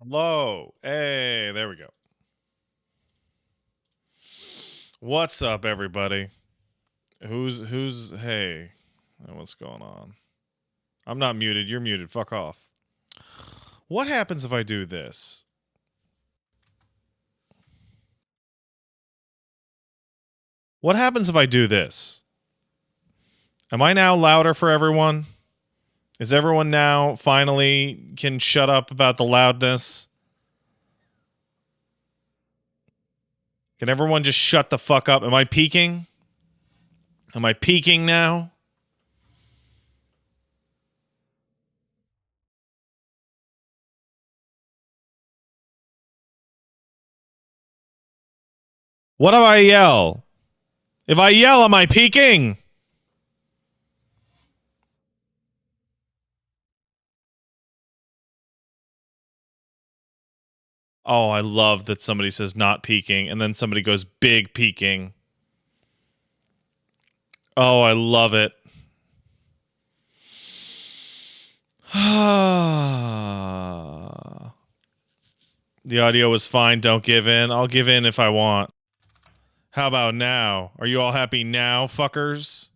Hello. Hey, there we go. What's up, everybody? Who's hey? What's going on? I'm not muted. You're muted. Fuck off. What happens if I do this? What happens if I do this? Am I now louder for everyone? Is everyone now finally can shut up about the loudness? Can everyone just shut the fuck up? Am I peaking? Am I peaking now? What if I yell? If I yell, am I peaking? Oh, I love that somebody says not peaking and then somebody goes big peaking. Oh, I love it. The audio was fine. Don't give in. I'll give in if I want. How about now? Are you all happy now, fuckers?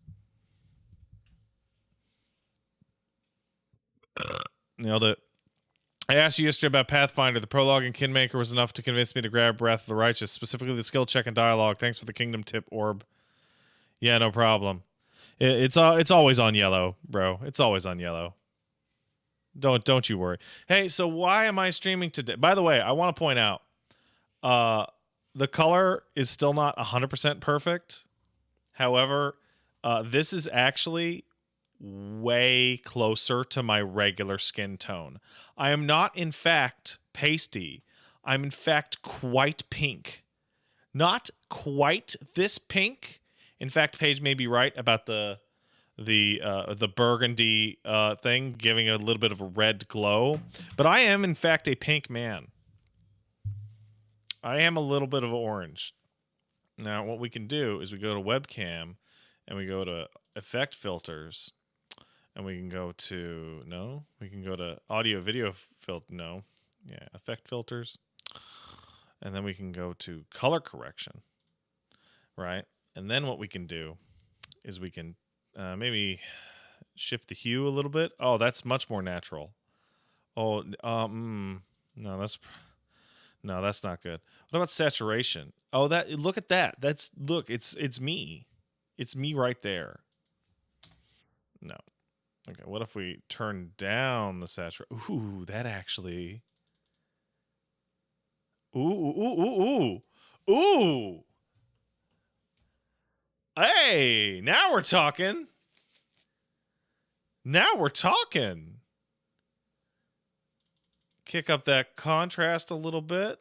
Nailed it. I asked you yesterday about Pathfinder. The prologue and Kingmaker was enough to convince me to grab Breath of the Righteous, specifically the skill check and dialogue. Thanks for the Kingdom tip, Orb. Yeah, no problem. It's always on yellow, bro. It's always on yellow. Don't you worry. Hey, so why am I streaming today? By the way, I want to point out, uh, the color is still not 100% perfect. However, this is actually way closer to my regular skin tone. I am not, in fact, pasty. I'm in fact quite pink. Not quite this pink. In fact, Paige may be right about the burgundy thing giving a little bit of a red glow, but I am in fact a pink man. I am a little bit of orange. Now what we can do is we go to webcam and we go to effect filters and we can go to we can go to audio video filter effect filters, and then we can go to color correction, right? And then what we can do is we can maybe shift the hue a little bit. Oh, that's much more natural. Oh, no, that's not good. What about saturation? Oh, look at that. It's me. It's me right there. No. Okay, what if we turn down the saturation? Ooh, that actually. Ooh. Hey, now we're talking. Now we're talking. Kick up that contrast a little bit.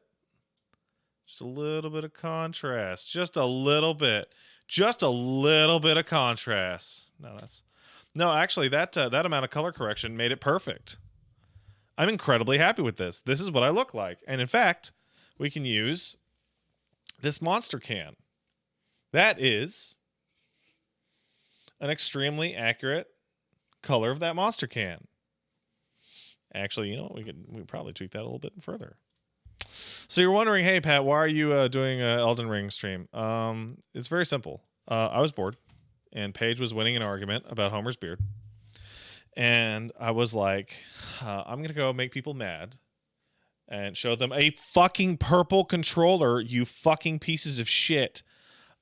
Just a little bit of contrast. Just a little bit. Just a little bit of contrast. No, actually, that amount of color correction made it perfect. I'm incredibly happy with this. This is what I look like. And in fact, we can use this monster can. That is an extremely accurate color of that monster can. Actually, you know, we could probably tweak that a little bit further. So you're wondering, hey Pat, why are you doing an Elden Ring stream? It's very simple. I was bored, and Paige was winning an argument about Homer's beard, and I was like, I'm gonna go make people mad and show them a fucking purple controller, you fucking pieces of shit.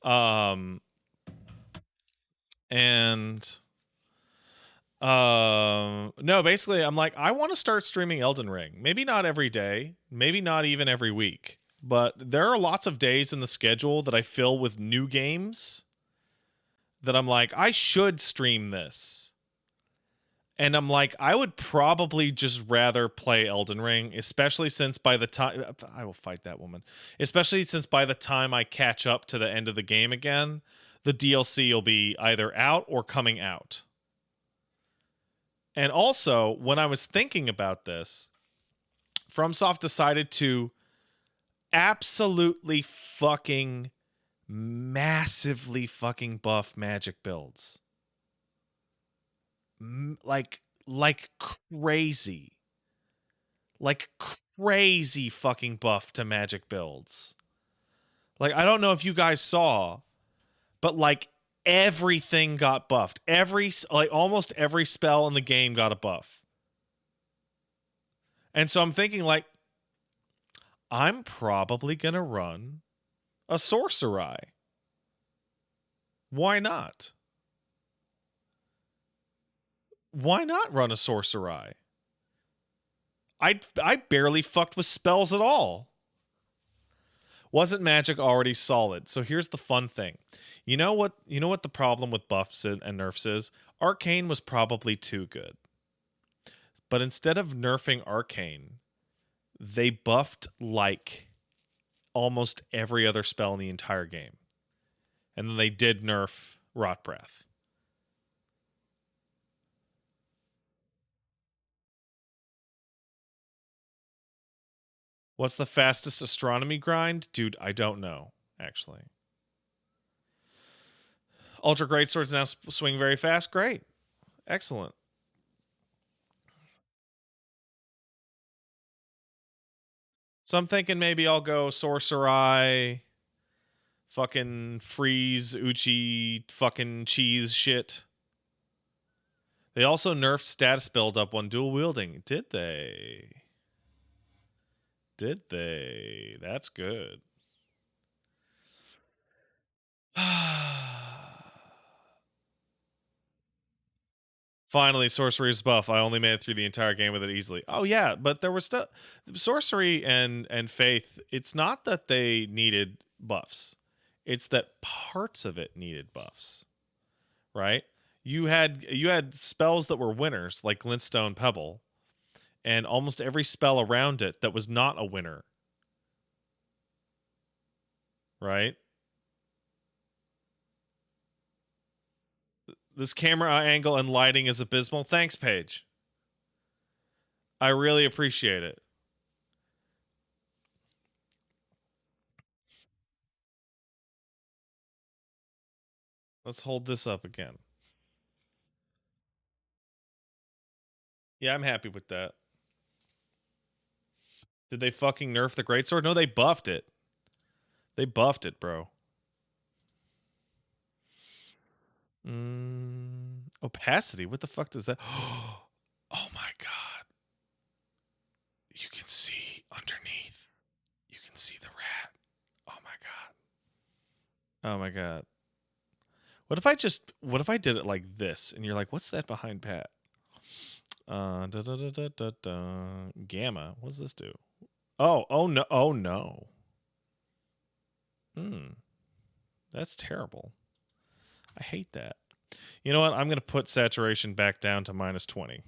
And no, basically I'm like, I want to start streaming Elden Ring. Maybe not every day, maybe not even every week, but there are lots of days in the schedule that I fill with new games that I'm like, I should stream this. And I'm like, I would probably just rather play Elden Ring, especially since by the time I will fight that woman, especially since by the time I catch up to the end of the game again, the DLC will be either out or coming out. And also, when I was thinking about this, FromSoft decided to absolutely fucking massively fucking buff magic builds. Like crazy. Like crazy fucking buff to magic builds. Like, I don't know if you guys saw, but like everything got buffed. Almost every spell in the game got a buff. And so I'm thinking, like, I'm probably gonna run a sorcery. Why not? Why not run a sorcery? I barely fucked with spells at all. Wasn't magic already solid? So here's the fun thing. You know what the problem with buffs and nerfs is? Arcane was probably too good. But instead of nerfing Arcane, they buffed like almost every other spell in the entire game. And then they did nerf Rot Breath. What's the fastest astronomy grind? Dude, I don't know, actually. Ultra Great Swords now swing very fast. Great. Excellent. So I'm thinking maybe I'll go Sorcery, fucking freeze, Uchi, fucking cheese shit. They also nerfed status buildup when dual wielding. Did they? Did they? That's good. Finally, sorcery's buff. I only made it through the entire game with it easily. Oh yeah, but there was stuff. Sorcery and faith. It's not that they needed buffs. It's that parts of it needed buffs. Right? You had spells that were winners, like Glintstone Pebble, and almost every spell around it that was not a winner. Right? This camera angle and lighting is abysmal. Thanks, Paige. I really appreciate it. Let's hold this up again. Yeah, I'm happy with that. Did they fucking nerf the greatsword? No, they buffed it. They buffed it, bro. Opacity? What the fuck does that? Oh my god. You can see underneath. You can see the rat. Oh my god. Oh my god. What if I did it like this and you're like, what's that behind Pat? Gamma. What does this do? Oh no. Oh no. That's terrible. I hate that. You know what? I'm going to put saturation back down to -20.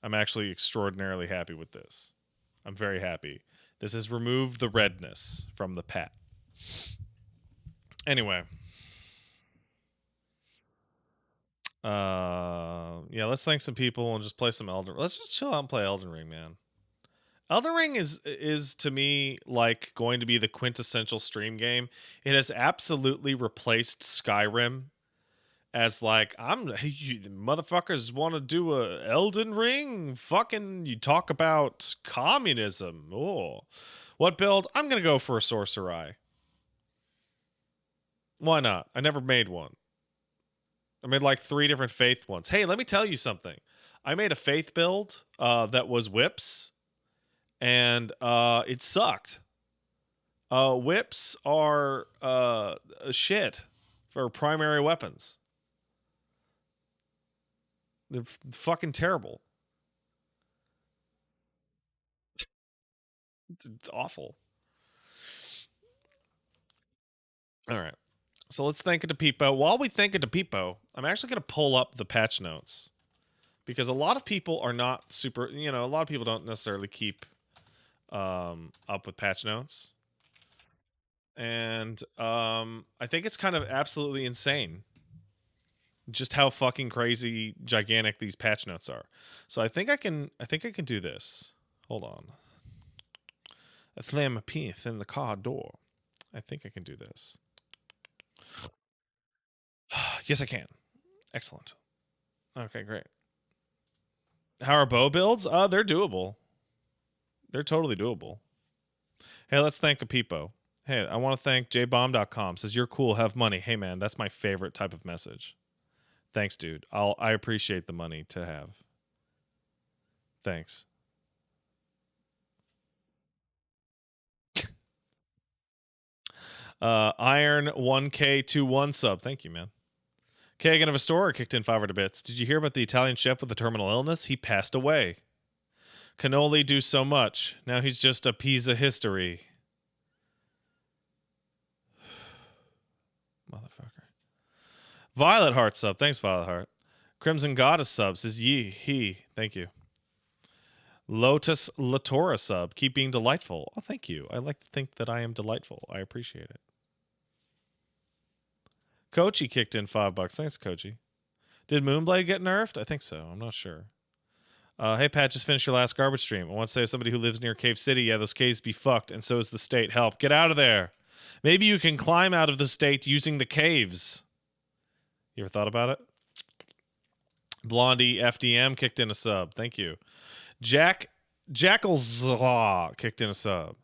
I'm actually extraordinarily happy with this. I'm very happy. This has removed the redness from the Pat. Anyway. Yeah, let's thank some people and just play some Elden. Let's just chill out and play Elden Ring, man. Elden Ring is to me like going to be the quintessential stream game. It has absolutely replaced Skyrim as like hey, you motherfuckers want to do a Elden Ring? Fucking you talk about communism. Oh, what build? I'm gonna go for a sorcery. Why not? I never made one. I made like 3 different faith ones. Hey, let me tell you something. I made a faith build that was whips, and it sucked. Whips are shit for primary weapons. They're fucking terrible. It's awful. All right. So let's thank it to Peepo. While we thank it to Peepo, I'm actually going to pull up the patch notes because a lot of people are not super, a lot of people don't necessarily keep up with patch notes. And I think it's kind of absolutely insane just how fucking crazy gigantic these patch notes are. So I think I can do this. Hold on. I slam a piece in the car door. I think I can do this. Yes, I can. Excellent. Okay, great. How are bow builds? They're doable. They're totally doable. Hey, let's thank a peepo. Hey, I want to thank jbomb.com. Says you're cool, have money. Hey man, that's my favorite type of message. Thanks, dude. I appreciate the money to have. Thanks. Iron 1K21 sub. Thank you, man. Kagan of Astoria kicked in 500 bits. Did you hear about the Italian chef with the terminal illness? He passed away. Can only do so much. Now he's just a piece of history. Motherfucker. Violet Heart sub. Thanks, Violet Heart. Crimson Goddess sub says he. Thank you. Lotus Latora sub. Keep being delightful. Oh, thank you. I like to think that I am delightful. I appreciate it. Kochi kicked in $5. Thanks, Kochi. Did Moonblade get nerfed? I think so. I'm not sure. Hey, Pat, just finished your last garbage stream. I want to say, as somebody who lives near Cave City, yeah, those caves be fucked, and so is the state. Help. Get out of there. Maybe you can climb out of the state using the caves. You ever thought about it? Blondie FDM kicked in a sub. Thank you. Jackalslaw kicked in a sub.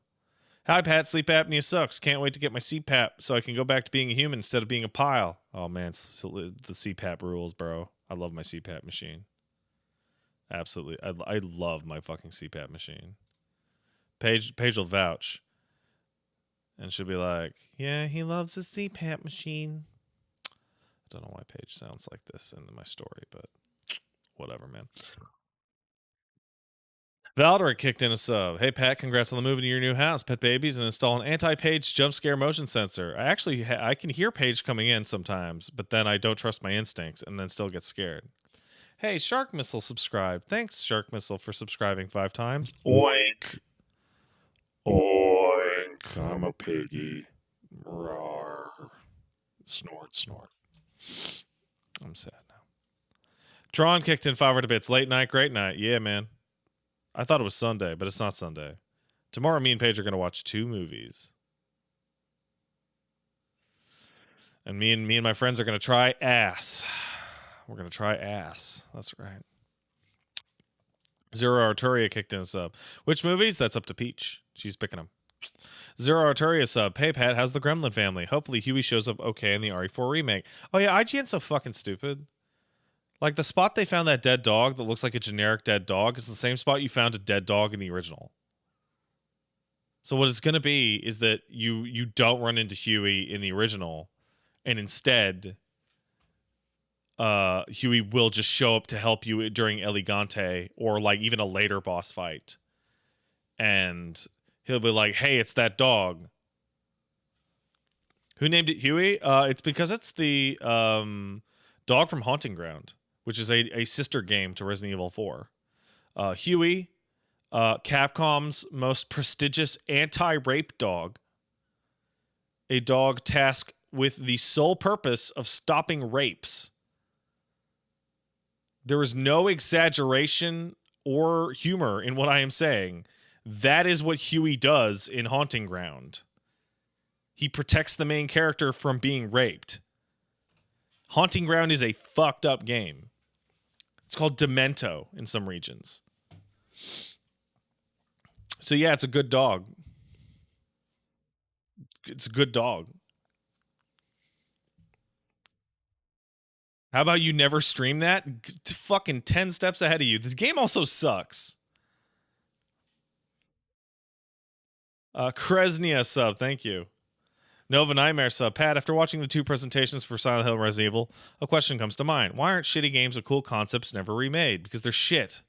Hi, Pat. Sleep apnea sucks. Can't wait to get my CPAP so I can go back to being a human instead of being a pile. Oh, man. The CPAP rules, bro. I love my CPAP machine. Absolutely. I love my fucking CPAP machine. Paige will vouch. And she'll be like, yeah, he loves his CPAP machine. I don't know why Paige sounds like this in my story, but whatever, man. Valeric kicked in a sub. Hey, Pat, congrats on the move into your new house, pet babies, and install an anti-Page jump scare motion sensor. I actually I can hear Page coming in sometimes, but then I don't trust my instincts and then still get scared. Hey, Shark Missile subscribed. Thanks, Shark Missile, for subscribing 5 times. Oink. Oink. I'm a piggy. Roar. Snort, snort. I'm sad now. Tron kicked in 500 bits. Late night, great night. Yeah, man. I thought it was Sunday, but it's not Sunday. Tomorrow, me and Paige are going to watch 2 movies. And me and my friends are going to try ass. We're going to try ass. That's right. Zero Arturia kicked in a sub. Which movies? That's up to Peach. She's picking them. Zero Arturia sub. Hey, Pat, how's the Gremlin family? Hopefully Huey shows up okay in the RE4 remake. Oh, yeah, IGN's so fucking stupid. Like, the spot they found that dead dog that looks like a generic dead dog is the same spot you found a dead dog in the original. So what it's going to be is that you don't run into Huey in the original, and instead Huey will just show up to help you during Elegante or like even a later boss fight. And he'll be like, hey, it's that dog. Who named it Huey? It's because it's the dog from Haunting Ground, which is a sister game to Resident Evil 4. Huey, Capcom's most prestigious anti-rape dog. A dog tasked with the sole purpose of stopping rapes. There is no exaggeration or humor in what I am saying. That is what Huey does in Haunting Ground. He protects the main character from being raped. Haunting Ground is a fucked up game. It's called Demento in some regions. So yeah, it's a good dog. It's a good dog. How about you never stream that? Fucking 10 steps ahead of you. The game also sucks. Kresnia sub, thank you. Nova Nightmare sub. Pat, after watching the 2 presentations for Silent Hill and Resident Evil, a question comes to mind. Why aren't shitty games with cool concepts never remade? Because they're shit.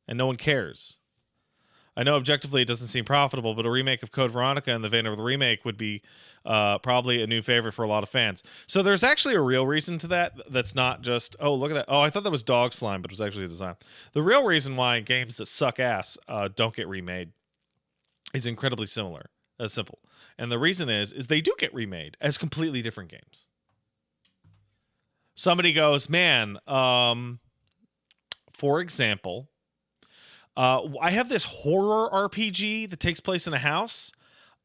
And no one cares. I know objectively it doesn't seem profitable, but a remake of Code Veronica in the vein of the remake would be probably a new favorite for a lot of fans. So there's actually a real reason to that. That's not just, oh, look at that. Oh, I thought that was dog slime, but it was actually a design. The real reason why games that suck ass don't get remade is incredibly similar. That's simple. And the reason is they do get remade as completely different games. Somebody goes, man, for example, I have this horror RPG that takes place in a house,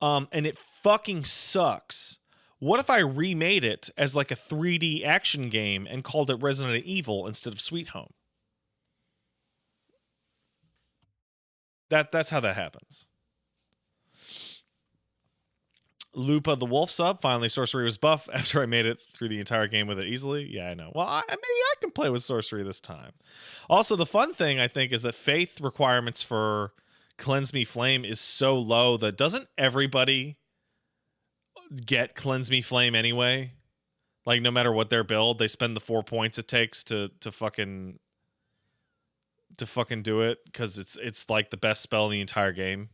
and it fucking sucks. What if I remade it as like a 3D action game and called it Resident Evil instead of Sweet Home? That's how that happens. Lupa the Wolf sub. Finally, sorcery was buff after I made it through the entire game with it easily. Yeah, I know. Well, maybe I can play with sorcery this time. Also, the fun thing I think is that faith requirements for Cleanse Me Flame is so low that doesn't everybody get Cleanse Me Flame anyway? Like, no matter what their build, they spend the 4 points it takes to fucking do it because it's like the best spell in the entire game.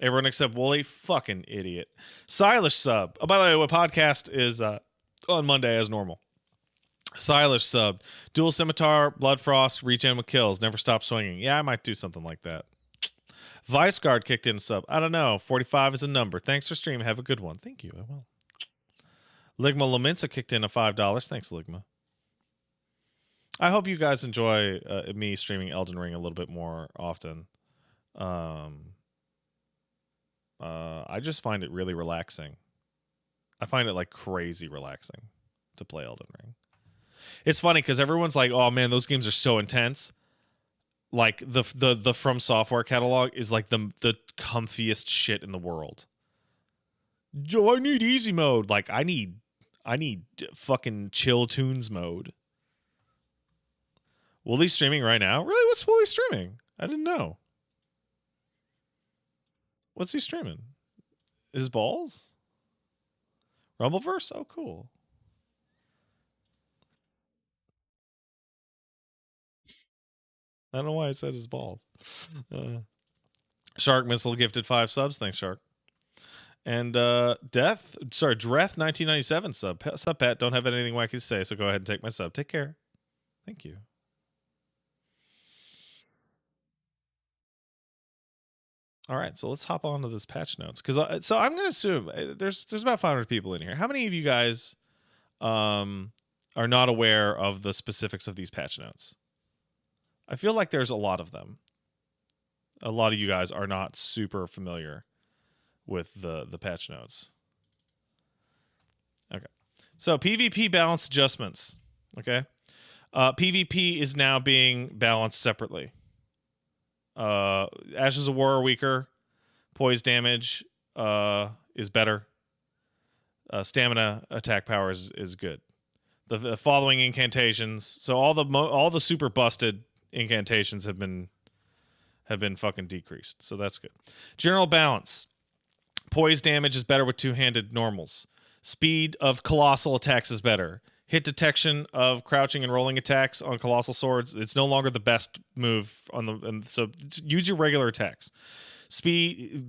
Everyone except Wooly, fucking idiot. Silas sub. Oh, by the way, what podcast is on Monday as normal. Silas sub. Dual Scimitar, Blood Frost, regen with kills. Never stop swinging. Yeah, I might do something like that. Vice Guard kicked in a sub. I don't know. 45 is a number. Thanks for stream. Have a good one. Thank you. I will. Ligma Laminsa kicked in a $5. Thanks, Ligma. I hope you guys enjoy me streaming Elden Ring a little bit more often. I just find it really relaxing. I find it like crazy relaxing to play Elden Ring. It's funny because everyone's like, "Oh man, those games are so intense." Like the From Software catalog is like the comfiest shit in the world. Yo, I need easy mode. Like I need fucking chill tunes mode. Wooly's streaming right now? Really? What's Wooly streaming? I didn't know. What's he streaming? His balls? Rumbleverse? Oh, cool. I don't know why I said his balls. Shark Missile gifted 5 subs. Thanks, Shark. And Dreth 1997 sub. Sub, Pat. Don't have anything wacky to say, so go ahead and take my sub. Take care. Thank you. All right, so let's hop on to this patch notes because so I'm going to assume there's about 500 people in here. How many of you guys are not aware of the specifics of these patch notes? I feel like there's a lot of them. A lot of you guys are not super familiar with the patch notes. Okay, so PvP balance adjustments. Okay, PvP is now being balanced separately. Ashes of War are weaker. Poise damage is better. Stamina attack power is good. The following incantations. So all the super busted incantations have been fucking decreased. So that's good. General balance. Poise damage is better with two-handed normals. Speed of colossal attacks is better. Hit detection of crouching and rolling attacks on colossal swords. It's no longer the best move on the. So use your regular attacks.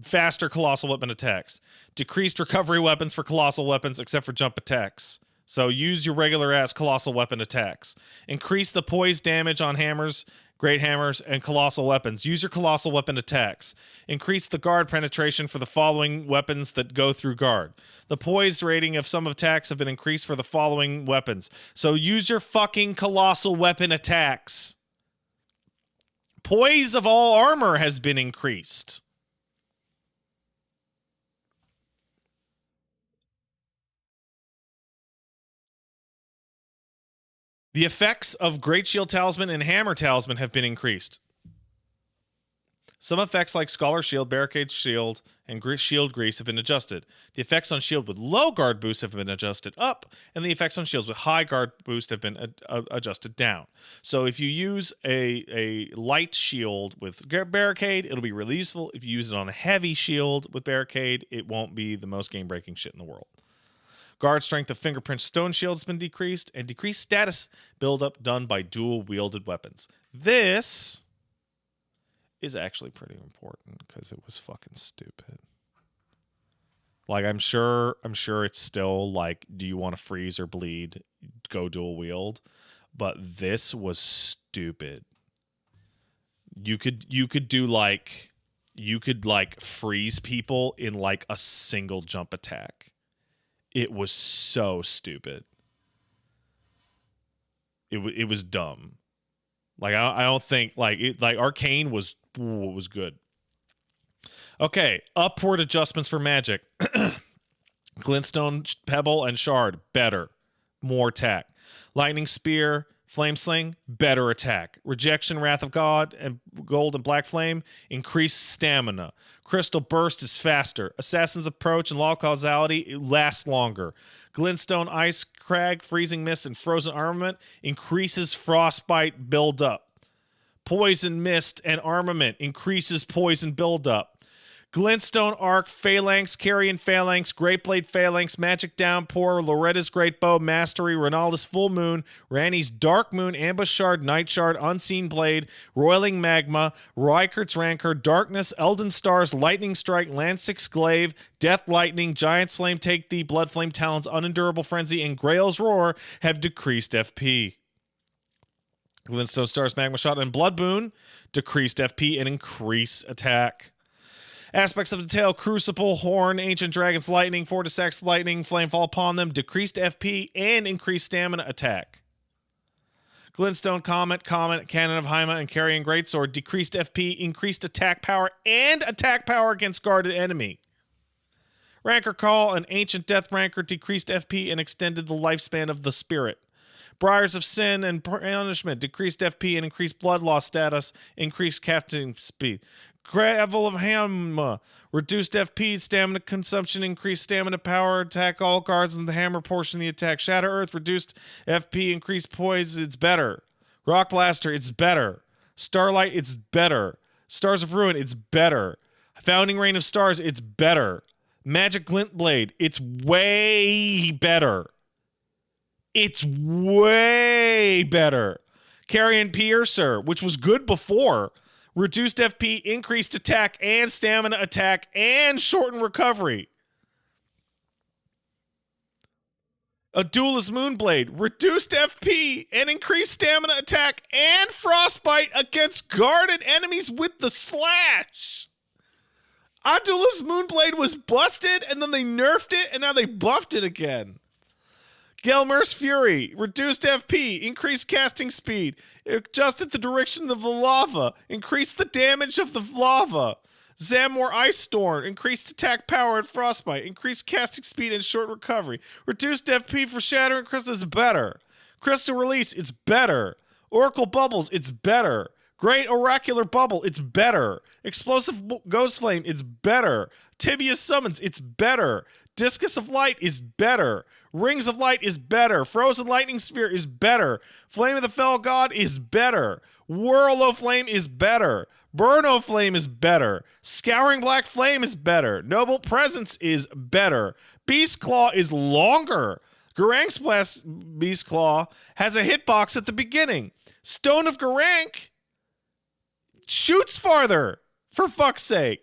Faster colossal weapon attacks. Decreased recovery weapons for colossal weapons except for jump attacks. So use your regular ass colossal weapon attacks. Increase the poise damage on hammers, great hammers, and colossal weapons. Use your colossal weapon attacks. Increase the guard penetration for the following weapons that go through guard. The poise rating of some attacks have been increased for the following weapons. So use your fucking colossal weapon attacks. Poise of all armor has been increased. The effects of Great Shield Talisman and Hammer Talisman have been increased. Some effects like Scholar Shield, Barricade Shield, and Shield Grease have been adjusted. The effects on shield with low guard boost have been adjusted up, and the effects on shields with high guard boost have been adjusted down. So if you use a light shield with Barricade, it'll be really useful. If you use it on a heavy shield with Barricade, it won't be the most game-breaking shit in the world. Guard strength of Fingerprint Stone Shield has been decreased, and decreased status buildup done by dual-wielded weapons. This is actually pretty important because it was fucking stupid. Like, I'm sure it's still like, do you want to freeze or bleed? Go dual wield. But this was stupid. You could do like, you could like freeze people in like a single jump attack. It was so stupid. It was dumb. Like I don't think like it, like Arcane was good. Okay, upward adjustments for magic. Glintstone, Pebble, and Shard better, more attack. Lightning Spear, Flame Sling, better attack. Rejection, Wrath of God, and Gold and Black Flame, increased stamina. Crystal Burst is faster. Assassin's Approach and Law of Causality, it lasts longer. Glintstone, Ice Crag, Freezing Mist, and Frozen Armament increases Frostbite buildup. Poison Mist and Armament increases poison buildup. Glintstone Arc, Phalanx, Carrion Phalanx, Great Blade Phalanx, Magic Downpour, Loretta's Great Bow, Mastery, Ronalda's Full Moon, Ranni's Dark Moon, Ambush Shard, Night Shard, Unseen Blade, Roiling Magma, Rykert's Rancor, Darkness, Elden Stars, Lightning Strike, Lansix Glaive, Death Lightning, Giant Flame, Take Thee, Blood Flame Talons, Unendurable Frenzy, and Grail's Roar have decreased FP. Glintstone Stars, Magma Shot, and Blood Boon decreased FP and increase attack. Aspects of the tail: Crucible, Horn, Ancient Dragon's Lightning, Fortis X Lightning, Flame Fall upon them, decreased FP and increased stamina attack. Glintstone, Comet, Cannon of Haima, and Carrion Greatsword, decreased FP, increased attack power, and attack power against guarded enemy. Rancor Call and Ancient Death Rancor decreased FP and extended the lifespan of the spirit. Briars of Sin and Punishment decreased FP and increased blood loss status, increased casting speed. Gravel of Hammer reduced FP, stamina consumption, increased stamina power, attack all guards in the hammer portion of the attack. Shatter Earth reduced FP, increased poise, it's better. Rock Blaster, it's better. Starlight, it's better. Stars of Ruin, it's better. Founding Rain of Stars, it's better. Magic Glint Blade, it's way better. It's way better. Carrion Piercer, which was good before, reduced FP, increased attack and stamina attack, and shortened recovery. A Duelist Moonblade, reduced FP and increased stamina attack and frostbite against guarded enemies with the slash. A Duelist Moonblade was busted, and then they nerfed it, and now they buffed it again. Gelmer's Fury, reduced FP, increased casting speed, adjusted the direction of the lava, increased the damage of the lava. Zamor Ice Storm, increased attack power and frostbite, increased casting speed and short recovery. Reduced FP for Shattering Crystal is better. Crystal Release, it's better. Oracle Bubbles, it's better. Great Oracular Bubble, it's better. Explosive Ghost Flame, it's better. Tibia Summons, it's better. Discus of Light is better. Rings of Light is better. Frozen Lightning Sphere is better. Flame of the Fell God is better. Whirl o' Flame is better. Burn o' Flame is better. Scouring Black Flame is better. Noble Presence is better. Beast Claw is longer. Garank's Beast Claw has a hitbox at the beginning. Stone of Garank shoots farther, for fuck's sake.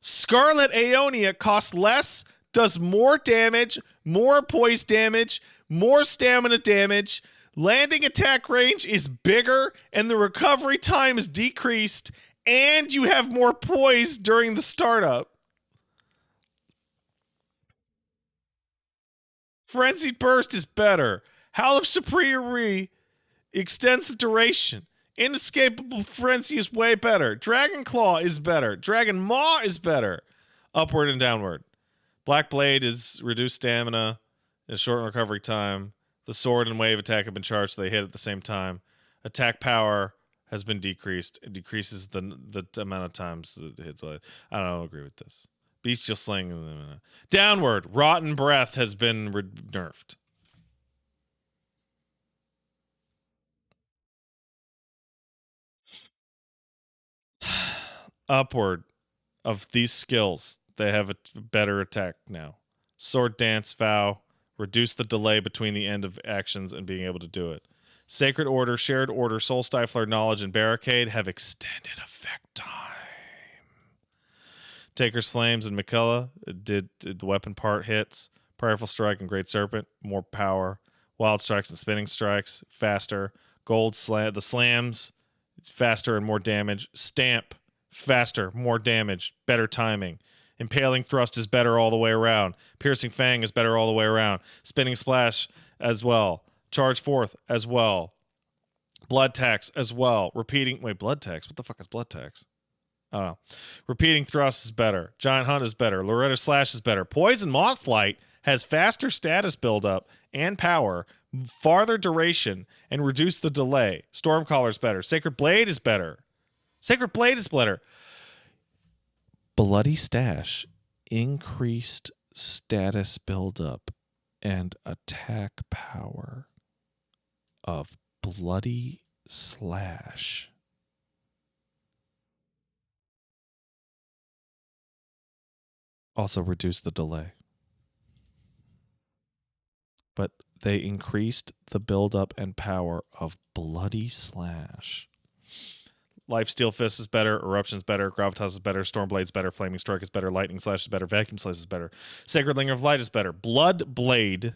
Scarlet Aeonia costs less, does more damage, more poise damage, more stamina damage. Landing attack range is bigger, and the recovery time is decreased, and you have more poise during the startup. Frenzied Burst is better. Howl of Superiority extends the duration. Inescapable Frenzy is way better. Dragon Claw is better. Dragon Maw is better. Upward and downward. Black Blade is reduced stamina, is short recovery time. The sword and wave attack have been charged, so they hit at the same time. Attack power has been decreased. It decreases the amount of times it hits. I don't agree with this. Bestial Sling. Downward. Rotten Breath has been nerfed. Upward of these skills, they have a better attack now. Sword Dance, Vow, reduce the delay between the end of actions and being able to do it. Sacred Order, Shared Order, Soul Stifler, Knowledge, and Barricade have extended effect time. Taker's Flames and Mikella did the weapon part hits. Prayerful Strike and Great Serpent, more power. Wild Strikes and Spinning Strikes, faster. Gold the slams, faster and more damage. Stamp, faster, more damage, better timing. Impaling Thrust is better all the way around. Piercing Fang is better all the way around. Spinning Splash as well. Charge Forth as well. Blood Tax as well. Blood Tax? What the fuck is Blood Tax? I don't know. Repeating Thrust is better. Giant Hunt is better. Loretta Slash is better. Poison Mothflight has faster status buildup and power, farther duration, and reduce the delay. Stormcaller is better. Sacred Blade is better. Sacred Blade is better. Bloody Stash, increased status buildup and attack power of Bloody Slash. Also reduce the delay. But they increased the buildup and power of Bloody Slash. Lifesteal Fist is better, Eruption's better, Gravitas is better, Stormblade's better, Flaming Strike is better, Lightning Slash is better, Vacuum Slice is better, Sacred Link of Light is better. Blood Blade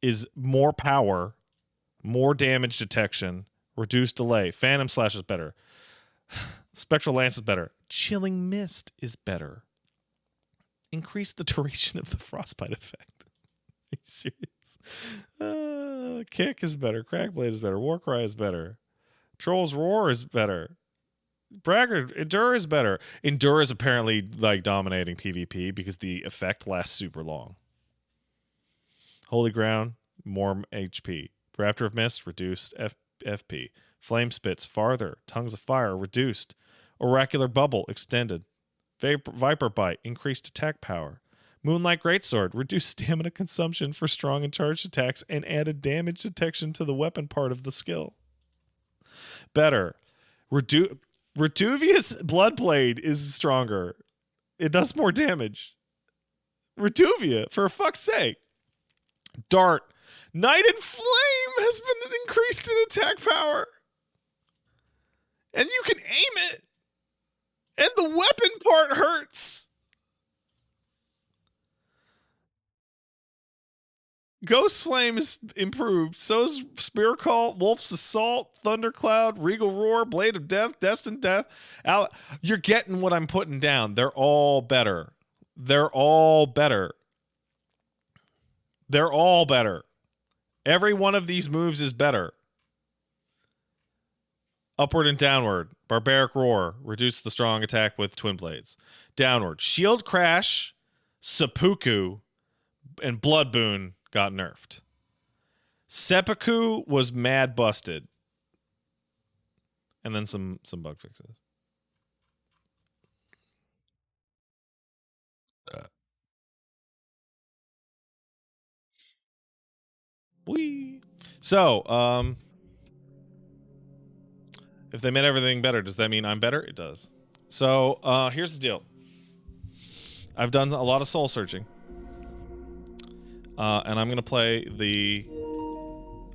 is more power, more damage detection, reduced delay. Phantom Slash is better. Spectral Lance is better. Chilling Mist is better. Increase the duration of the Frostbite effect. Are you serious? Kick is better. Crackblade is better. Warcry is better. Troll's Roar is better. Braggart, Endure is better. Endure is apparently like dominating PvP because the effect lasts super long. Holy Ground, more HP. Raptor of Mist, reduced FP. Flame Spits, farther. Tongues of Fire, reduced. Oracular Bubble, extended. Viper Bite, increased attack power. Moonlight Greatsword, reduced stamina consumption for strong and charged attacks and added damage detection to the weapon part of the skill. Better. Reduvius Bloodblade is stronger. It does more damage. Reduvia, for fuck's sake. Dart. Night and Flame has been increased in attack power. And you can aim it. And the weapon part hurts. Ghost Flame is improved. So's Spear Call, Wolf's Assault, Thundercloud, Regal Roar, Blade of Death, Destined Death. You're getting what I'm putting down. They're all better. They're all better. They're all better. Every one of these moves is better. Upward and downward. Barbaric Roar. Reduce the strong attack with Twin Blades. Downward. Shield Crash, Seppuku, and Blood Boon got nerfed. Seppuku was mad busted. And then some bug fixes. Whee. So, if they made everything better, does that mean I'm better? It does. So, here's the deal. I've done a lot of soul searching. And I'm going to play the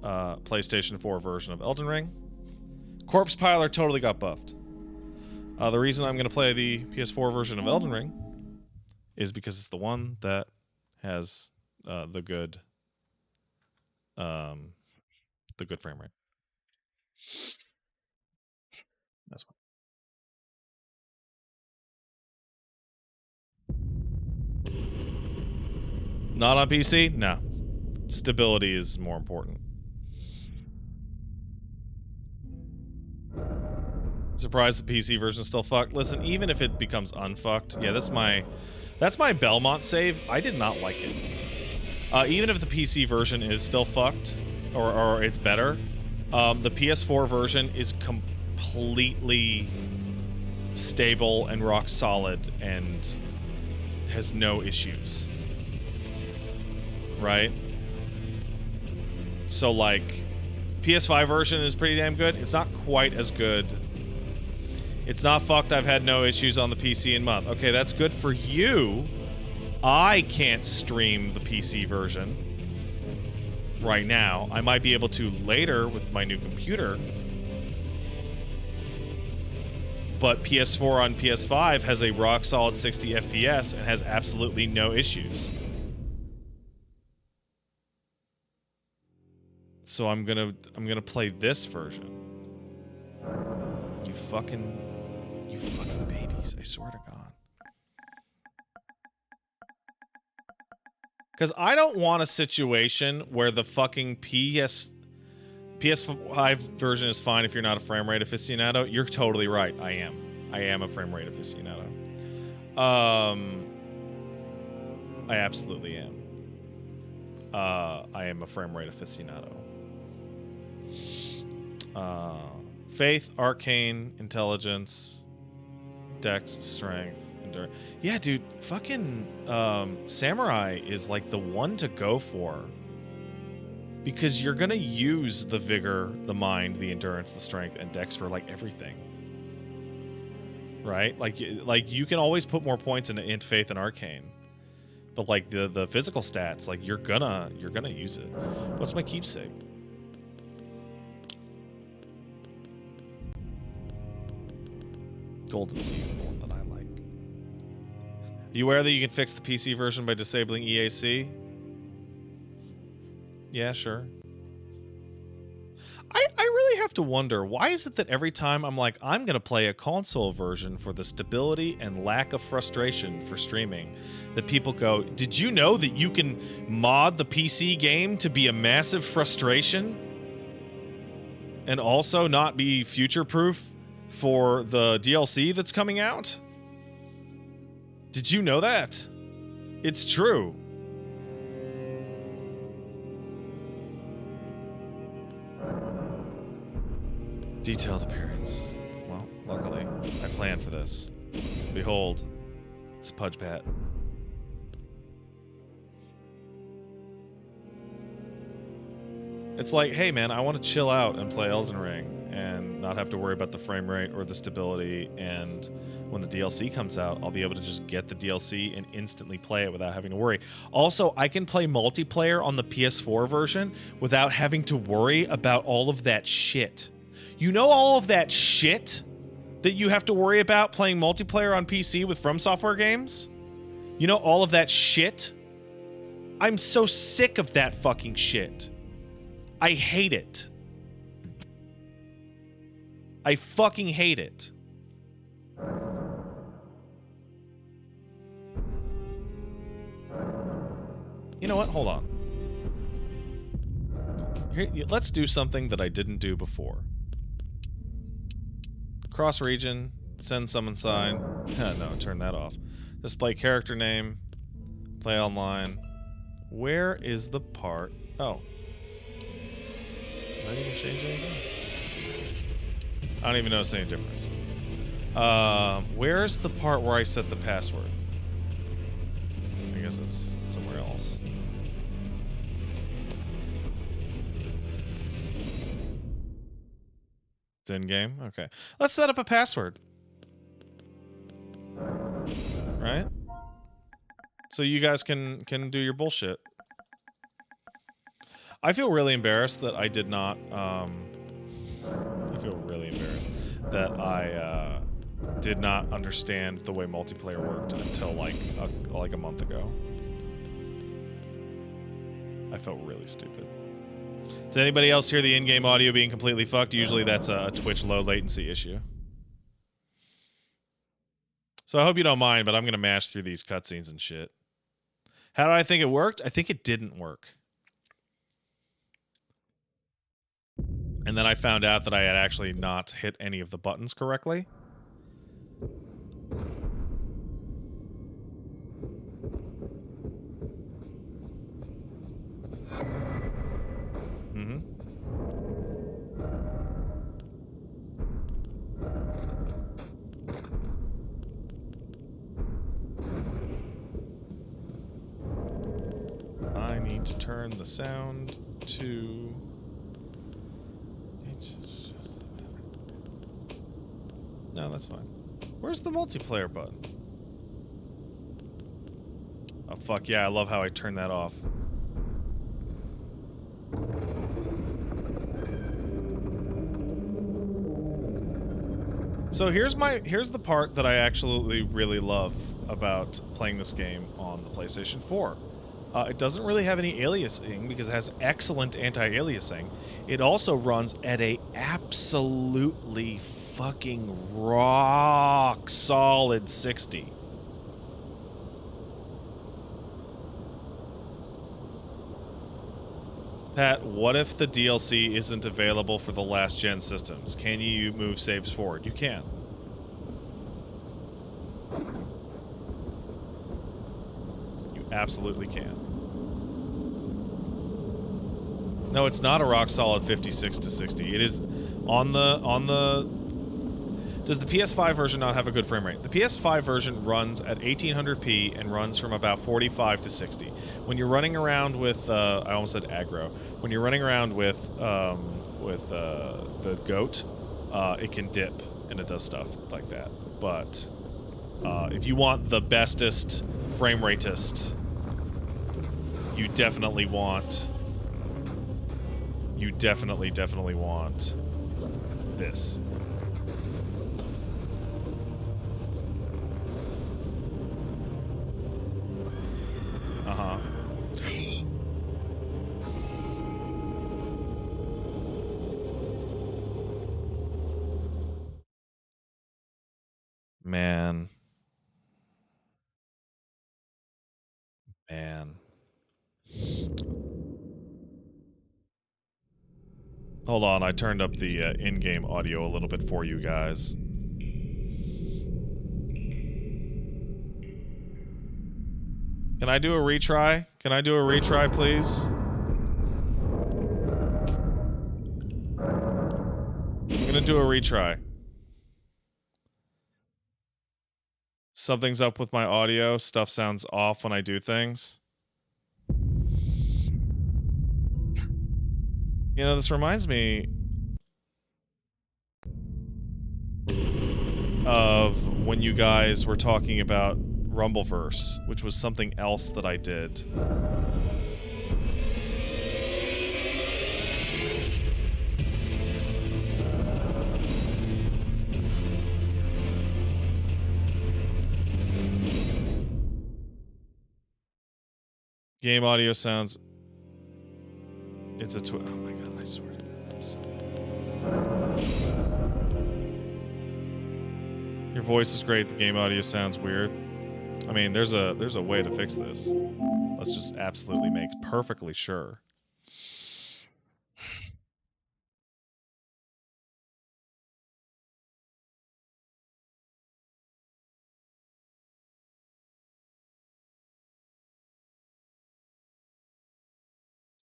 PlayStation 4 version of Elden Ring. Corpse Piler totally got buffed. The reason I'm going to play the PS4 version of Elden Ring is because it's the one that has the good frame rate. That's one. Not on PC? No. Stability is more important. Surprised the PC version is still fucked. Listen, even if it becomes unfucked, yeah, that's my Belmont save. I did not like it. Even if the PC version is still fucked, or it's better, the PS4 version is completely stable and rock solid and has no issues. Right? So, like, PS5 version is pretty damn good. It's not quite as good. It's not fucked. I've had no issues on the PC in month. Okay, that's good for you. I can't stream the PC version right now. I might be able to later with my new computer. But PS4 on PS5 has a rock solid 60 FPS and has absolutely no issues. So I'm gonna play this version. You fucking babies, I swear to God. Because I don't want a situation where the fucking PS5 version is fine if you're not a frame rate aficionado. You're totally right. I am a frame rate aficionado. I absolutely am. I am a frame rate aficionado. Faith, arcane, intelligence, dex, strength, endurance. Yeah, dude, fucking samurai is like the one to go for. Because you're gonna use the vigor, the mind, the endurance, the strength, and dex for like everything. Right? Like you can always put more points into faith and arcane. But like the physical stats, like you're gonna use it. What's my keepsake? Golden Sea is the one that I like. You aware that you can fix the PC version by disabling EAC? Yeah, sure. I really have to wonder, why is it that every time I'm like, I'm going to play a console version for the stability and lack of frustration for streaming, that people go, did you know that you can mod the PC game to be a massive frustration? And also not be future-proof for the DLC that's coming out? Did you know that? It's true. Detailed appearance. Well, luckily, I planned for this. Behold, it's Pudge Pat. It's like, hey man, I want to chill out and play Elden Ring and not have to worry about the frame rate or the stability, and when the DLC comes out, I'll be able to just get the DLC and instantly play it without having to worry. Also, I can play multiplayer on the PS4 version without having to worry about all of that shit. You know all of that shit that you have to worry about playing multiplayer on PC with From Software games? You know all of that shit? I'm so sick of that fucking shit. I hate it. I fucking hate it. You know what? Hold on. Here, let's do something that I didn't do before. Cross region, send summon sign. No, turn that off. Display character name. Play online. Where is the part? Oh. Did I even change anything? I don't even notice any difference. Where's the part where I set the password? I guess it's somewhere else. It's in game? Okay. Let's set up a password. Right? So you guys can do your bullshit. I feel really embarrassed that I did not, I feel really embarrassed that I, did not understand the way multiplayer worked until like a month ago. I felt really stupid. Does anybody else hear the in-game audio being completely fucked? Usually that's a Twitch low latency issue. So I hope you don't mind, but I'm going to mash through these cutscenes and shit. How did I think it worked? I think it didn't work. And then I found out that I had actually not hit any of the buttons correctly. Mm-hmm. I need to turn the sound to... No, that's fine. Where's the multiplayer button? Oh, fuck yeah, I love how I turned that off. So here's the part that I actually really love about playing this game on the PlayStation 4. It doesn't really have any aliasing because it has excellent anti-aliasing. It also runs at a absolutely fucking rock solid 60. Pat, what if the DLC isn't available for the last gen systems? Can you move saves forward? You can. You absolutely can. No, it's not a rock solid 56 to 60. It is on the... Does the PS5 version not have a good frame rate? The PS5 version runs at 1800p and runs from about 45 to 60. When you're running around with, I almost said aggro. When you're running around with the goat, it can dip and it does stuff like that. But if you want the bestest frame rateist, you definitely want. You definitely want this. Uh-huh. Man. Hold on, I turned up the in-game audio a little bit for you guys. Can I do a retry? Can I do a retry, please? I'm gonna do a retry. Something's up with my audio. Stuff sounds off when I do things. You know, this reminds me of when you guys were talking about Rumbleverse, which was something else that I did. Game audio sounds... It's a oh my god, I swear to God. Your voice is great, the game audio sounds weird. I mean, there's a way to fix this. Let's just absolutely make perfectly sure.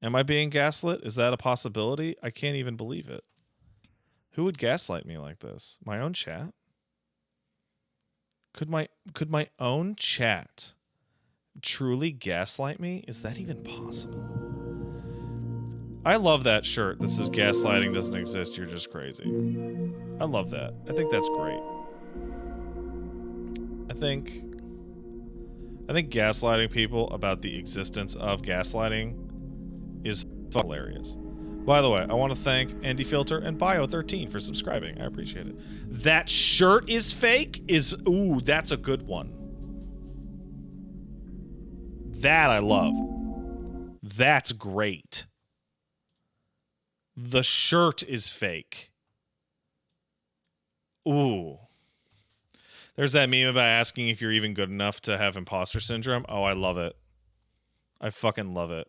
Am I being gaslit? Is that a possibility? I can't even believe it. Who would gaslight me like this? My own chat? Could my own chat truly gaslight me? Is that even possible? I love that shirt that says gaslighting doesn't exist, you're just crazy. I love that. I think that's great. I think gaslighting people about the existence of gaslighting is hilarious. By the way, I want to thank AndyFilter and Bio13 for subscribing. I appreciate it. That shirt is fake? Ooh, that's a good one. That I love. That's great. The shirt is fake. Ooh. There's that meme about asking if you're even good enough to have imposter syndrome. Oh, I love it. I fucking love it.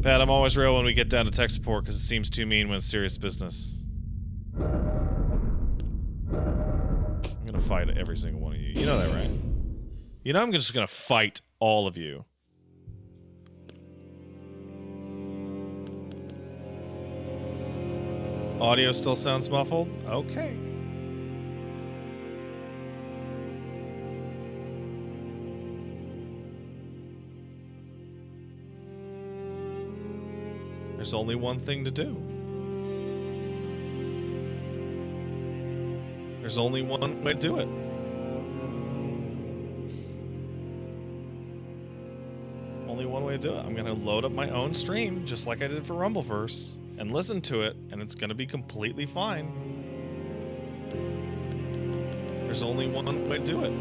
Pat, I'm always real when we get down to tech support because it seems too mean when it's serious business. I'm gonna fight every single one of you. You know that, right? You know I'm just gonna fight all of you. Audio still sounds muffled? Okay. There's only one thing to do. There's only one way to do it. Only one way to do it. I'm gonna load up my own stream, just like I did for Rumbleverse, and listen to it, and it's gonna be completely fine. There's only one way to do it.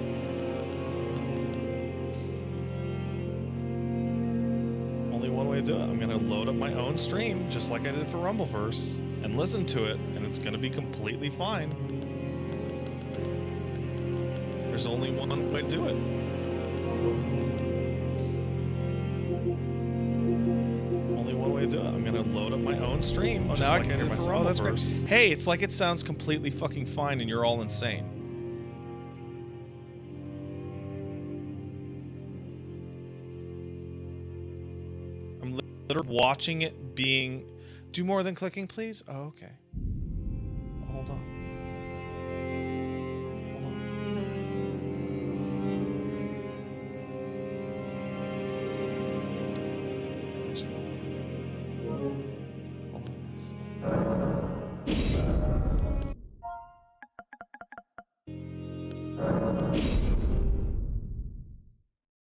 Do it. I'm gonna load up my own stream, just like I did for Rumbleverse, and listen to it, and it's gonna be completely fine. There's only one way to do it. Only one way to do it. I'm gonna load up my own stream. Oh, now I can hear myself. Oh, that's great. Hey, it's like it sounds completely fucking fine, and you're all insane. watching it being... Do more than clicking, please? Oh, okay. Hold on. Hold on.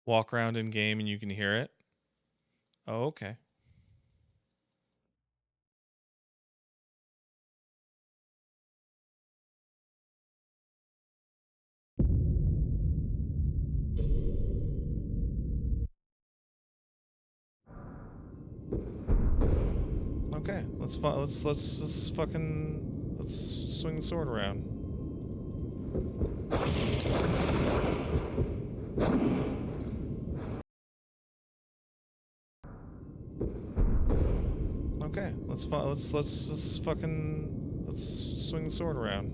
Walk around in game and you can hear it? Oh, okay. Okay, let's swing the sword around. Okay, let's swing the sword around.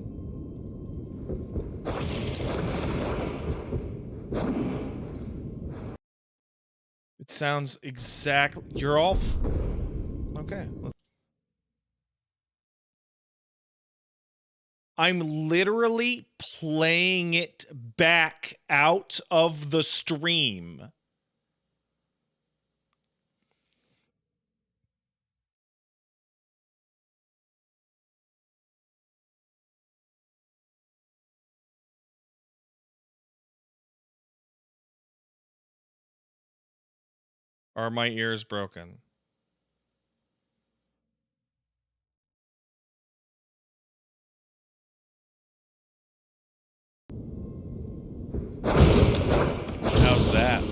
It sounds exactly... You're all... Okay. I'm literally playing it back out of the stream. Are my ears broken? How's that?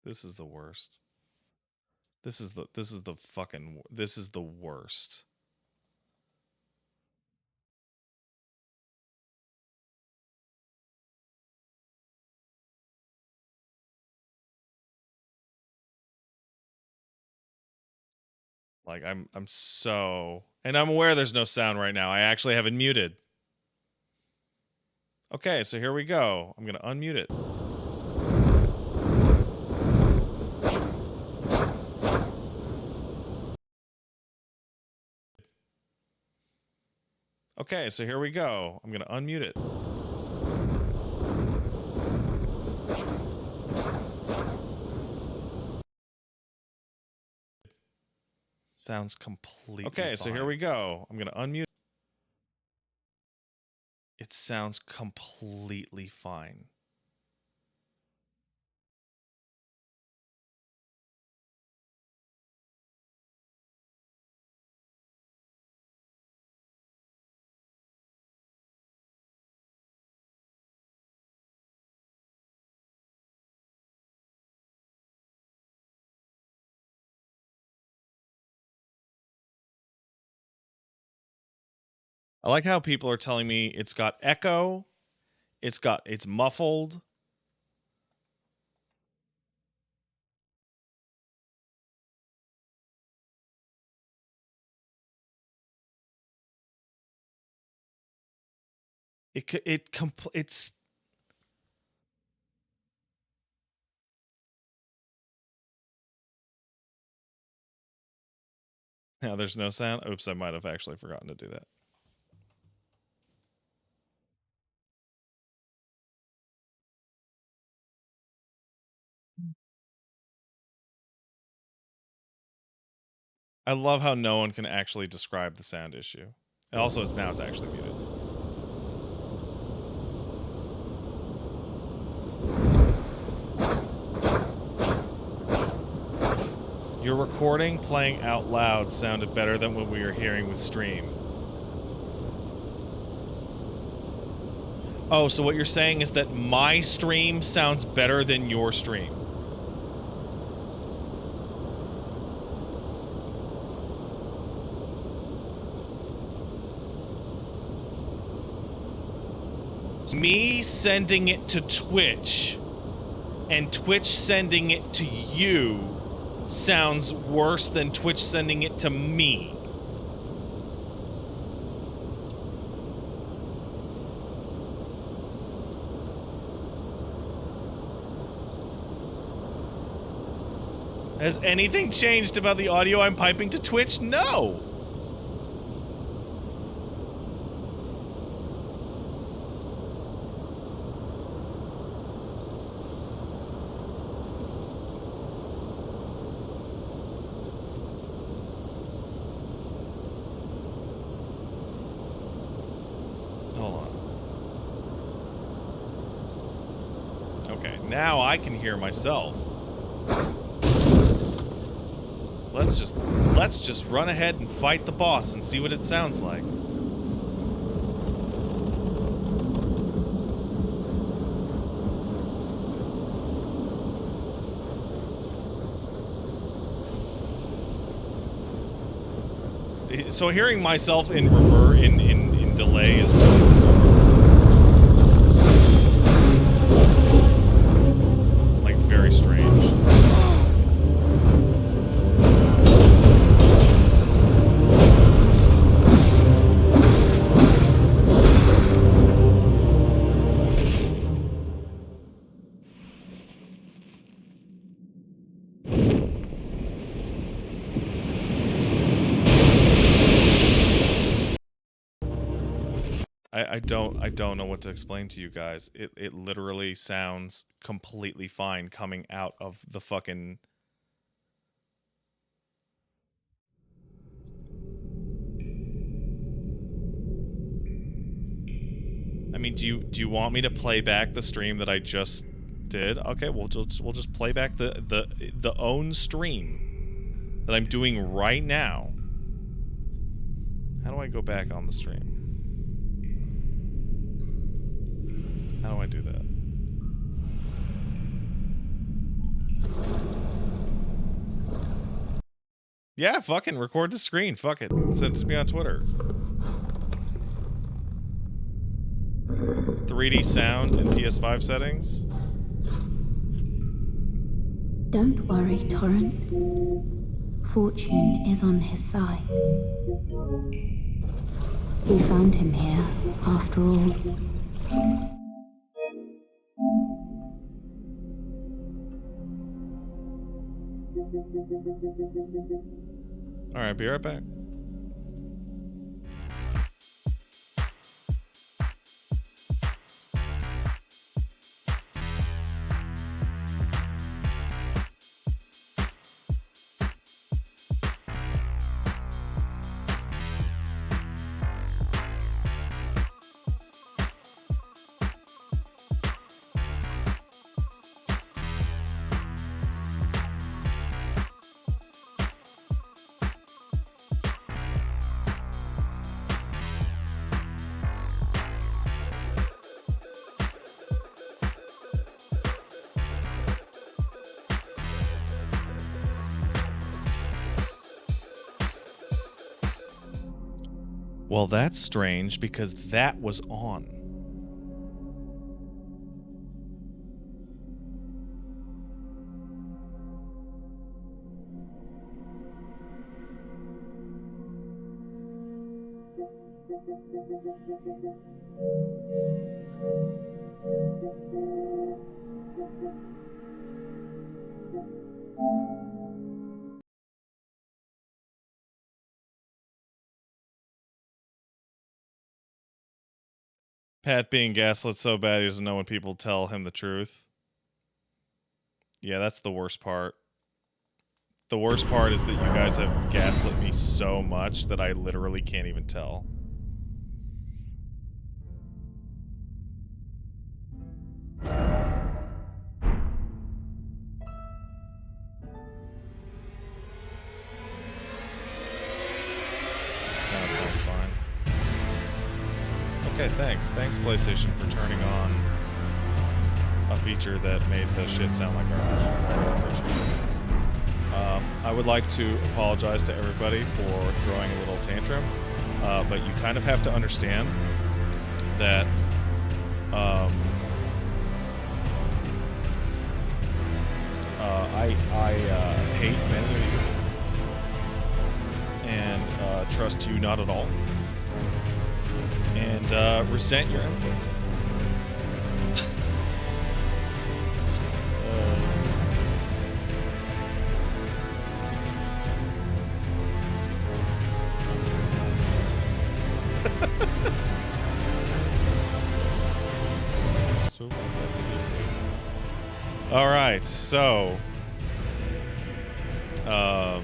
This is the worst. This is the worst. Like I'm so... And I'm aware there's no sound right now. I actually have it muted. Okay, so here we go. I'm going to unmute it. Okay, so here we go. I'm going to unmute it. Sounds completely okay, fine. So here we go. I'm going to unmute. It sounds completely fine. I like how people are telling me it's got echo, it's muffled. It's now there's no sound. Oops, I might have actually forgotten to do that. I love how no one can actually describe the sound issue. And also, it's actually muted. Your recording playing out loud sounded better than what we were hearing with stream. Oh, so what you're saying is that my stream sounds better than your stream? Me sending it to Twitch and Twitch sending it to you sounds worse than Twitch sending it to me. Has anything changed about the audio I'm piping to Twitch? No! Hold on. Okay, now I can hear myself. Let's just run ahead and fight the boss and see what it sounds like. So hearing myself in delay is like very strange. I don't know what to explain to you guys. It literally sounds completely fine coming out of the fucking... I mean, do you want me to play back the stream that I just did? Okay, we'll just play back the own stream that I'm doing right now. How do I go back on the stream? How do I do that? Yeah, fucking record the screen. Fuck it. Send it to me on Twitter. 3D sound in PS5 settings. Don't worry, Torrent. Fortune is on his side. We found him here, after all. Alright, be right back. Well, that's strange because that was on. Pat being gaslit so bad he doesn't know when people tell him the truth. Yeah, that's the worst part. The worst part is that you guys have gaslit me so much that I literally can't even tell. That sounds fine. Okay, thanks. Thanks, PlayStation, for turning on a feature that made the shit sound like garbage. I appreciate it. I would like to apologize to everybody for throwing a little tantrum, but you kind of have to understand that I hate many of you and trust you not at all, and resent your input. All right, so how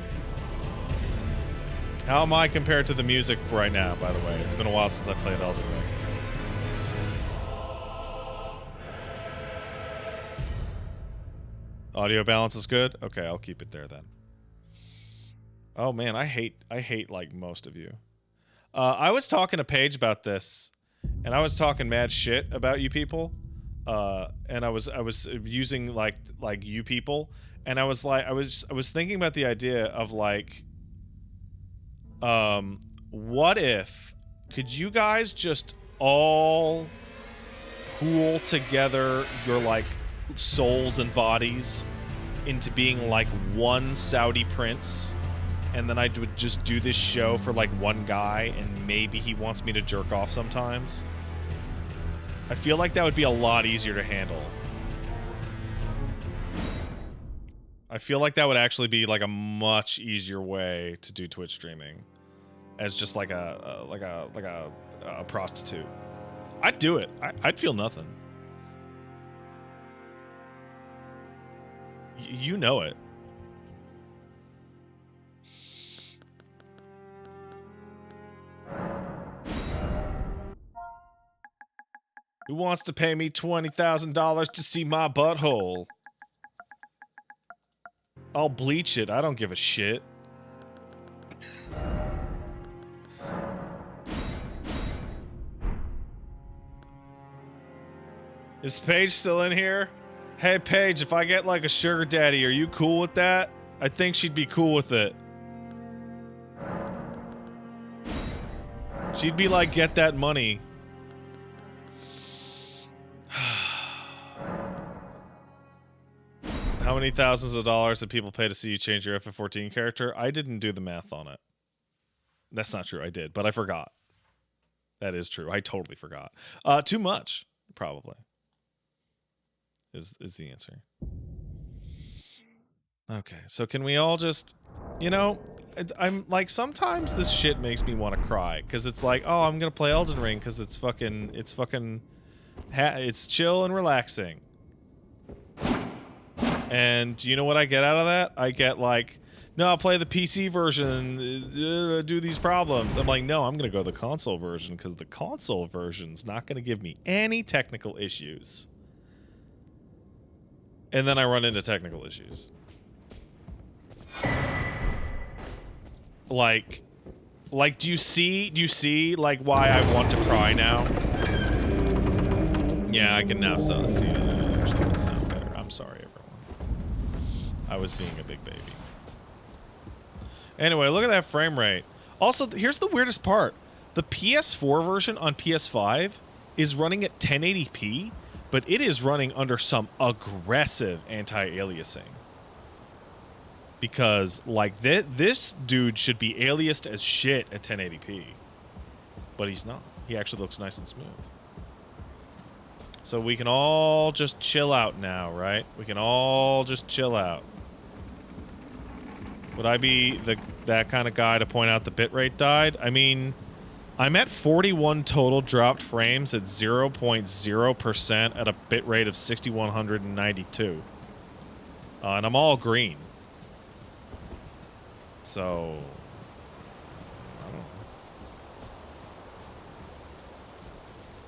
am I compared to the music right now, by the way? It's been a while since I played Elden Ring. Audio balance is good? Okay, I'll keep it there then. Oh man, I hate like most of you. I was talking to Paige about this, and I was talking mad shit about you people. And I was using like you people, and I was thinking about the idea of like, what if could you guys just all pool together your like souls and bodies into being like one Saudi prince, and then I would just do this show for like one guy, and maybe he wants me to jerk off sometimes. I feel like that would be a lot easier to handle. I feel like that would actually be like a much easier way to do Twitch streaming, as just like a prostitute. I'd do it. I'd feel nothing. You know it. Who wants to pay me $20,000 to see my butthole? I'll bleach it. I don't give a shit. Is Paige still in here? Hey, Paige, if I get like a sugar daddy, are you cool with that? I think she'd be cool with it. She'd be like, get that money. How many thousands of dollars did people pay to see you change your FF14 character? I didn't do the math on it. That's not true. I did, but I forgot. That is true. I totally forgot. Too much, probably. Is the answer. Okay, so can we all just, you know, I'm like, sometimes this shit makes me want to cry, because it's like, oh, I'm gonna play Elden Ring because it's chill and relaxing. And you know what I get out of that? I get like, no, I'll play the PC version, do these problems. I'm like, no, I'm gonna go to the console version, because the console version's not gonna give me any technical issues. And then I run into technical issues. Like, do you see, like, why I want to cry now? Yeah, I can now see it. Actually, it sound better. I'm sorry, everyone. I was being a big baby. Anyway, look at that frame rate. Also, here's the weirdest part. The PS4 version on PS5 is running at 1080p, but it is running under some aggressive anti-aliasing. Because, like, this dude should be aliased as shit at 1080p. But he's not. He actually looks nice and smooth. So we can all just chill out now, right? We can all just chill out. Would I be that kind of guy to point out the bitrate died? I mean, I'm at 41 total dropped frames at 0.0% at a bitrate of 6192. And I'm all green. So,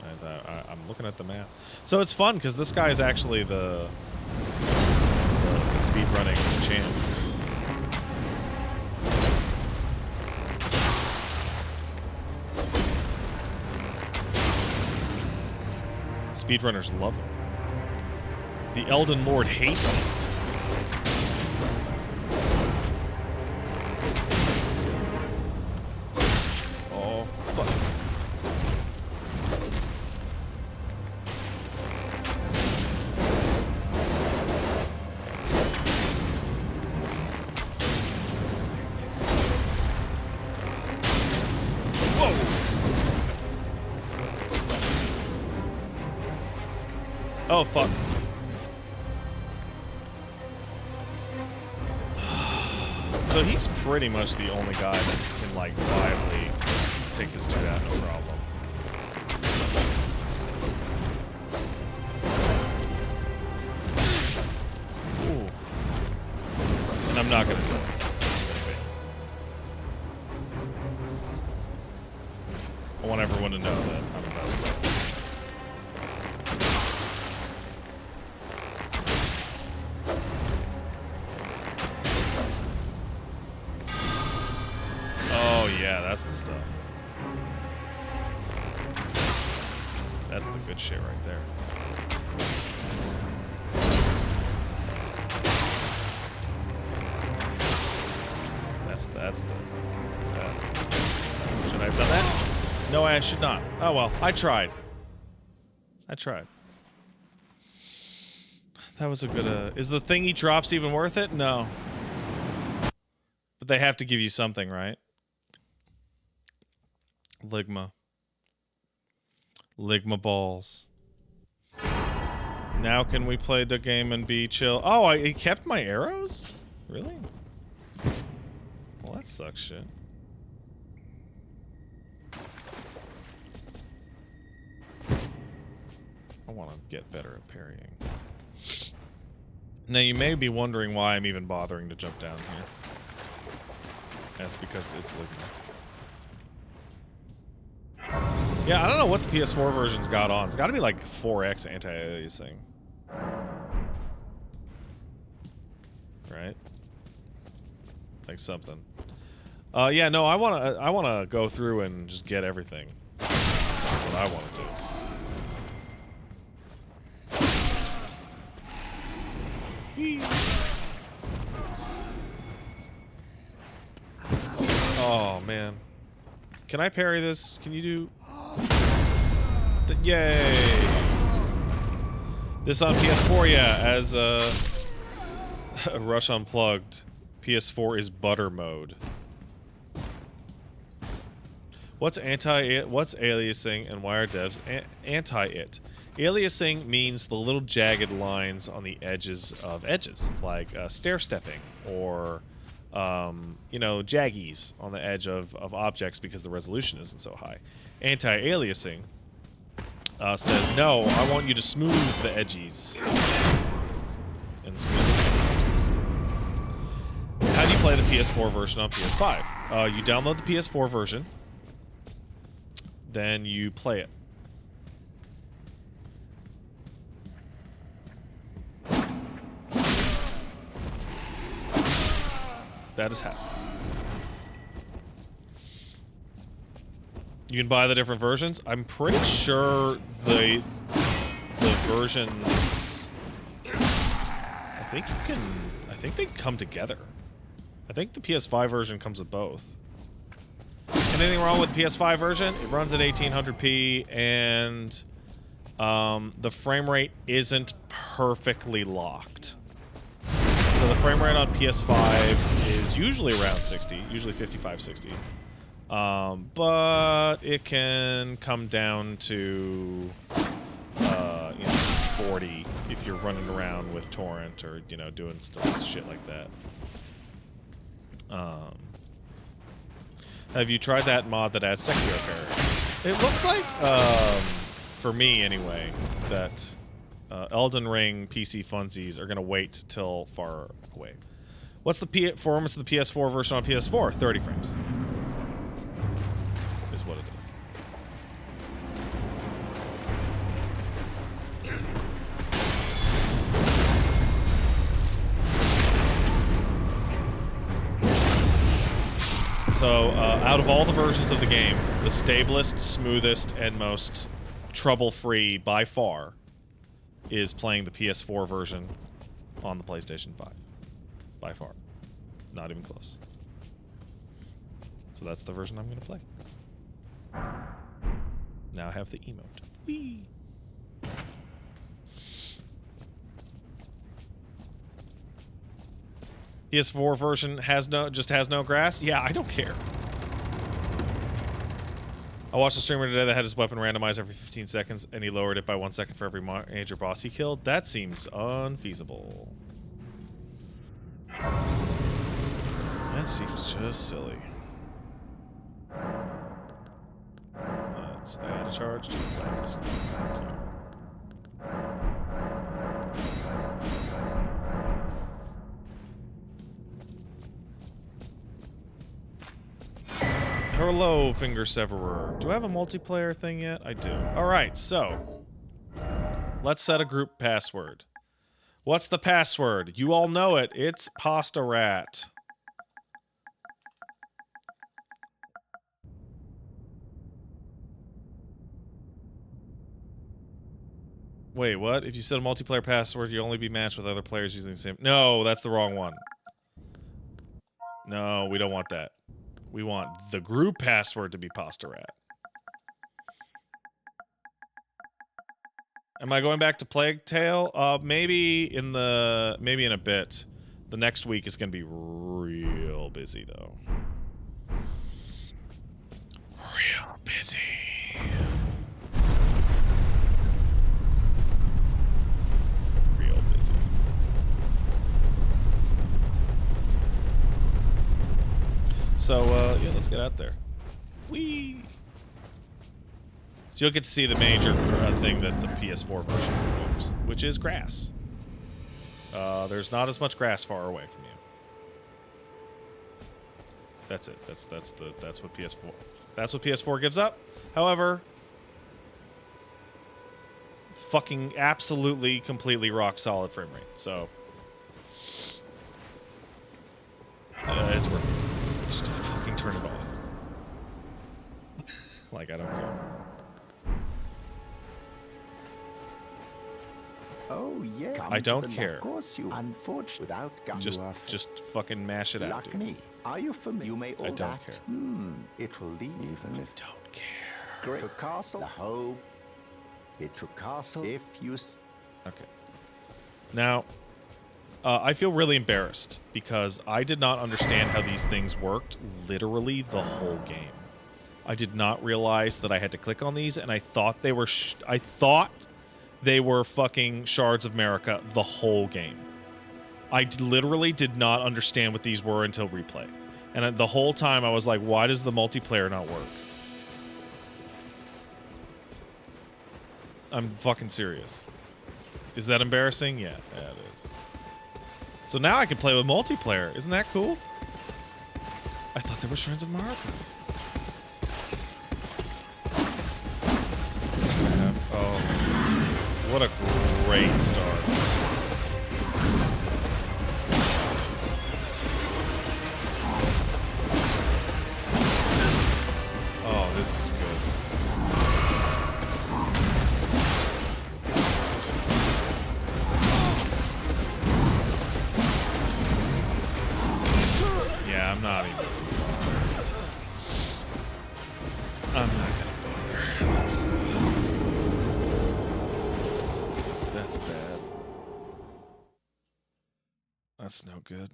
I don't know. I'm looking at the map. So it's fun because this guy is actually the speedrunning champ. Speedrunners love him. The Elden Lord hates him. Oh, fuck. So he's pretty much the only guy that can, like, viably take this dude out, no problem. Ooh. And I'm not gonna do it. I want everyone to know that I'm about to do it. Oh yeah, that's the stuff. That's the good shit right there. That's the. Should I have done that? No, I should not. Oh well, I tried. I tried. That was a good. Is the thing he drops even worth it? No. But they have to give you something, right? Ligma. Ligma balls. Now can we play the game and be chill? Oh, he kept my arrows? Really? Well, that sucks shit. I want to get better at parrying. Now, you may be wondering why I'm even bothering to jump down here. That's because it's Ligma. Yeah, I don't know what the PS4 version's got on. It's got to be like 4x anti-aliasing. Right? Like something. Yeah, no, I wanna go through and just get everything. That's what I want to do. Whee. Oh man. Can I parry this? Can you do... Yay! This on PS4, yeah, as Rush Unplugged. PS4 is butter mode. What's aliasing and why are devs anti-it? Aliasing means the little jagged lines on the edges of edges, like stair-stepping or you know, jaggies on the edge of objects because the resolution isn't so high. Anti-aliasing says, no, I want you to smooth the edges. And smooth it. How do you play the PS4 version on PS5? You download the PS4 version, then you play it. That is how. You can buy the different versions. I'm pretty sure the versions. I think you can. I think they come together. I think the PS5 version comes with both. Anything wrong with the PS5 version? It runs at 1800p and the frame rate isn't perfectly locked. So the frame rate on PS5 is usually around 60, usually 55, 60. But it can come down to, you know, 40 if you're running around with torrent or, you know, doing stuff, shit like that. Have you tried that mod that adds secondary parry? It looks like, for me anyway, that Elden Ring PC funsies are going to wait till far away. What's the performance of the PS4 version on PS4? 30 frames. Is what it is. So, out of all the versions of the game, the stablest, smoothest, and most trouble-free by far is playing the PS4 version on the PlayStation 5. By far. Not even close. So that's the version I'm going to play. Now I have the emote. Whee! PS4 version has no grass? Yeah, I don't care. I watched a streamer today that had his weapon randomized every 15 seconds, and he lowered it by 1 second for every major boss he killed. That seems unfeasible. That seems just silly. Let's add a charge to the flask. Thank you. Hello, Finger Severer. Do I have a multiplayer thing yet? I do. Alright, so let's set a group password. What's the password? You all know it. It's Pasta Rat. Wait, what? If you set a multiplayer password, you'll only be matched with other players using the same... No, that's the wrong one. No, we don't want that. We want the group password to be Pasta Rat. Am I going back to Plague Tale? Maybe in a bit. The next week is going to be real busy, though. Real busy. Real busy. So, yeah, let's get out there. Whee! So you'll get to see the major thing that the PS4 version removes, which is grass. There's not as much grass far away from you. That's it. That's what PS4 gives up. However, fucking absolutely completely rock solid frame rate. So it's worth it. Just fucking turn it off. Like, I don't care. Oh yeah. I don't care. Of course you. Unfortunately, without gun, Just fucking mash it out, dude. me. Are you familiar? You may all I don't care. It will leave even if Don't care. great to castle. The hope. It's a castle. If you. Okay. Now, I feel really embarrassed because I did not understand how these things worked literally the whole game. I did not realize that I had to click on these, and I thought they were they were fucking Shards of Marika the whole game. I literally did not understand what these were until replay. And the whole time I was like, why does the multiplayer not work? I'm fucking serious. Is that embarrassing? Yeah, it is. So now I can play with multiplayer. Isn't that cool? I thought there were Shards of Marika. Oh, what a great start. Oh, this is good. Yeah, I'm not even. I'm not gonna bother. That's bad. That's no good.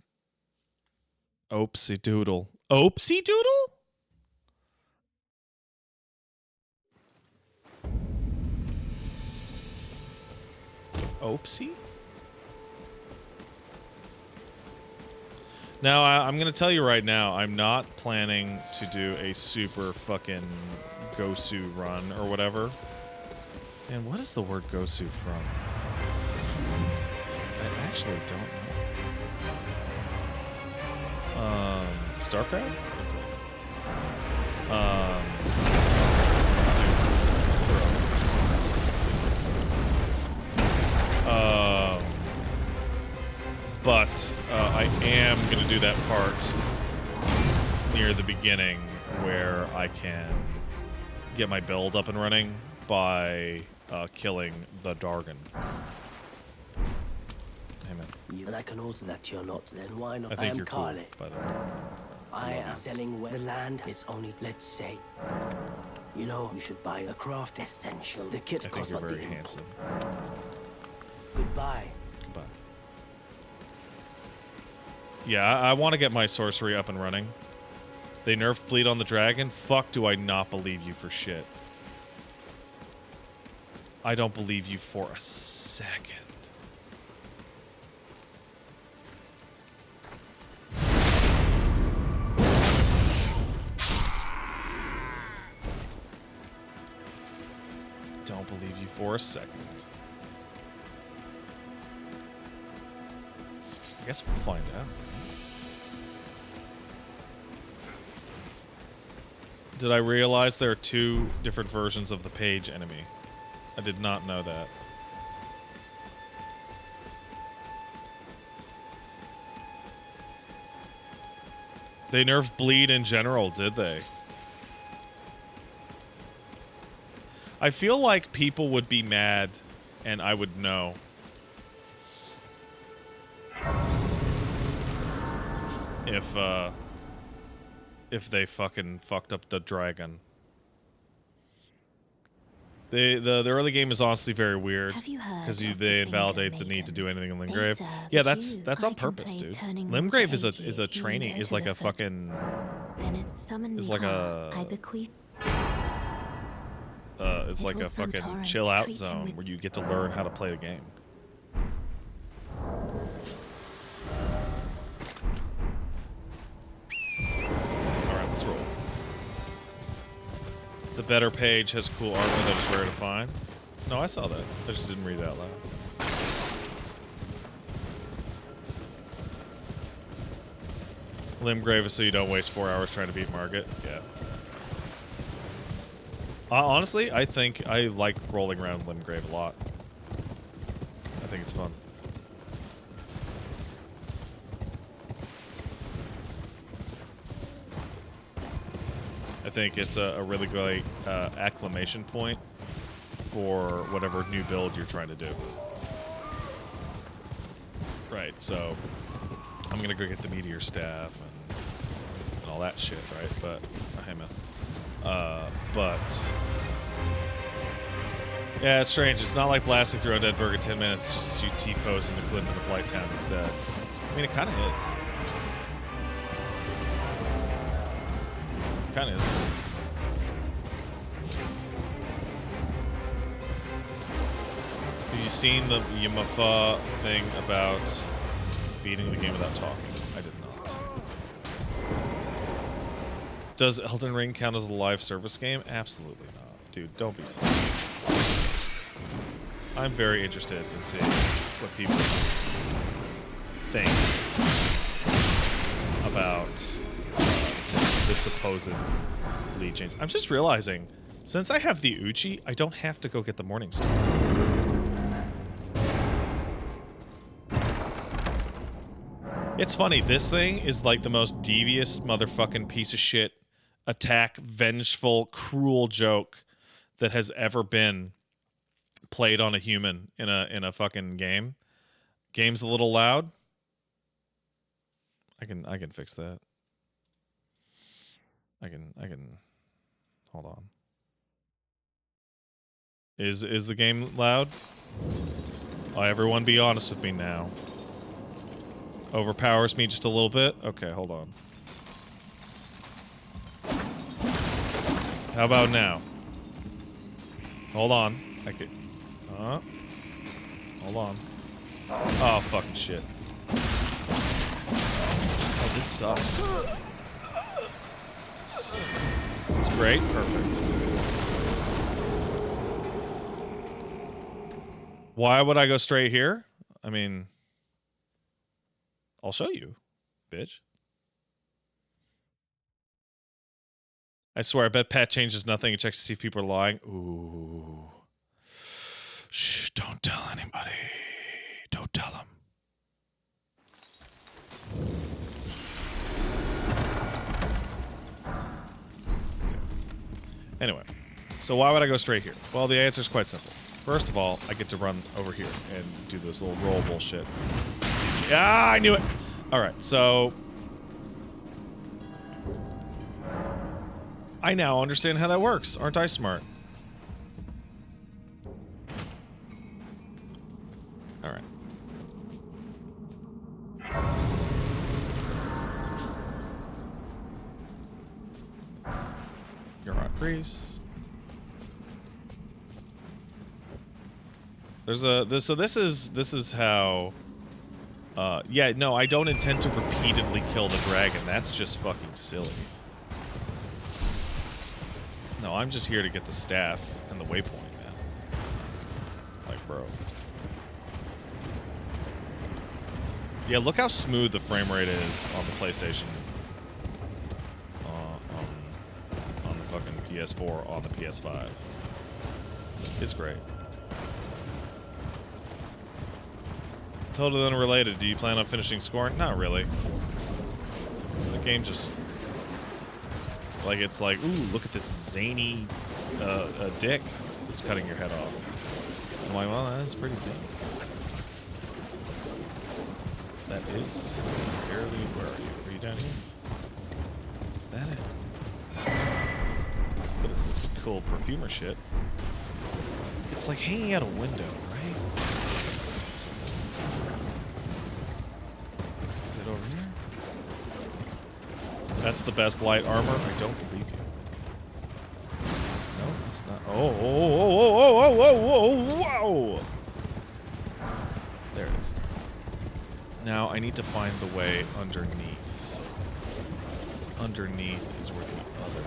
Oopsie doodle. Oopsie doodle? Oopsie? Now, I'm going to tell you right now, I'm not planning to do a super fucking Gosu run or whatever. And what is the word Gosu from? I actually don't know. StarCraft? But I am going to do that part near the beginning where I can get my build up and running by killing the Dargon. Amen. And I can also that you're not, then why not? I think you're cool, Carly. by the way. I am selling where the land is only, let's say. You know, you should buy a craft essential. The kits I think cost you're like very the handsome. Goodbye. Goodbye. Yeah, I want to get my sorcery up and running. They nerfed bleed on the dragon? Fuck, do I not believe you for shit. I don't believe you for a second. Don't believe you for a second. I guess we'll find out. Did I realize there are 2 different versions of the page enemy? I did not know that. They nerfed bleed in general, did they? I feel like people would be mad and I would know. If they fucking fucked up the dragon. The early game is honestly very weird because they invalidate the need to do anything in Limgrave. Yeah, that's on purpose, dude. Limgrave is a training, is like a fucking, is like a, it's like a fucking chill out zone where you get to learn how to play the game. All right, let's roll. The better page has cool armor that is rare to find. No, I saw that. I just didn't read it out loud. Limgrave is so you don't waste 4 hours trying to beat Margit. Yeah. Honestly, I think I like rolling around Limgrave a lot. I think it's fun. I think it's a really great acclimation point for whatever new build you're trying to do. Right, so I'm gonna go get the meteor staff and all that shit, right? But hey man. But yeah, it's strange. It's not like blasting through Undeadburg in 10 minutes just as you T-pose into Clint into Blight Town instead. I mean, it kind of is. Kind of is. Have you seen the Yamafa thing about beating the game without talking? I did not. Does Elden Ring count as a live service game? Absolutely not. Dude, don't be silly. I'm very interested in seeing what people think about the supposed bleed change. I'm just realizing, since I have the Uchi, I don't have to go get the Morning Star. It's funny, this thing is like the most devious motherfucking piece of shit attack, vengeful, cruel joke that has ever been played on a human in a fucking game. Game's a little loud. I can fix that. I can hold on. Is the game loud? Oh, everyone be honest with me now. Overpowers me just a little bit? Okay, hold on. How about now? Hold on. I could hold on. Oh, fucking shit. Oh, this sucks. It's great. Perfect. Why would I go straight here? I mean, I'll show you, bitch. I swear, I bet Pat changes nothing and checks to see if people are lying. Ooh. Shh, don't tell anybody. Don't tell them. Anyway, so why would I go straight here? Well, the answer is quite simple. First of all, I get to run over here and do this little roll bullshit. Ah, I knew it! Alright, so I now understand how that works. Aren't I smart? Alright. increase. There's a this is how yeah, no, I don't intend to repeatedly kill the dragon. That's just fucking silly. No, I'm just here to get the staff and the waypoint, man. Like, bro. Yeah, look how smooth the frame rate is on the PlayStation. On the fucking PS4, on the PS5. It's great. Totally unrelated. Do you plan on finishing Scorn? Not really. The game just... Like, it's like, ooh, look at this zany dick that's cutting your head off. I'm like, well, that's pretty zany. That is fairly... Where are you? Are you down here? Is that it? But it's this cool perfumer shit. It's like hanging out a window, right? That's what's so cool. Is it over here? That's the best light armor? I don't believe you. No, it's not. Oh, whoa! There it is. Now I need to find the way underneath. Underneath is where the other...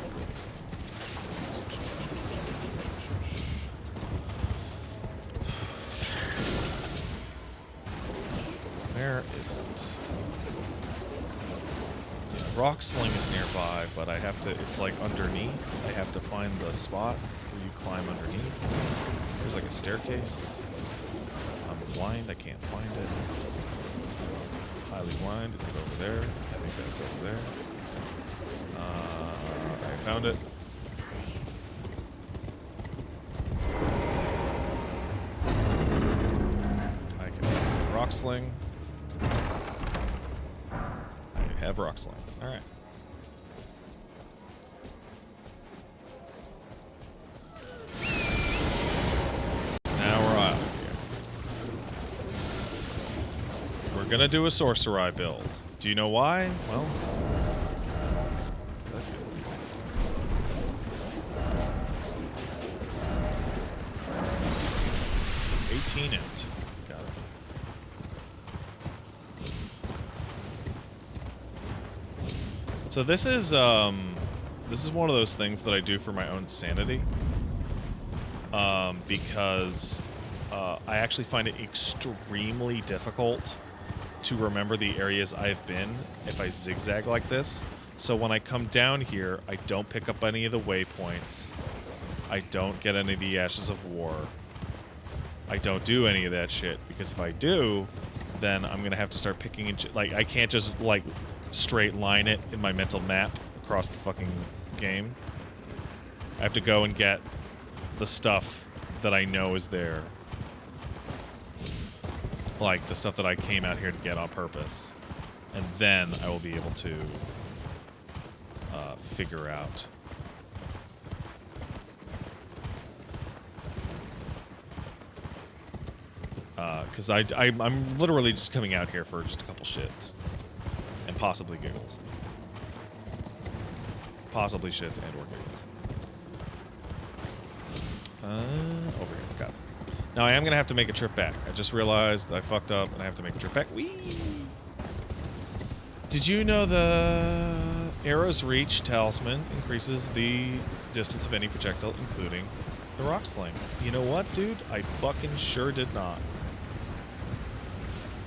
Where is it? Rock Sling is nearby, but I have to, it's like underneath. I have to find the spot where you climb underneath. There's like a staircase. I'm blind, I can't find it. Highly blind, is it over there? I think that's over there. I found it. I can Rock Sling. I have Rock Sling. Alright. Now we're out of here. We're gonna do a Sorcerer build. Do you know why? Well... 18 int. Got it. So this is one of those things that I do for my own sanity, because I actually find it extremely difficult to remember the areas I've been if I zigzag like this. So when I come down here, I don't pick up any of the waypoints. I don't get any of the Ashes of War. I don't do any of that shit, because if I do, then I'm gonna have to start picking and like, I can't just like straight line it in my mental map across the fucking game. I have to go and get the stuff that I know is there. Like the stuff that I came out here to get on purpose. And then I will be able to figure out. Because I'm literally just coming out here for just a couple shits. And possibly giggles. Possibly shits and or giggles. Over here. Got it. Now I am going to have to make a trip back. I just realized I fucked up and I have to make a trip back. Whee! Did you know the Arrow's Reach Talisman increases the distance of any projectile, including the Rock Sling? You know what, dude? I fucking sure did not.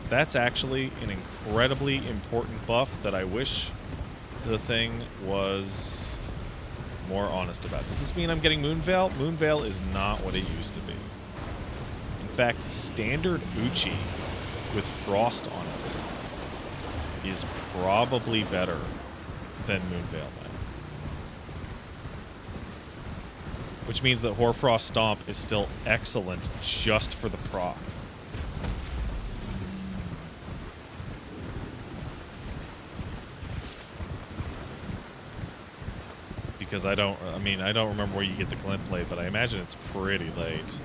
That's actually an incredibly important buff that I wish the thing was more honest about. Does this mean I'm getting Moonveil? Moonveil is not what it used to be. In fact, standard Uchi with Frost on it is probably better than Moonveil now. Which means that Hoarfrost Stomp is still excellent just for the proc. Because I don't remember where you get the glint blade, but I imagine it's pretty late.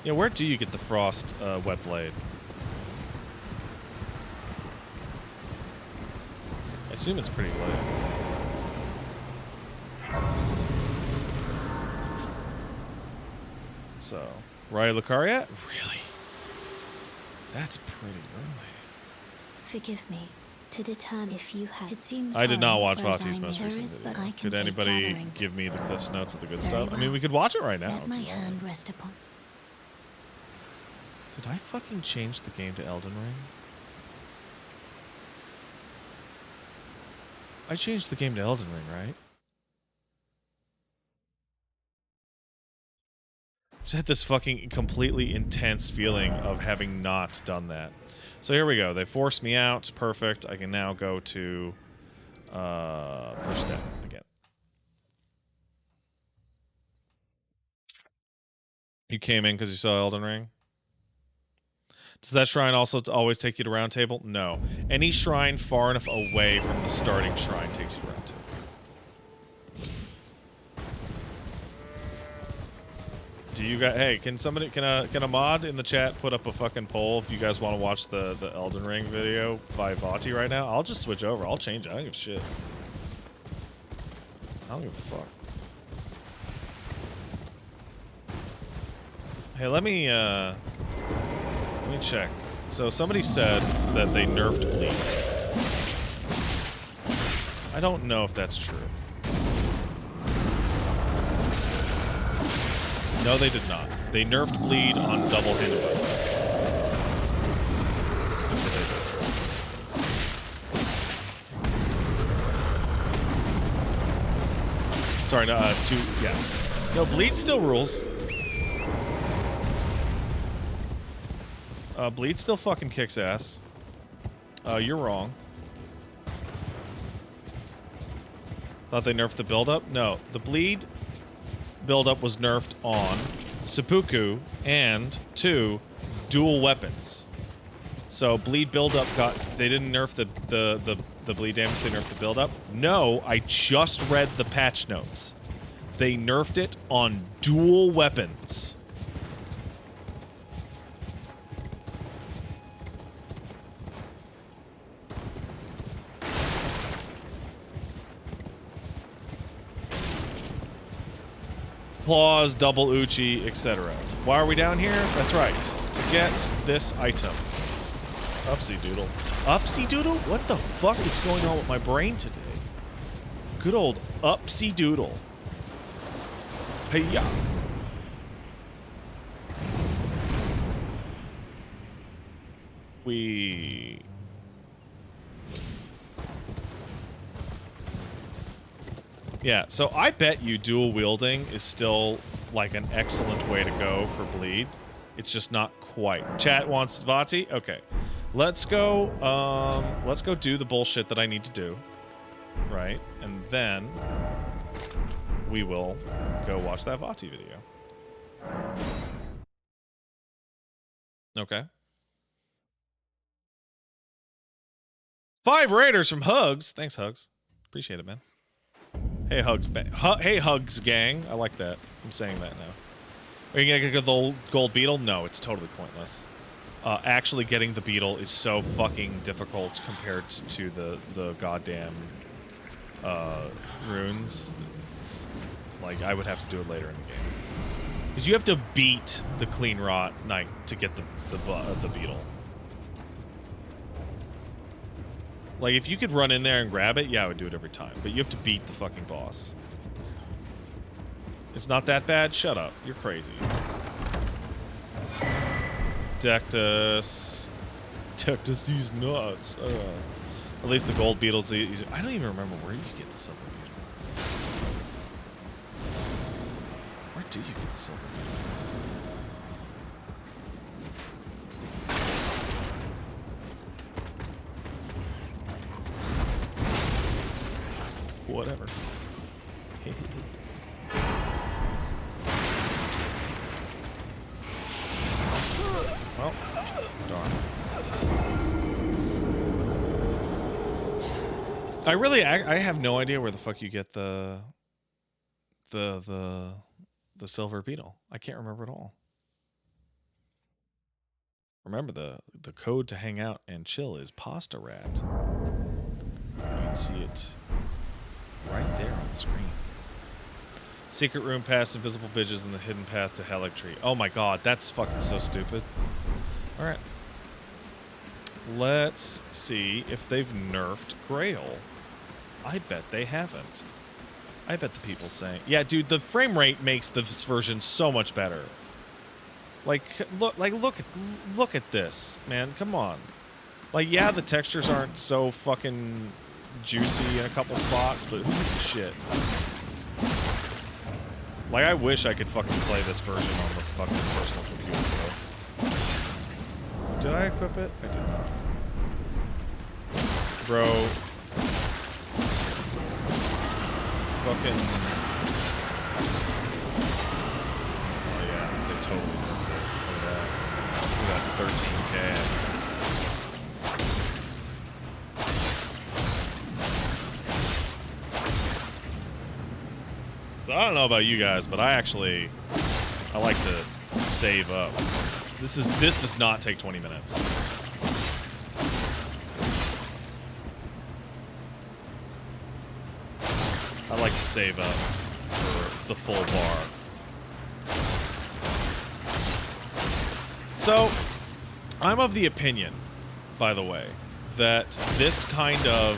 Yeah, where do you get the frost wet blade? I assume it's pretty late. So, Raya Lucaria? Really? That's pretty early. Forgive me. To determine if you had. It seems I did not watch whereas Vati's I most there recent is, video. but I can Could take anybody gathering. give me the Cliff's Notes of the good Very stuff? I mean, well. we could watch it right now. Let if my you want. hand rest upon. Did I fucking change the game to Elden Ring? I changed the game to Elden Ring, right? Just had this fucking completely intense feeling of having not done that. So here we go. They forced me out. Perfect. I can now go to first step again. You came in because you saw Elden Ring? Does that shrine also always take you to Round Table? No. Any shrine far enough away from the starting shrine takes you to Round Table. Do you guys? Hey, can somebody, can a mod in the chat put up a fucking poll if you guys want to watch the Elden Ring video by Vati right now? I'll just switch over. I'll change it. I don't give a shit. I don't give a fuck. Hey, let me check. So somebody said that they nerfed Bleed. I don't know if that's true. No, they did not. They nerfed Bleed on double-handed weapons. That's what they did. Sorry, no, yeah. No, Bleed still rules. Bleed still fucking kicks ass. You're wrong. Thought they nerfed the build-up? No, the Bleed build-up was nerfed on seppuku and 2 dual weapons. So Bleed build-up got, they didn't nerf the bleed damage, they nerfed the build-up. No, I just read the patch notes. They nerfed it on dual weapons. Claws, double Uchi, etc. Why are we down here? That's right. To get this item. Upsy doodle. Upsy doodle? What the fuck is going on with my brain today? Good old upsy doodle. Hey-ya. We... Yeah, so I bet you dual wielding is still like an excellent way to go for Bleed. It's just not quite. Chat wants Vati? Okay. Let's go do the bullshit that I need to do. Right? And then we will go watch that Vati video. Okay. 5 raiders from Hugs. Thanks, Hugs. Appreciate it, man. Hey, Hugs. Hey, Hugs gang. I like that. I'm saying that now. Are you gonna get the gold beetle? No, it's totally pointless. Actually getting the beetle is so fucking difficult compared to the goddamn runes. It's, like, I would have to do it later in the game. Because you have to beat the Clean Rot Knight to get the beetle. Like, if you could run in there and grab it, yeah, I would do it every time. But you have to beat the fucking boss. It's not that bad? Shut up. You're crazy. Dectus. Dectus, these nuts. At least the gold beetle's easy. I don't even remember where you get the silver beetle. Where do you get the silver beetle? Whatever. Well, darn. I have no idea where the fuck you get the silver beetle. I can't remember at all. Remember, the code to hang out and chill is Pasta Rat. You can see it right there on the screen. Secret room past invisible bitches and the hidden path to Halleck Tree. Oh my god, that's fucking so stupid. Alright. Let's see if they've nerfed Grail. I bet they haven't. I bet the people saying... Yeah, dude, the frame rate makes this version so much better. Like, look at this, man. Come on. Like, yeah, the textures aren't so fucking juicy in a couple spots, but who gives a shit? Like, I wish I could fucking play this version on the fucking personal computer, though. Did I equip it? I did not. Bro. Fucking... Oh, yeah. They totally nerfed it. Look at that. Look at that 13K. I don't know about you guys, but I like to save up. This does not take 20 minutes. I like to save up for the full bar. So, I'm of the opinion, by the way, that this kind of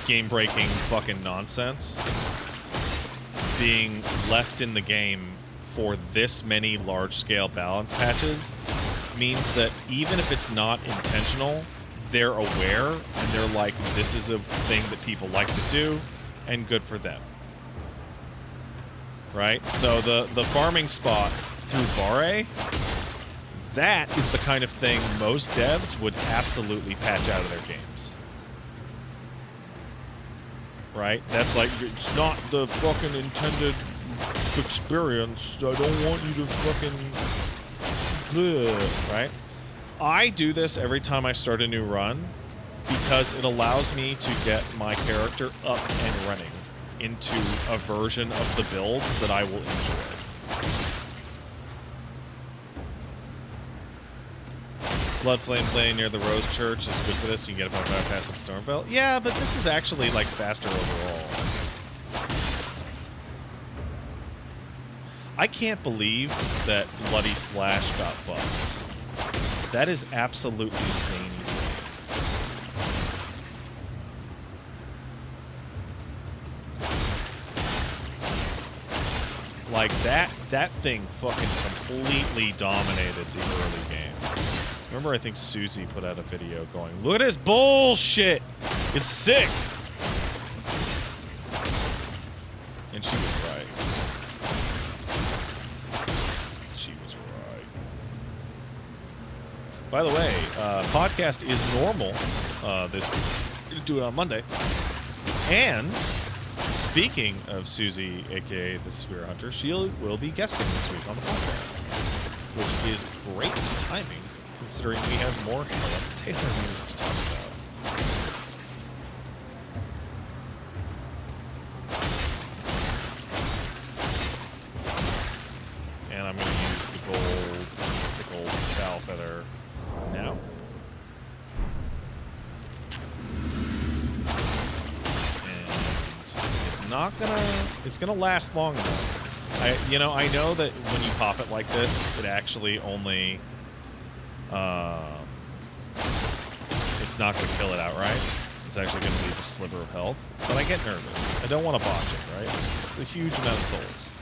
game-breaking fucking nonsense being left in the game for this many large-scale balance patches means that even if it's not intentional, they're aware and they're like, this is a thing that people like to do, and good for them. Right? So the farming spot through Vare, that is the kind of thing most devs would absolutely patch out of their games. Right? That's like, it's not the fucking intended experience. I don't want you to fucking... Ugh, right? I do this every time I start a new run because it allows me to get my character up and running into a version of the build that I will enjoy. Bloodflame Lane near the Rose Church is good for this. You can get it by bypassing Stormveld. Yeah, but this is actually, like, faster overall. I can't believe that Bloody Slash got buffed. That is absolutely zany. Like, that thing fucking completely dominated the early game. Remember, I think Susie put out a video going, look at this bullshit! It's sick! And she was right. She was right. By the way, podcast is normal this week. We'll do it on Monday. And, speaking of Susie, a.k.a. the Sphere Hunter, she will be guesting this week on the podcast. Which is great timing, considering we have more Helen Taylor news to talk about. And I'm going to use the gold foul feather now. And it's gonna last long enough. I know that when you pop it like this, it actually only it's not going to kill it outright. It's actually going to leave a sliver of health. But I get nervous. I don't want to botch it, right? It's a huge amount of souls.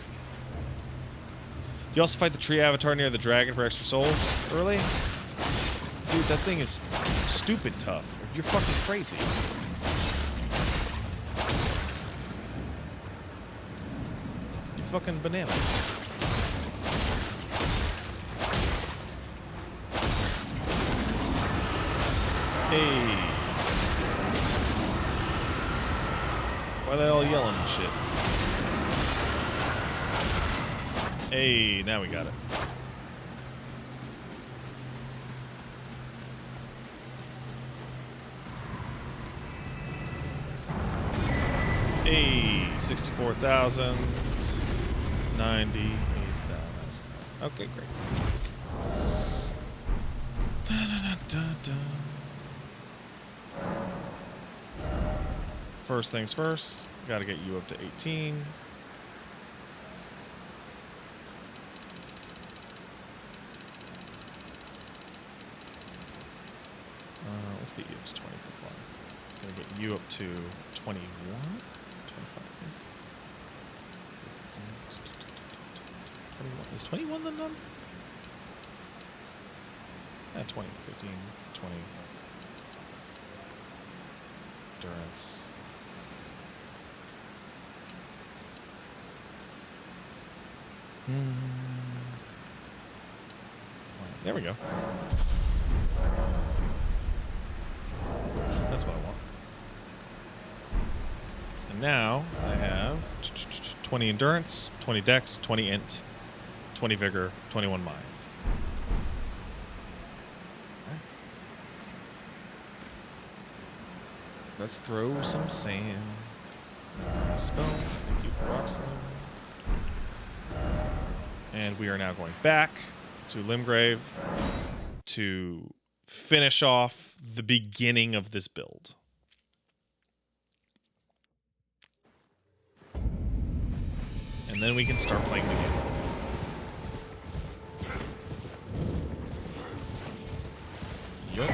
You also fight the tree avatar near the dragon for extra souls early? Dude, that thing is stupid tough. You're fucking crazy. You're fucking banana. Hey. Why are they all yelling and shit? Hey, now we got it. Hey, 64,000, 98,000. Okay, great. first things first. Got to get you up to 18. Let's get you up to 20 for fun. Gonna get you up to 21? 25. 21. Is 21 the number? Yeah, 20, 15, 20. Endurance. There we go. That's what I want. And now I have 20 endurance, 20 dex, 20 int, 20 vigor, 21 mind. Okay. Let's throw some sand. Spell. Thank you for Roxanne. And we are now going back to Limgrave to finish off the beginning of this build. And then we can start playing the game. Yup.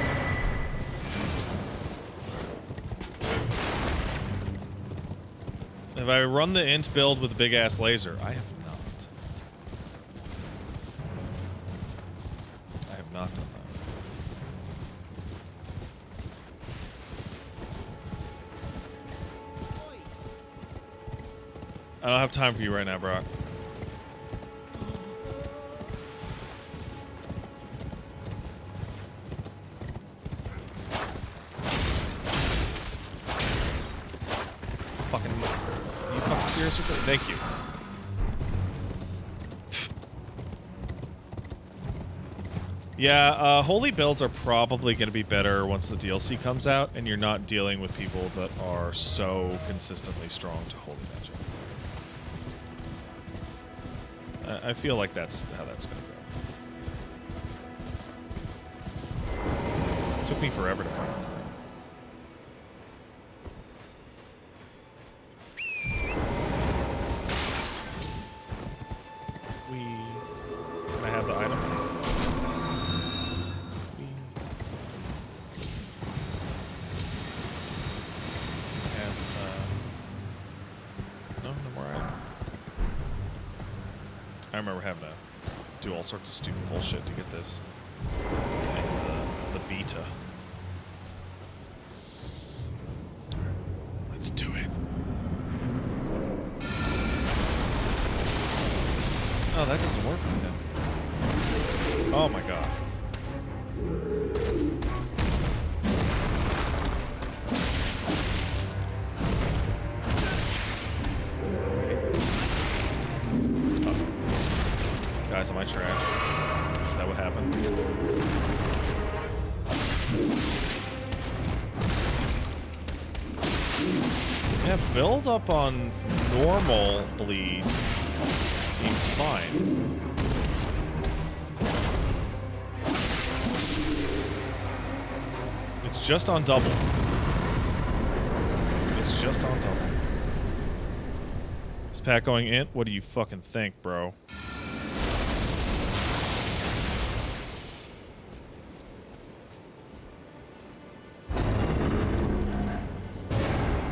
Have I run the int build with a big ass laser? I have not. I have not done that. I don't have time for you right now, Brock. Fucking, are you fucking serious with it? Thank you. Yeah, holy builds are probably going to be better once the DLC comes out, and you're not dealing with people that are so consistently strong to holy magic. I feel like that's how that's going to go. It took me forever to find this thing. Can I have the item? No more item. I remember having to do all sorts of stupid bullshit to get this. And the beta. Let's do it. Oh, that doesn't work right now. Oh my god. Guys, am I trash? Is that what happened? Yeah, build up on normal bleed seems fine. It's just on double. It's just on double. Is Pat going in? What do you fucking think, bro?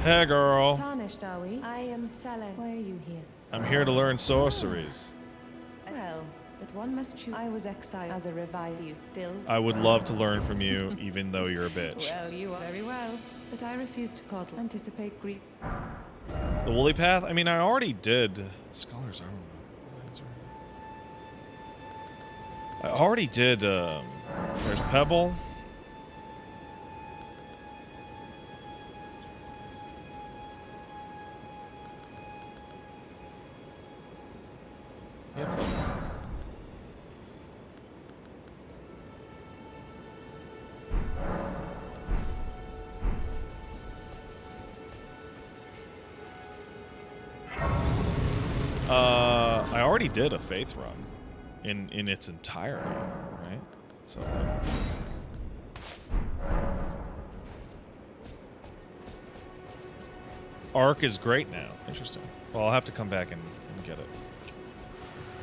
Hey, girl. Tarnished, are we? I am selling. Why are you here? I'm here to learn sorceries. Well, but one must choose. I was exiled as a revive. You still? I would love to learn from you, even though you're a bitch. Well, you are very well. But I refuse to coddle. Anticipate grief. The Woolly Path? I mean, I already did. Scholars Armor. I already did, there's Pebble. Yeah, I already did a Faith run in its entirety, right? So arc is great now. Interesting. Well, I'll have to come back and get it.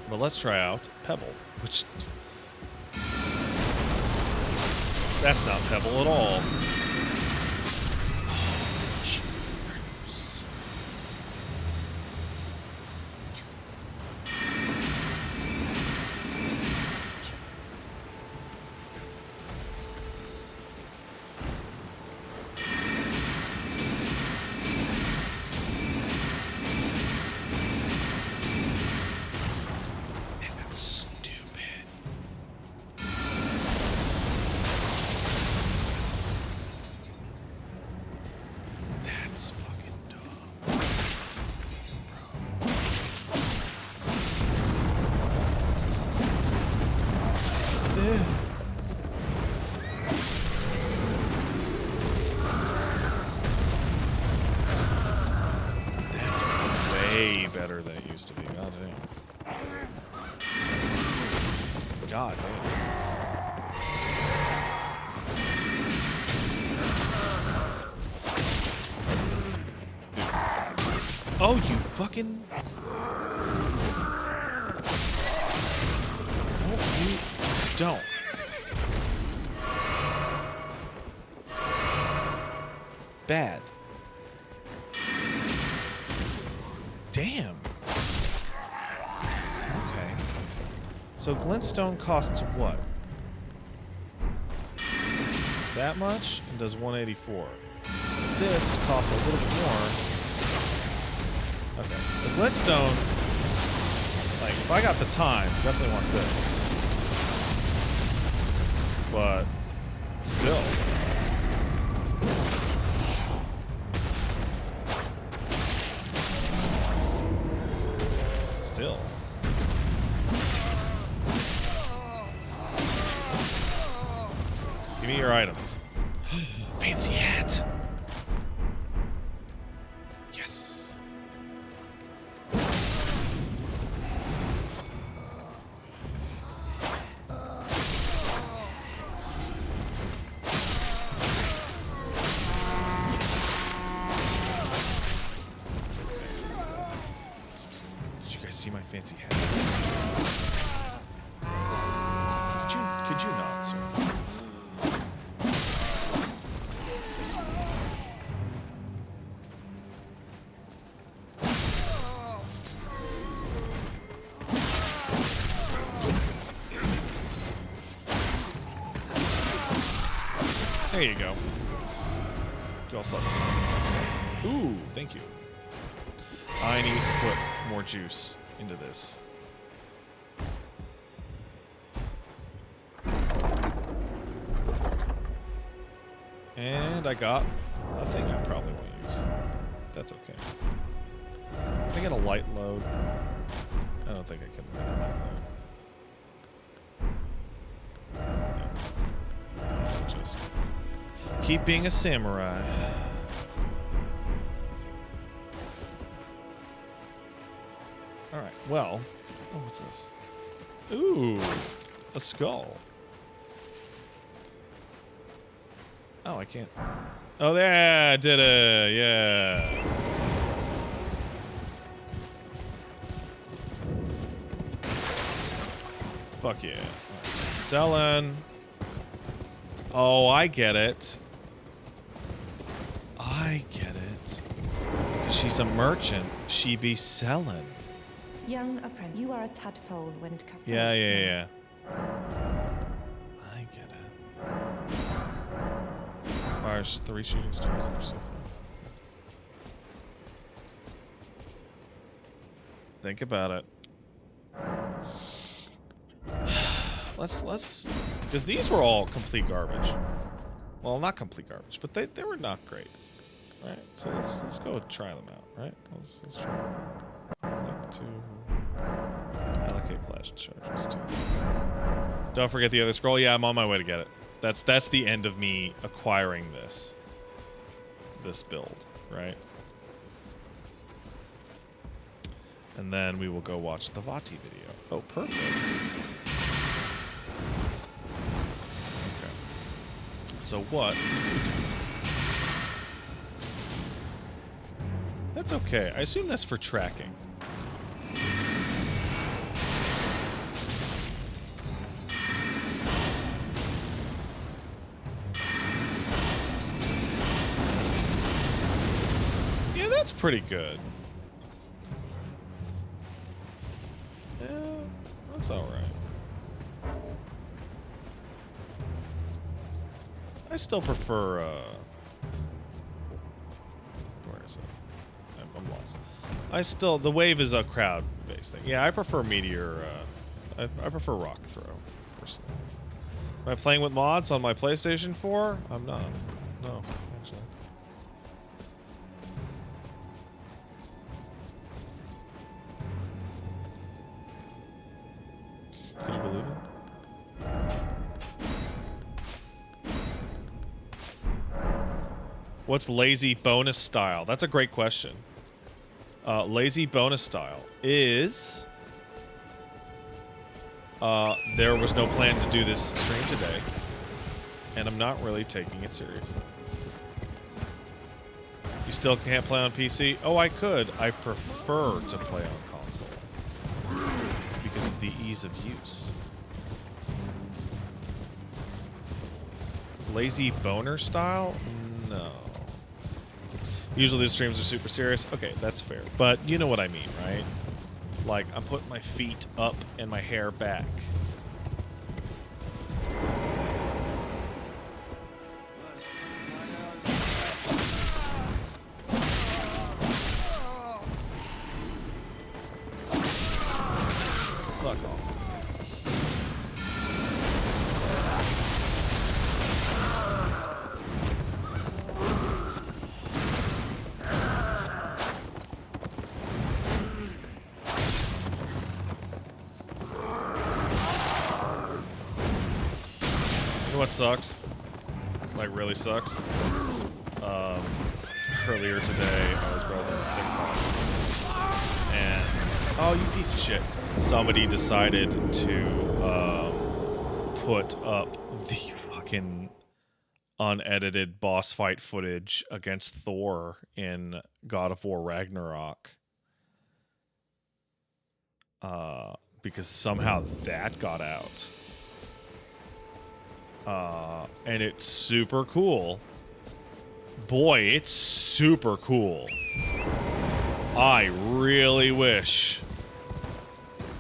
But let's try out Pebble, which... That's not Pebble at all. Better than it used to be. God damn. God damn. Dude. Oh, you fucking... Don't. Bad. Damn. Okay. So glintstone costs what? That much and does 184. This costs a little bit more. Okay. So glintstone, like if I got the time, definitely want this. But still. Still. Give me your items. Fancy hat. Yes. See my fancy hat. Could you not, sir? There you go. You also have ooh, thank you. I need to put more juice into this. And I got a thing I probably won't use. That's okay. Can I get a light load? I don't think I can get a light load. No. So just keep being a samurai. Alright, well... Oh, what's this? Ooh! A skull. Oh, I can't... Oh, there! I did it! Yeah! Fuck yeah. Right. Selling. Oh, I get it. I get it. She's a merchant. She be selling. Young apprentice, you are a tadpole when it comes to... Yeah. I get it. Fires 3 shooting stars that are so fast. Think about it. Let's... Because these were all complete garbage. Well, not complete garbage, but they were not great. Alright, so let's go try them out, right? Let's try them. I'd like to allocate flash charges too. Don't forget the other scroll. Yeah, I'm on my way to get it. That's the end of me acquiring this build, right? And then we will go watch the Vati video. Oh, perfect. Okay. So what? That's okay. I assume that's for tracking. Yeah, that's pretty good. Yeah, that's alright. I still prefer, where is it? I'm lost. The wave is a crowd-based thing. Yeah, I prefer meteor, I prefer rock throw, personally. Am I playing with mods on my PlayStation 4? I'm not. No, actually. Could you believe it? What's lazy bonus style? That's a great question. Lazy bonus style is... there was no plan to do this stream today, and I'm not really taking it seriously. You still can't play on PC? Oh, I could. I prefer to play on console because of the ease of use. Lazy boner style? No. Usually the streams are super serious. Okay, that's fair. But you know what I mean, right? Like, I'm putting my feet up and my hair back. Fuck off. What sucks, like really sucks, earlier today I was browsing TikTok and, oh, you piece of shit, somebody decided to put up the fucking unedited boss fight footage against Thor in God of War Ragnarok, because somehow that got out. And it's super cool. Boy, it's super cool. I really wish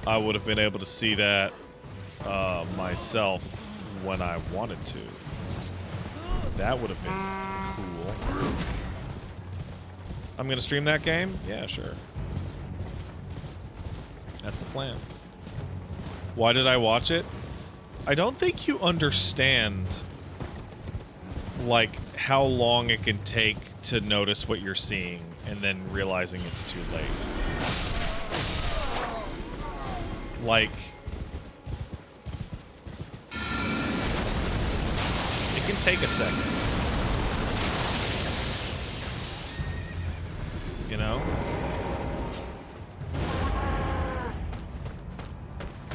I would have been able to see that myself when I wanted to. That would have been cool. I'm gonna stream that game? Yeah, sure. That's the plan. Why did I watch it? I don't think you understand, like, how long it can take to notice what you're seeing and then realizing it's too late. Like, it can take a second. You know?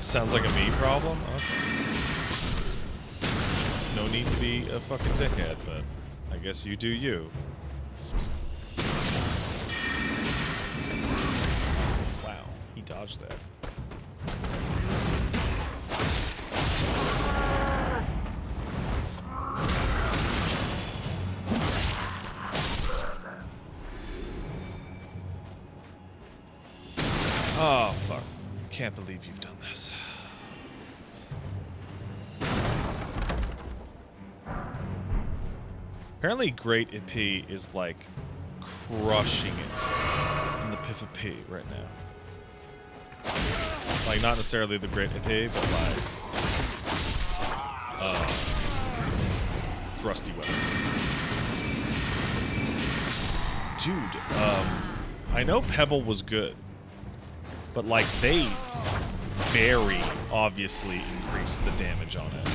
Sounds like a me problem? Okay. No need to be a fucking dickhead, but I guess you do you. Wow, he dodged that. Oh, fuck. Can't believe you've done this. Apparently Great IP is, like, crushing it in the PvP right now. Like, not necessarily the Great IP, but, like, thrusty weapons. Dude, I know Pebble was good, but, like, they very obviously increased the damage on it.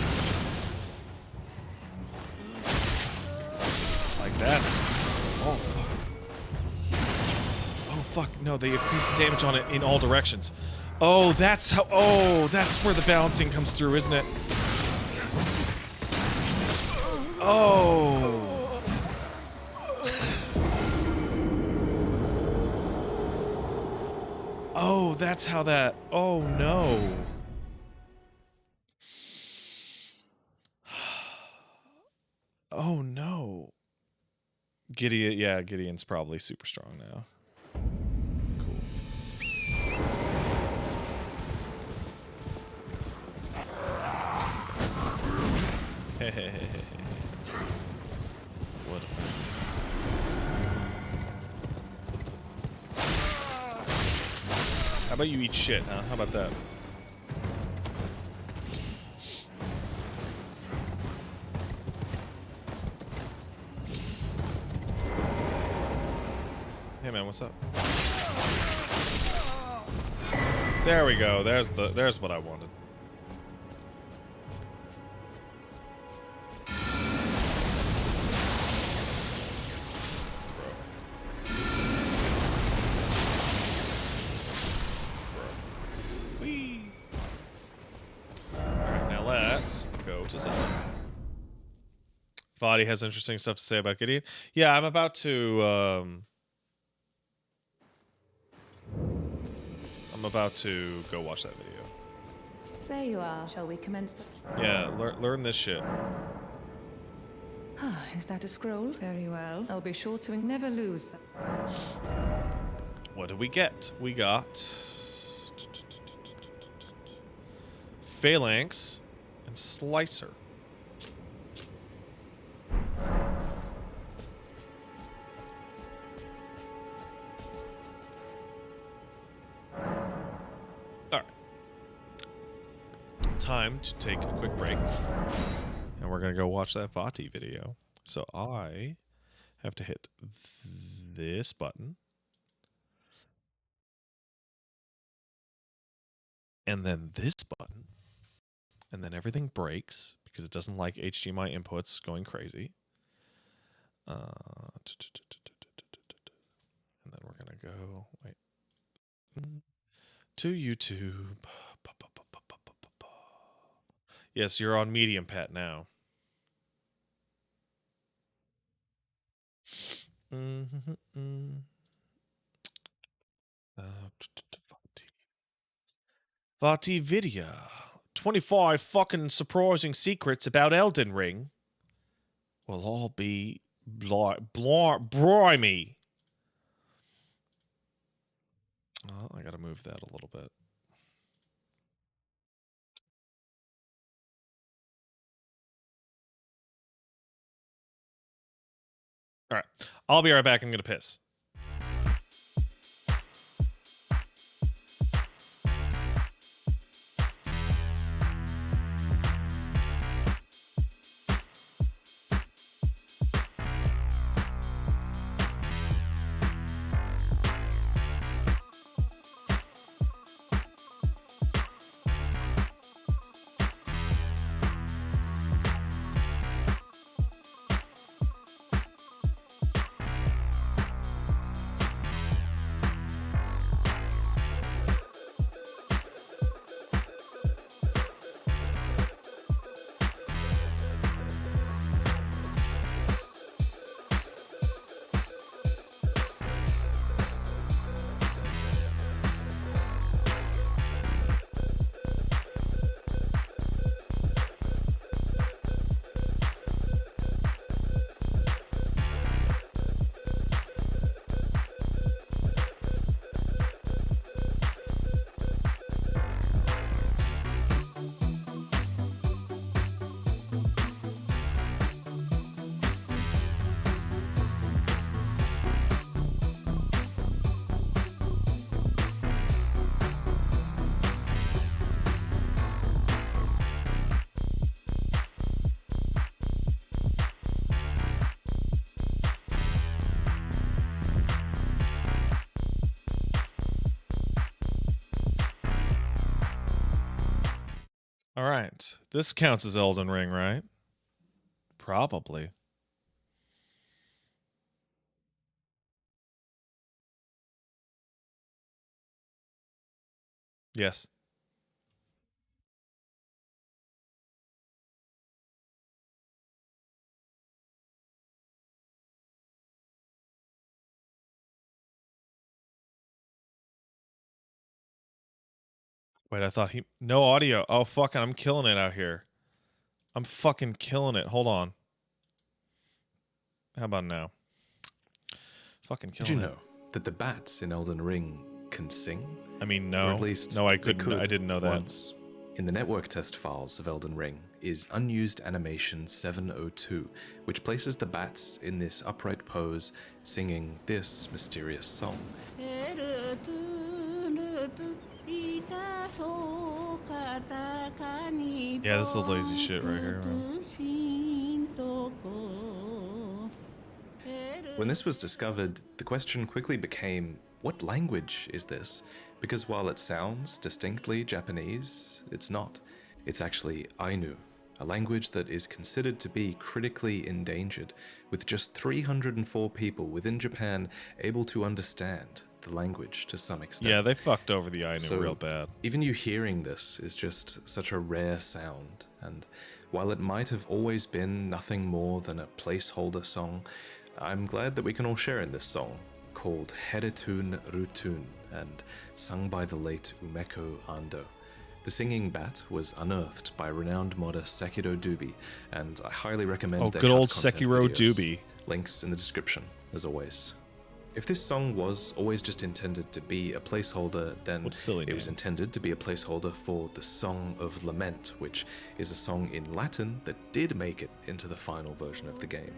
That's... Oh, fuck. Oh, fuck. No, they increase the damage on it in all directions. Oh, that's how... Oh, that's where the balancing comes through, isn't it? Oh. that's how that... Oh, no. Oh, no. Gideon, yeah, Gideon's probably super strong now. Cool. What? How about you eat shit, huh? How about that? Hey man, what's up? There we go. There's what I wanted. Whee! Alright, now let's go to Zelda. Vadi has interesting stuff to say about Gideon. Yeah, I'm about to go watch that video. There you are. Shall we commence the... Yeah, learn this shit. Is that a scroll? Very well. I'll be sure to never lose that. What did we get? We got Phalanx and Slicer. Alright. Time to take a quick break. And we're going to go watch that Vati video. So I have to hit this button. And then this button. And then everything breaks because it doesn't like HDMI inputs going crazy. And then we're going to go, wait, to YouTube. Yes, you're on Medium Pet now. Vati Vidya. 25 fucking surprising secrets about Elden Ring. Will all be brimy. Oh, I gotta move that a little bit. Alright. I'll be right back. I'm gonna piss. All right. This counts as Elden Ring, right? Probably. Yes. Wait, I thought he... No audio. Oh, fucking, I'm killing it out here. I'm fucking killing it. Hold on. How about now? Fucking Did killing you it. know that the bats in Elden Ring can sing? I mean, Or no. at least No, I they couldn't. could I didn't know that. once. In the network test files of Elden Ring is unused animation 702, which places the bats in this upright pose, singing this mysterious song. Yeah, this is the lazy shit right here, man. When this was discovered, the question quickly became, what language is this? Because while it sounds distinctly Japanese, it's not. It's actually Ainu, a language that is considered to be critically endangered, with just 304 people within Japan able to understand the language to some extent. Yeah, they fucked over the Ainu So, real bad. even you hearing this is just such a rare sound, and while it might have always been nothing more than a placeholder song, I'm glad that we can all share in this song, called Heretun Rutun, and sung by the late Umeko Ando. The singing bat was unearthed by renowned modder Sekiro Dubi, and I highly recommend Oh, their good cut old content Sekiro videos. Dubi. Links in the description, as always. If this song was always just intended to be a placeholder, then What a silly it was name. intended to be a placeholder for the Song of Lament, which is a song in Latin that did make it into the final version of the game.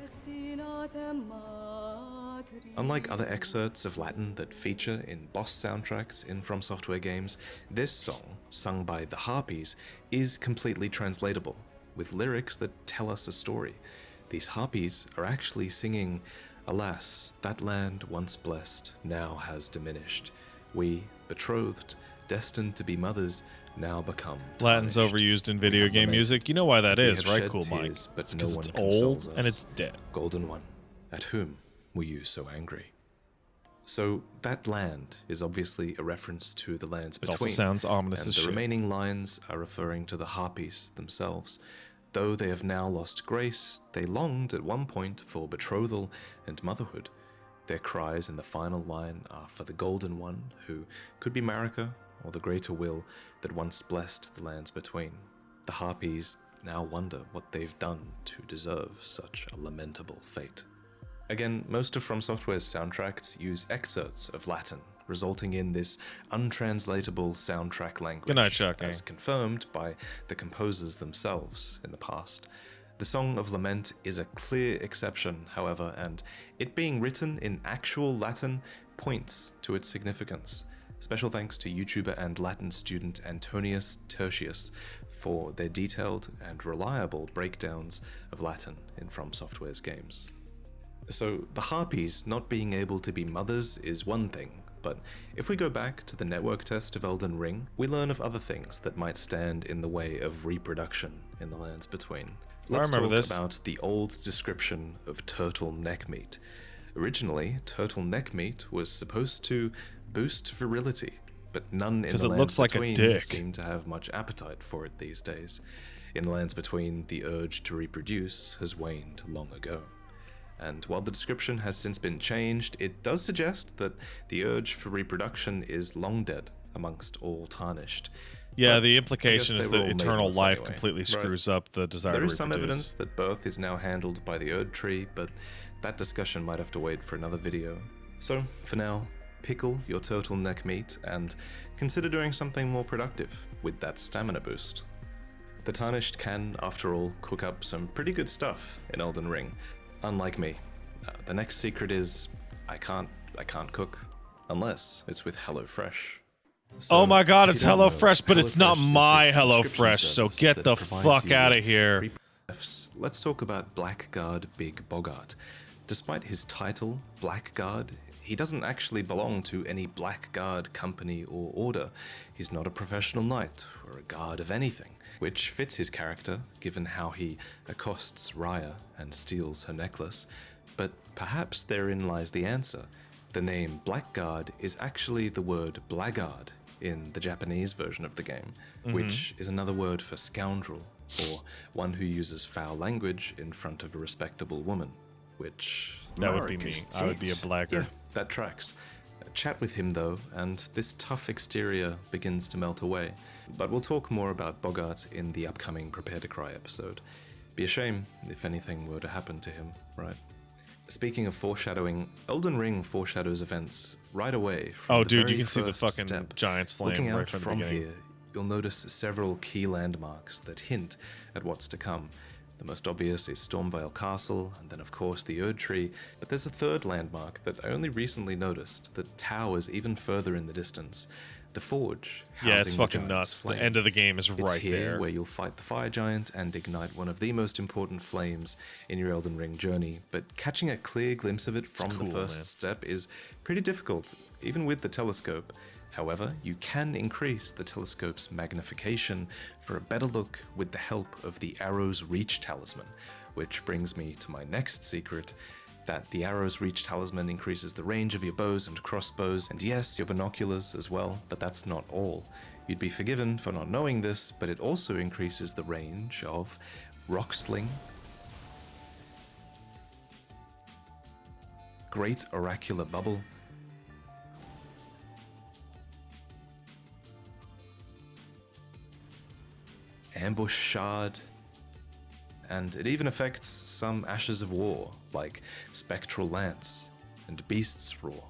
Unlike other excerpts of Latin that feature in boss soundtracks in From Software games, this song, sung by the Harpies, is completely translatable, with lyrics that tell us a story. These Harpies are actually singing, "Alas, that land once blessed, now has diminished. We, betrothed, destined to be mothers, now become Latin's tarnished. overused in We video have game lamented, music. You know why that we is, have right? shed Cool, Mike. tears, but It's no because one it's old consoles and us. it's dead. Golden One, at whom were you so angry?" So that land is obviously a reference to the lands It also between. sounds ominous and as the shit. remaining lines are referring to the Harpies themselves. Though they have now lost grace, they longed at one point for betrothal and motherhood. Their cries in the final line are for the Golden One, who could be Marika or the greater will that once blessed the lands between. The Harpies now wonder what they've done to deserve such a lamentable fate. Again, most of From Software's soundtracks use excerpts of Latin, resulting in this untranslatable soundtrack language, Good night, Chucky. as confirmed by the composers themselves in the past. The Song of Lament is a clear exception, however, and it being written in actual Latin points to its significance. Special thanks to YouTuber and Latin student Antonius Tertius for their detailed and reliable breakdowns of Latin in From Software's games. So, the Harpies not being able to be mothers is one thing, but if we go back to the network test of Elden Ring, we learn of other things that might stand in the way of reproduction in the lands between. Let's talk remember this. about the old description of turtle neck meat. Originally, turtle neck meat was supposed to boost virility, but none in 'Cause the it lands looks like a between dick. seem to have much appetite for it these days. In the lands between, the urge to reproduce has waned long ago. And while the description has since been changed, it does suggest that the urge for reproduction is long dead amongst all tarnished. Yeah, But the I implication guess is they were that all made eternal once life anyway. completely Right. screws up the desire There to is some reproduce. evidence that birth is now handled by the Erd tree, but that discussion might have to wait for another video. So, for now, pickle your turtleneck meat and consider doing something more productive with that stamina boost. The Tarnished can, after all, cook up some pretty good stuff in Elden Ring. Unlike me, the next secret is I can't cook unless it's with HelloFresh. So, Oh my god, if it's you don't know, HelloFresh, but it's not HelloFresh is my this subscription HelloFresh, so service get that the provides fuck you outta with here. free PDFs. Let's talk about Blackguard Big Boggart. Despite his title, Blackguard, he doesn't actually belong to any Blackguard company or order. He's not a professional knight or a guard of anything, which fits his character given how he accosts Raya and steals her necklace. But perhaps therein lies the answer. The name Blackguard is actually the word blackguard in the Japanese version of the game, which is another word for scoundrel, or one who uses foul language in front of a respectable woman, which... That would be me. Marcus I would be a tits. Yeah, blackguard. that tracks. chat with him though, and this tough exterior begins to melt away. But we'll talk more about Bogart in the upcoming Prepare to Cry episode. Be a shame if anything were to happen to him, right? Speaking of foreshadowing, Elden Ring foreshadows events right away from Oh, the dude, very you can see the first fucking step. giant's Looking flame out right from the from beginning. here, you'll notice several key landmarks that hint at what's to come. The most obvious is Stormvale Castle, and then of course the Erd Tree, but there's a third landmark that I only recently noticed that towers even further in the distance. The Forge, Yeah, it's housing the fucking giant's nuts. flame. The end of the game is It's right here there. where you'll fight the fire giant and ignite one of the most important flames in your Elden Ring journey, but catching a clear glimpse of it from cool, the first man. step is pretty difficult, even with the telescope. However, you can increase the telescope's magnification for a better look with the help of the Arrow's Reach Talisman, which brings me to my next secret, that the Arrow's Reach Talisman increases the range of your bows and crossbows, and yes, your binoculars as well, but that's not all. You'd be forgiven for not knowing this, but it also increases the range of Rock Sling, Great Oracular Bubble, Ambush Shard, and it even affects some Ashes of War, like Spectral Lance and Beast's Roar.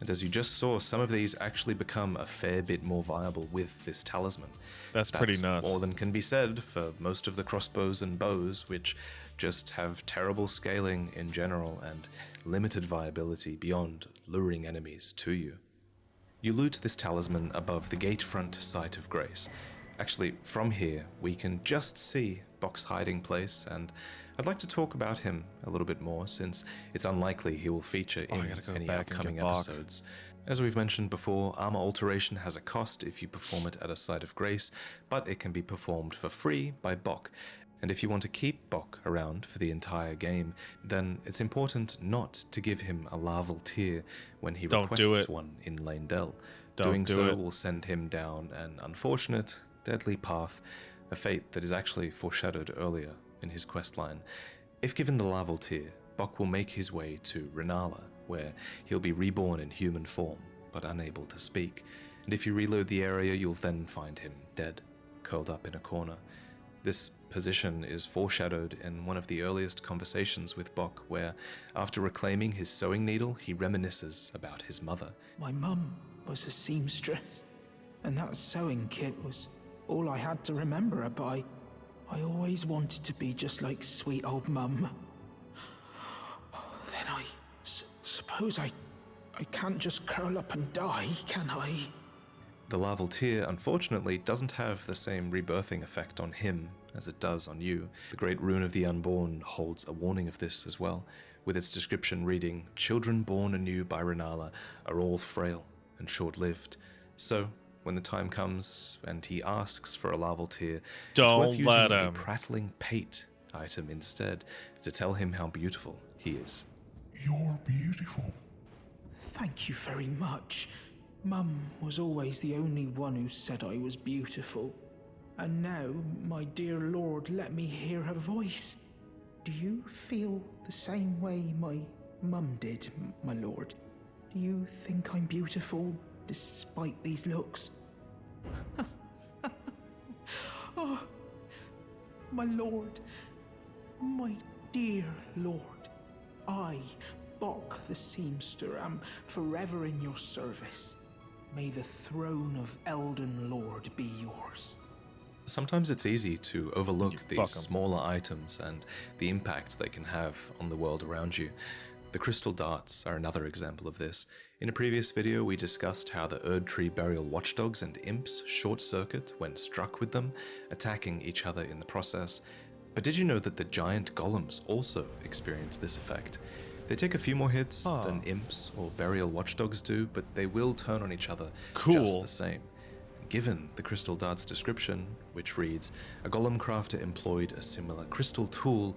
And as you just saw, some of these actually become a fair bit more viable with this talisman. That's pretty nuts. More than can be said for most of the crossbows and bows, which just have terrible scaling in general and limited viability beyond luring enemies to you. You loot this talisman above the gatefront site of Grace. Actually, from here, we can just see Bock's hiding place, and I'd like to talk about him a little bit more, since it's unlikely he will feature I in gotta go any back and upcoming get Bock. episodes. As we've mentioned before, armor alteration has a cost if you perform it at a site of Grace, but it can be performed for free by Bock. And if you want to keep Bock around for the entire game, then it's important not to give him a larval tear when he Don't do requests it. one in Lane Dell. Don't Doing do so it. will send him down an unfortunate, deadly path, a fate that is actually foreshadowed earlier in his questline. If given the larval tear, Bock will make his way to Renala, where he'll be reborn in human form, but unable to speak. And if you reload the area, you'll then find him dead, curled up in a corner. This position is foreshadowed in one of the earliest conversations with Bock, where, after reclaiming his sewing needle, he reminisces about his mother. My mum was a seamstress, and that sewing kit was all I had to remember her by. I always wanted to be just like sweet old mum. Then I suppose I can't just curl up and die, can I? The larval tear, unfortunately, doesn't have the same rebirthing effect on him as it does on you. The Great Rune of the Unborn holds a warning of this as well, with its description reading, "Children born anew by Renala are all frail and short-lived." So, when the time comes and he asks for a larval tear, it's Don't worth using let a him. prattling pate item instead to tell him how beautiful he is. You're beautiful. Thank you very much. Mum was always the only one who said I was beautiful. And now, my dear Lord, let me hear her voice. Do you feel the same way my mum did, my lord? Do you think I'm beautiful despite these looks? Oh, my lord, my dear lord, I, Bock the Seamster, am forever in your service. May the throne of Elden Lord be yours. Sometimes it's easy to overlook fuck these 'em. smaller items and the impact they can have on the world around you. The crystal darts are another example of this. In a previous video, we discussed how the Erd Tree burial watchdogs and imps short-circuit when struck with them, attacking each other in the process. But did you know that the giant golems also experience this effect? They take a few more hits than imps or burial watchdogs do, but they will turn on each other just Cool. the same. Given the crystal dart's description, which reads, "A golem crafter employed a similar crystal tool,"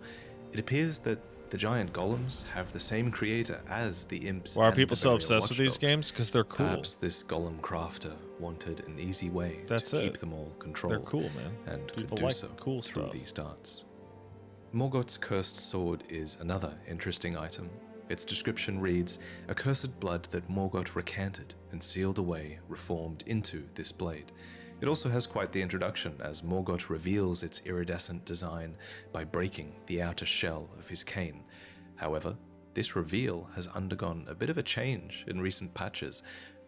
it appears that the giant golems have the same creator as the imps. Why are and the people so burial obsessed with these watchdogs. games? Because they're cool. Perhaps this golem crafter wanted an easy way That's to it. keep them all controlled. They're cool, man. And People could do like so cool through stuff. these darts. Morgoth's cursed sword is another interesting item. Its description reads, accursed blood that Morgoth recanted and sealed away, reformed into this blade. It also has quite the introduction, as Morgoth reveals its iridescent design by breaking the outer shell of his cane. However, this reveal has undergone a bit of a change in recent patches.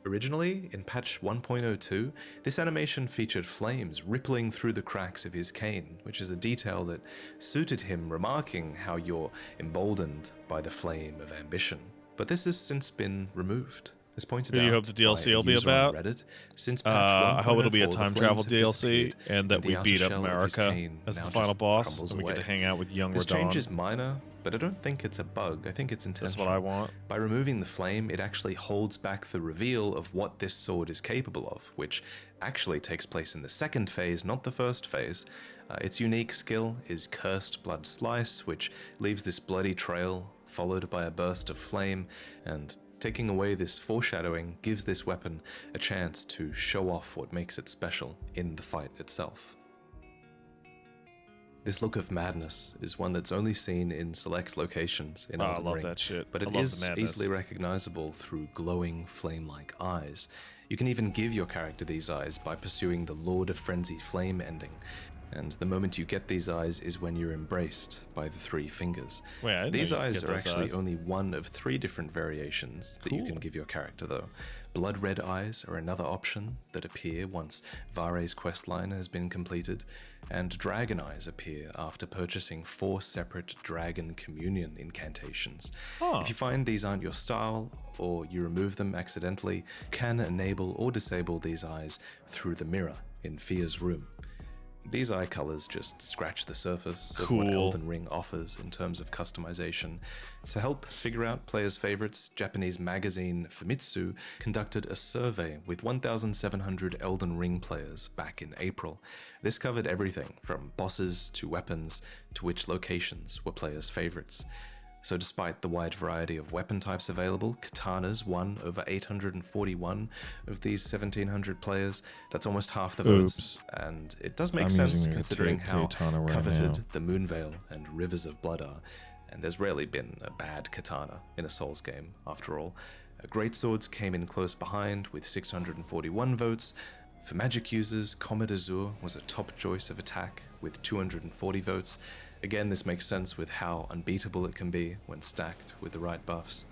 Originally, in patch 1.02, this animation featured flames rippling through the cracks of his cane, which is a detail that suited him, remarking how you're emboldened by the flame of ambition. But this has since been removed. As pointed Who do you out hope the DLC by a will be user on about? Reddit, since patch I hope it'll be a 1.04, the time flames travel have DLC disappeared, and that the we outer beat up shell of his America cane as the now final just boss crumbles and we get to away. hang out with young This change Radahn. is minor, but I don't think it's a bug. I think it's intentional. That's what I want. By removing the flame, it actually holds back the reveal of what this sword is capable of, which actually takes place in the second phase, not the first phase. Its unique skill is Cursed Blood Slice, which leaves this bloody trail, followed by a burst of flame, and taking away this foreshadowing gives this weapon a chance to show off what makes it special in the fight itself. This look of madness is one that's only seen in select locations in Elden I love Ring, that shit. but I it love is the madness. easily recognizable through glowing flame-like eyes. You can even give your character these eyes by pursuing the Lord of Frenzy flame ending, and the moment you get these eyes is when you're embraced by the three fingers. Wait, I didn't know These you could eyes get are those actually eyes. only one of 3 different variations that you can Cool. give your character, though. Blood red eyes are another option that appear once Vare's questline has been completed, and dragon eyes appear after purchasing 4 separate dragon communion incantations. Huh. If you find these aren't your style, or you remove them accidentally, you can enable or disable these eyes through the mirror in Fear's room. These eye colors just scratch the surface of what Cool. Elden Ring offers in terms of customization. To help figure out players' favorites, Japanese magazine Famitsu conducted a survey with 1,700 Elden Ring players back in April. This covered everything from bosses to weapons to which locations were players' favorites. So despite the wide variety of weapon types available, katanas won over 841 of these 1,700 players. That's almost half the votes, and it does make I'm sense using a considering how katana right coveted now. the Moonveil and Rivers of Blood are, and there's rarely been a bad katana in a Souls game, after all. Greatswords came in close behind with 641 votes. For magic users, Comet Azure was a top choice of attack with 240 votes. Again, this makes sense with how unbeatable it can be when stacked with the right buffs.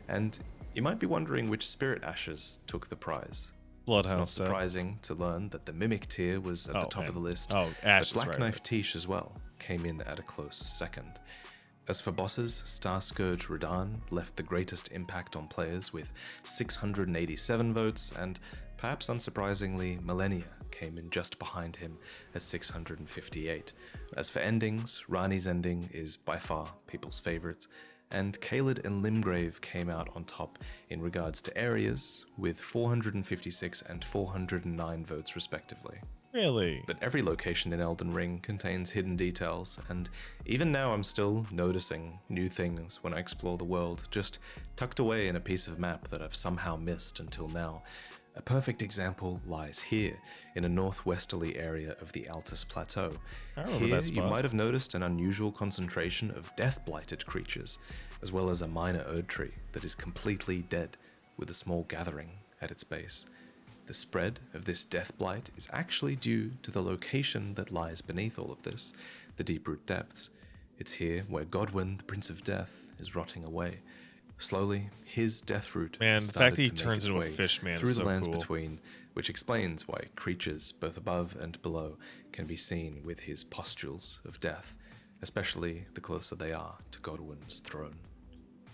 And you might be wondering which Spirit Ashes took the prize. It's Bloodhound not set. surprising to learn that the Mimic tier was at the top of the list, Oh, but Ashes, Black right, Knife right. Tiche as well came in at a close second. As for bosses, Star Scourge Radahn left the greatest impact on players with 687 votes, and perhaps unsurprisingly, Millennia came in just behind him at 658. As for endings, Rani's ending is by far people's favourite, and Caelid and Limgrave came out on top in regards to areas, with 456 and 409 votes respectively. Really? But every location in Elden Ring contains hidden details, and even now I'm still noticing new things when I explore the world, just tucked away in a piece of map that I've somehow missed until now. A perfect example lies here, in a northwesterly area of the Altus Plateau. I remember Here, that you spot. might have noticed an unusual concentration of death-blighted creatures, as well as a minor Erd tree that is completely dead, with a small gathering at its base. The spread of this death blight is actually due to the location that lies beneath all of this, the Deeproot Depths. It's here where Godwyn, the Prince of Death, is rotting away. Slowly, his death root Man, has the fact started that he to make turns its into a way fish man is through the so lands cool. between, which explains why creatures both above and below can be seen with his pustules of death, especially the closer they are to Godwyn's throne.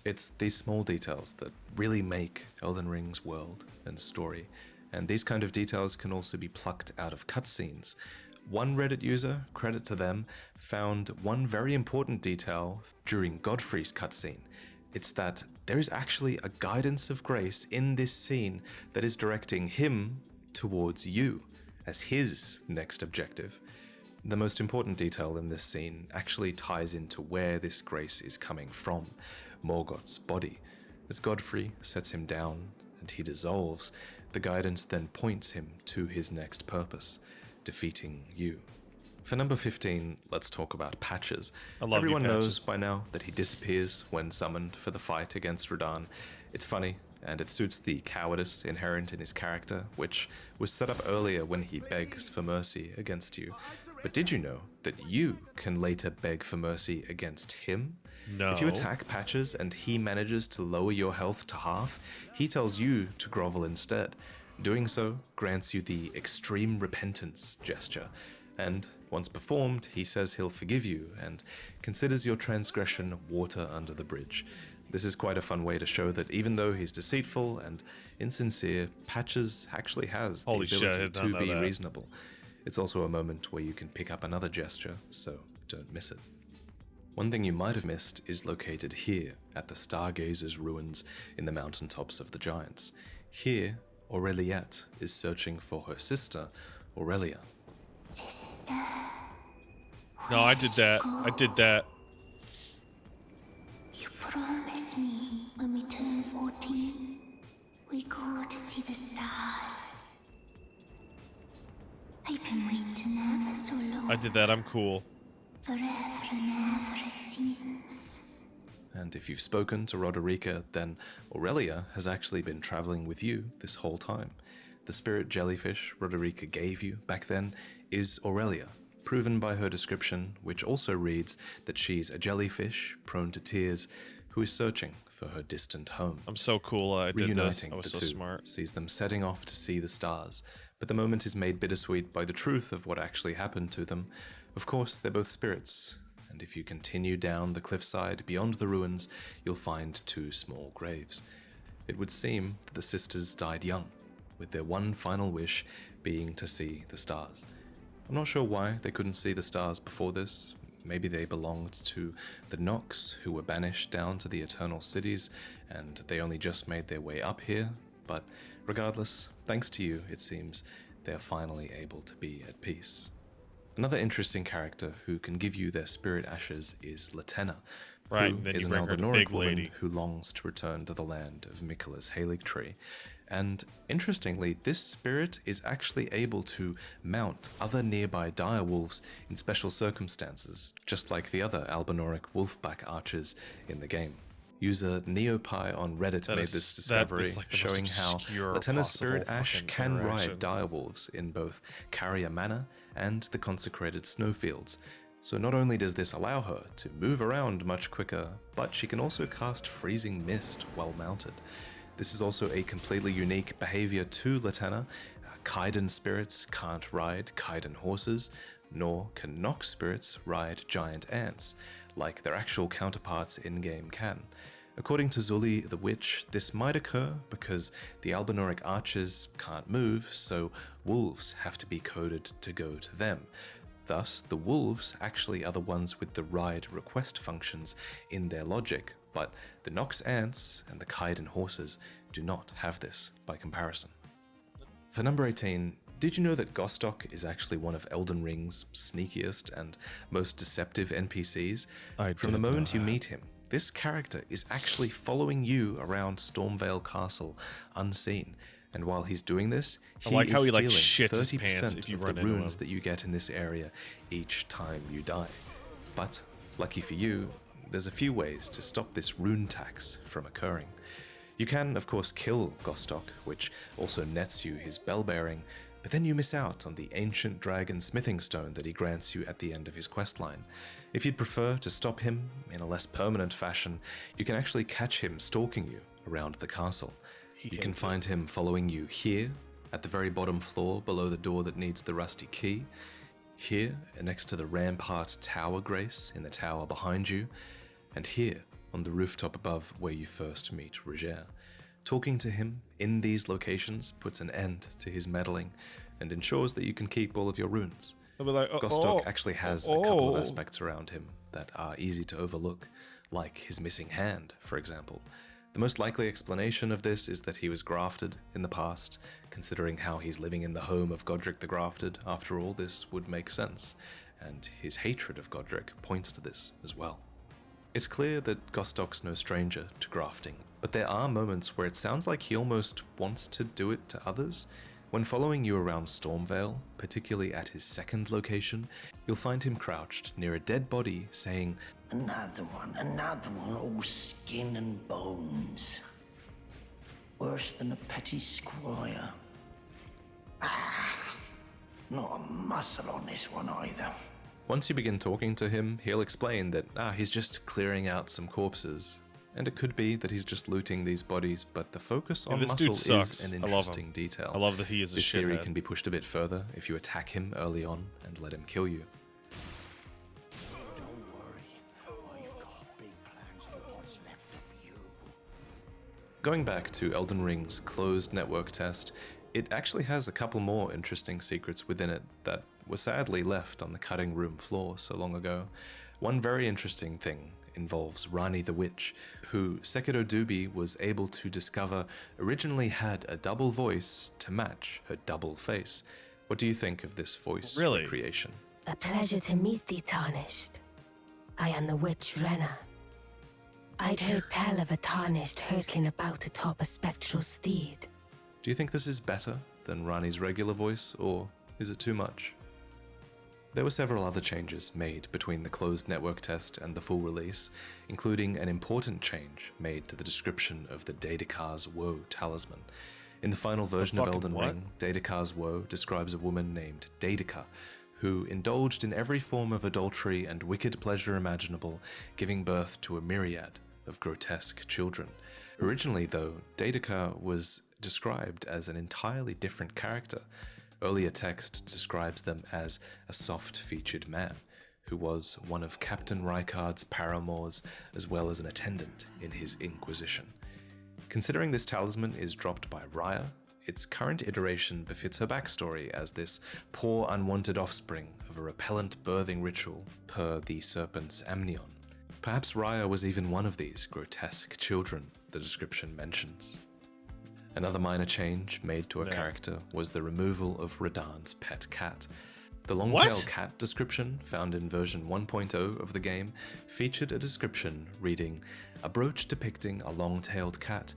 It's these small details that really make Elden Ring's world and story, and these kind of details can also be plucked out of cutscenes. One Reddit user, credit to them, found one very important detail during Godfrey's cutscene. It's that there is actually a guidance of grace in this scene that is directing him towards you as his next objective. The most important detail in this scene actually ties into where this grace is coming from, Morgoth's body. As Godfrey sets him down and he dissolves, the guidance then points him to his next purpose, defeating you. For number 15, let's talk about Patches. I love you, Everyone knows Patches. by now that he disappears when summoned for the fight against Radahn. It's funny, and it suits the cowardice inherent in his character, which was set up earlier when he begs for mercy against you. But did you know that you can later beg for mercy against him? No. If you attack Patches and he manages to lower your health to half, he tells you to grovel instead. Doing so grants you the extreme repentance gesture, and once performed, he says he'll forgive you and considers your transgression water under the bridge. This is quite a fun way to show that even though he's deceitful and insincere, Patches actually has the Holy shit, I ability did not to know be that. reasonable. It's also a moment where you can pick up another gesture, so don't miss it. One thing you might have missed is located here at the Stargazer's ruins in the mountaintops of the Giants. Here, Aureliette is searching for her sister, Aurelia. No, I did that. I did that. You promised me when we turn 14, we go to see the stars. I've been waiting ever so long. I did that. I'm cool. Forever and ever, it seems. And if you've spoken to Roderica, then Aurelia has actually been traveling with you this whole time. The spirit jellyfish Roderica gave you back then is Aurelia, proven by her description, which also reads that she's a jellyfish prone to tears who is searching for her distant home. I'm so cool. I did this. Reuniting I was the so two smart. sees them setting off to see the stars, but the moment is made bittersweet by the truth of what actually happened to them. Of course, they're both spirits, and if you continue down the cliffside beyond the ruins, you'll find two small graves. It would seem that the sisters died young, with their one final wish being to see the stars. I'm not sure why they couldn't see the stars before this. Maybe they belonged to the Nox, who were banished down to the Eternal Cities, and they only just made their way up here. But regardless, thanks to you, it seems, they are finally able to be at peace. Another interesting character who can give you their spirit ashes is Latenna, Right, who then is you an bring her to Albinauric Big woman Lady. who longs to return to the land of Miquella's Halig Tree. And interestingly, this spirit is actually able to mount other nearby direwolves in special circumstances, just like the other Albinauric wolfback archers in the game. User Neopie on Reddit That made is- this that discovery, is like the most showing how obscure Latenna's possible spirit ash fucking can interaction. ride direwolves in both Carrier Manor and the consecrated snowfields. So not only does this allow her to move around much quicker, but she can also cast freezing mist while mounted. This is also a completely unique behavior to Latenna. Kaiden spirits can't ride Kaiden horses, nor can Nox spirits ride giant ants, like their actual counterparts in-game can. According to Zully the Witch, this might occur because the Albinauric archers can't move, so wolves have to be coded to go to them. Thus, the wolves actually are the ones with the ride request functions in their logic, but the Nox ants and the Kaiden horses do not have this by comparison. For number 18, did you know that Gostok is actually one of Elden Ring's sneakiest and most deceptive NPCs? From the moment you meet him, this character is actually following you around Stormvale Castle unseen. And while he's doing this, I he like how is he, like, stealing shits his 30% pants if you of run the into runes him. that you get in this area each time you die. But, lucky for you, there's a few ways to stop this rune tax from occurring. You can, of course, kill Gostok, which also nets you his bell bearing, but then you miss out on the ancient dragon smithing stone that he grants you at the end of his questline. If you'd prefer to stop him in a less permanent fashion, you can actually catch him stalking you around the castle. You can find him following you here, at the very bottom floor below the door that needs the rusty key, here next to the rampart tower grace in the tower behind you, and here on the rooftop above where you first meet Roger. Talking to him in these locations puts an end to his meddling and ensures that you can keep all of your runes. I'll be like, Gostok actually has a couple of aspects around him that are easy to overlook, like his missing hand, for example. The most likely explanation of this is that he was grafted in the past. Considering how he's living in the home of Godric the Grafted, after all, this would make sense, and his hatred of Godric points to this as well. It's clear that Gostok's no stranger to grafting, but there are moments where it sounds like he almost wants to do it to others. When following you around Stormvale, particularly at his second location, you'll find him crouched near a dead body saying, Another one, all skin and bones. Worse than a petty squire. Not a muscle on this one either. Once you begin talking to him, he'll explain that he's just clearing out some corpses. And it could be that he's just looting these bodies, but the focus on this muscle dude sucks. is an I love interesting him. detail. I love that he is a This theory shithead. can be pushed a bit further if you attack him early on and let him kill you. Don't worry, I've got big plans for what's left of you. Going back to Elden Ring's closed network test, it actually has a couple more interesting secrets within it that were sadly left on the cutting room floor so long ago. One very interesting thing involves Rani the Witch, who Sekiro Dubi was able to discover originally had a double voice to match her double face. What do you think of this voice Really? recreation? A pleasure to meet thee, Tarnished. I am the witch Renna. I'd heard tell of a Tarnished hurtling about atop a spectral steed. Do you think this is better than Rani's regular voice, or is it too much? There were several other changes made between the closed network test and the full release, including an important change made to the description of the Daedakar's Woe talisman. In the final version of fucking Elden what? Ring, Daedakar's Woe describes a woman named Daedakar, who indulged in every form of adultery and wicked pleasure imaginable, giving birth to a myriad of grotesque children. Originally, though, Daedakar was described as an entirely different character. Earlier text describes them as a soft-featured man, who was one of Captain Rykard's paramours, as well as an attendant in his Inquisition. Considering this talisman is dropped by Raya, its current iteration befits her backstory as this poor unwanted offspring of a repellent birthing ritual per the serpent's amnion. Perhaps Raya was even one of these grotesque children the description mentions. Another minor change made to a character was the removal of Radahn's pet cat. The long-tailed cat description found in version 1.0 of the game featured a description reading, "A brooch depicting a long-tailed cat,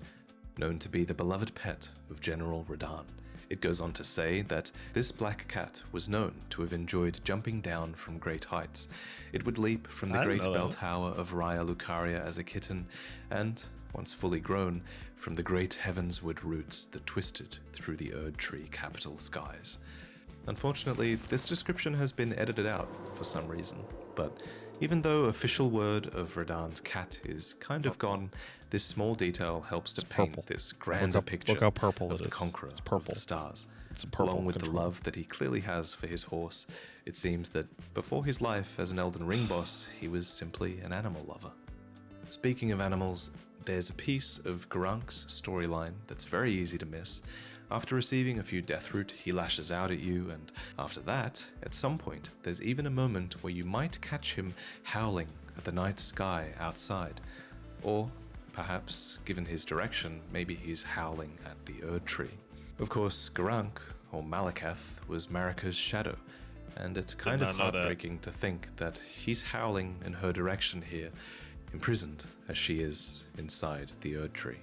known to be the beloved pet of General Radahn." It goes on to say that this black cat was known to have enjoyed jumping down from great heights. It would leap from the great bell tower of Raya Lucaria as a kitten, and, once fully grown, from the great heavensward roots that twisted through the Erd Tree capital skies. Unfortunately, this description has been edited out for some reason, but even though official word of Radahn's cat is kind of gone, this small detail helps to paint this grander picture look how purple of it the is. conqueror It's purple. of the stars. It's a purple Along with the control. love that he clearly has for his horse, it seems that before his life as an Elden Ring boss, he was simply an animal lover. Speaking of animals, there's a piece of Gurank's storyline that's very easy to miss. After receiving a few deathroot, he lashes out at you, and after that, at some point, there's even a moment where you might catch him howling at the night sky outside. Or, perhaps, given his direction, maybe he's howling at the Erd Tree. Of course, Gurank, or Malakath, was Marika's shadow, and it's kind of heartbreaking to think that he's howling in her direction here, imprisoned as she is inside the Erd Tree.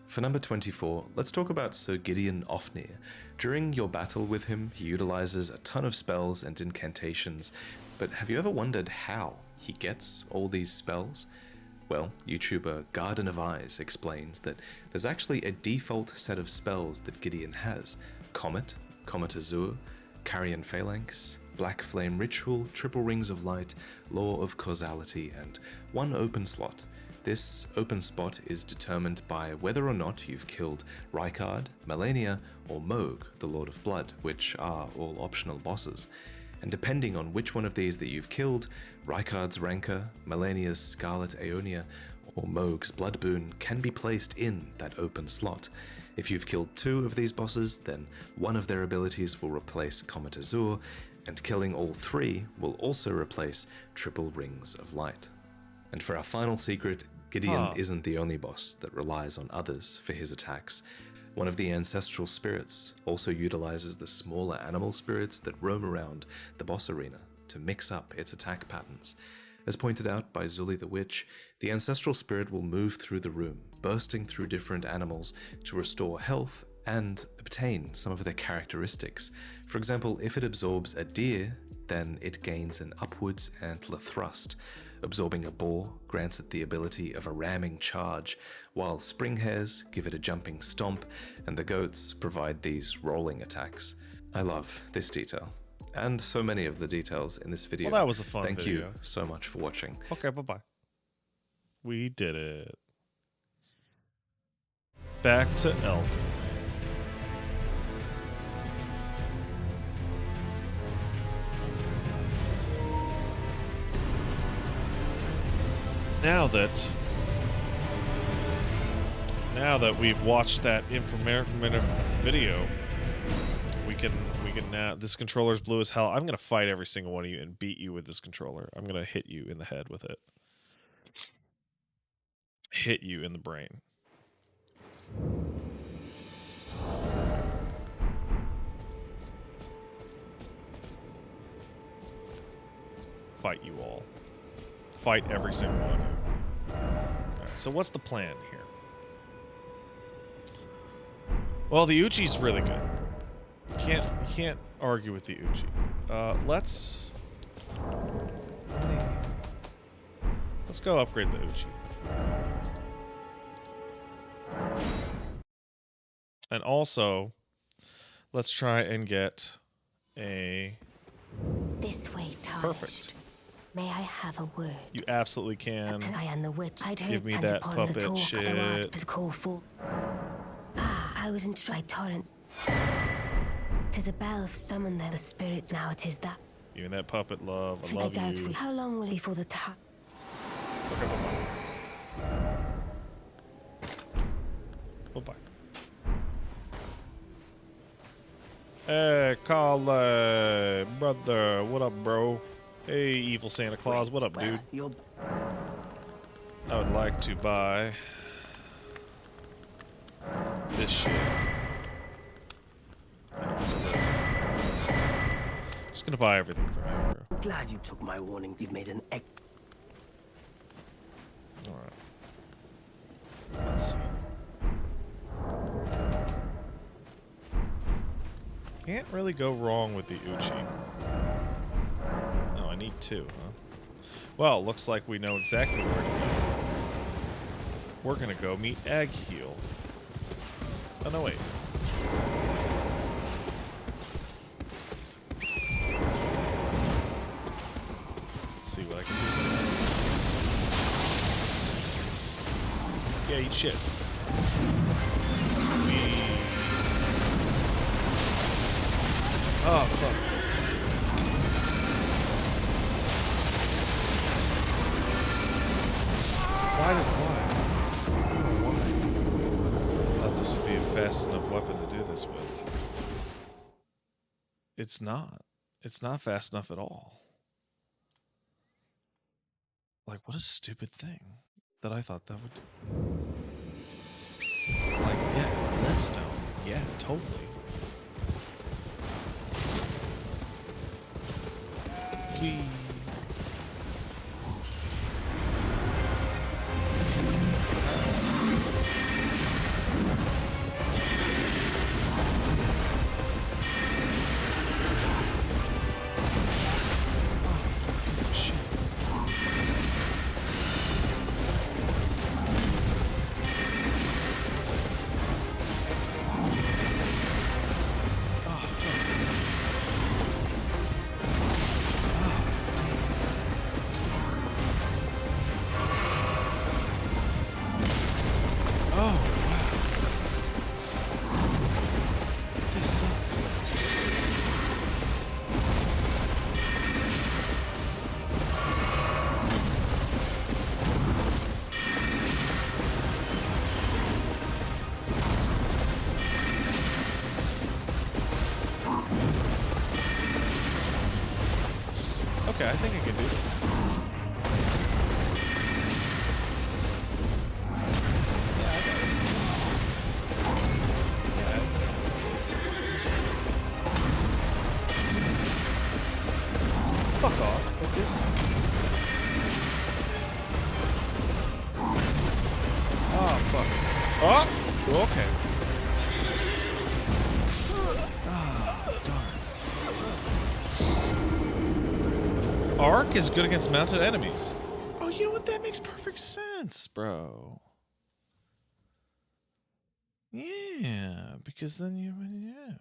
For number 24, let's talk about Sir Gideon Ofnir. During your battle with him, he utilizes a ton of spells and incantations, but have you ever wondered how he gets all these spells? Well, YouTuber Garden of Eyes explains that there's actually a default set of spells that Gideon has: Comet, Comet Azure, Carrion Phalanx, Black Flame Ritual, Triple Rings of Light, Law of Causality, and one open slot. This open spot is determined by whether or not you've killed Rykard, Melania, or Mohg, the Lord of Blood, which are all optional bosses. And depending on which one of these that you've killed, Rykard's Rancor, Melania's Scarlet Aeonia, or Mohg's Blood Boon can be placed in that open slot. If you've killed two of these bosses, then one of their abilities will replace Comet Azure, and killing all three will also replace Triple Rings of Light. And for our final secret, Gideon isn't the only boss that relies on others for his attacks. One of the ancestral spirits also utilizes the smaller animal spirits that roam around the boss arena to mix up its attack patterns. As pointed out by Zuli the Witch, the ancestral spirit will move through the room, bursting through different animals to restore health and obtain some of their characteristics. For example, if it absorbs a deer, then it gains an upwards antler thrust. Absorbing a boar grants it the ability of a ramming charge, while spring hares give it a jumping stomp, and the goats provide these rolling attacks. I love this detail, and so many of the details in this video. Well, that was a fun Thank video. you so much for watching. Okay, bye-bye. We did it. Back to Elden. Now that we've watched that informative video, we can now. This controller's blue as hell. I'm gonna fight every single one of you and beat you with this controller. I'm gonna hit you in the head with it. Hit you in the brain. Fight you all. Fight every single one of you. Alright, so what's the plan here? Well, the Uchi's really good. You can't argue with the Uchi. Let's go upgrade the Uchi. And also, let's try and get a... This way, Tarnished. Perfect. May I have a word? You absolutely can. I am the witch. I'd Give heard me tales that upon puppet the talk shit. of the word to call for. I was in Tri Torrents. 'Tis a bell summoned there, the spirits. Now it is that. Give me that puppet, love. I I love doubt you. we. How long will it be for the time? Okay, bye-bye. Bye-bye. Hey, Carly, brother, what up, bro? Hey, evil Santa Claus, what up, dude? I would like to buy this shit. What's this? Just gonna buy everything from you, bro. I'm glad you took my warning. You've made an egg. Alright. Let's see. Can't really go wrong with the Uchi. No, I need two, huh? Well, looks like we know exactly where to go. We're gonna go meet Agheel. Oh, no, wait. Let's see what I can do. Yeah, eat shit. Oh, fuck. Why? I thought this would be a fast enough weapon to do this with. It's not. It's not fast enough at all. Like, what a stupid thing that I thought that would do. Like, yeah, redstone. Yeah, totally. Whee. Piece of shit. Okay, I think I can do this. Yeah, I got it. Yeah. Fuck off with this. Oh, fuck. Oh! Okay. arc is good against mounted enemies. Oh, you know what? That makes perfect sense, bro. Yeah, because then you, yeah.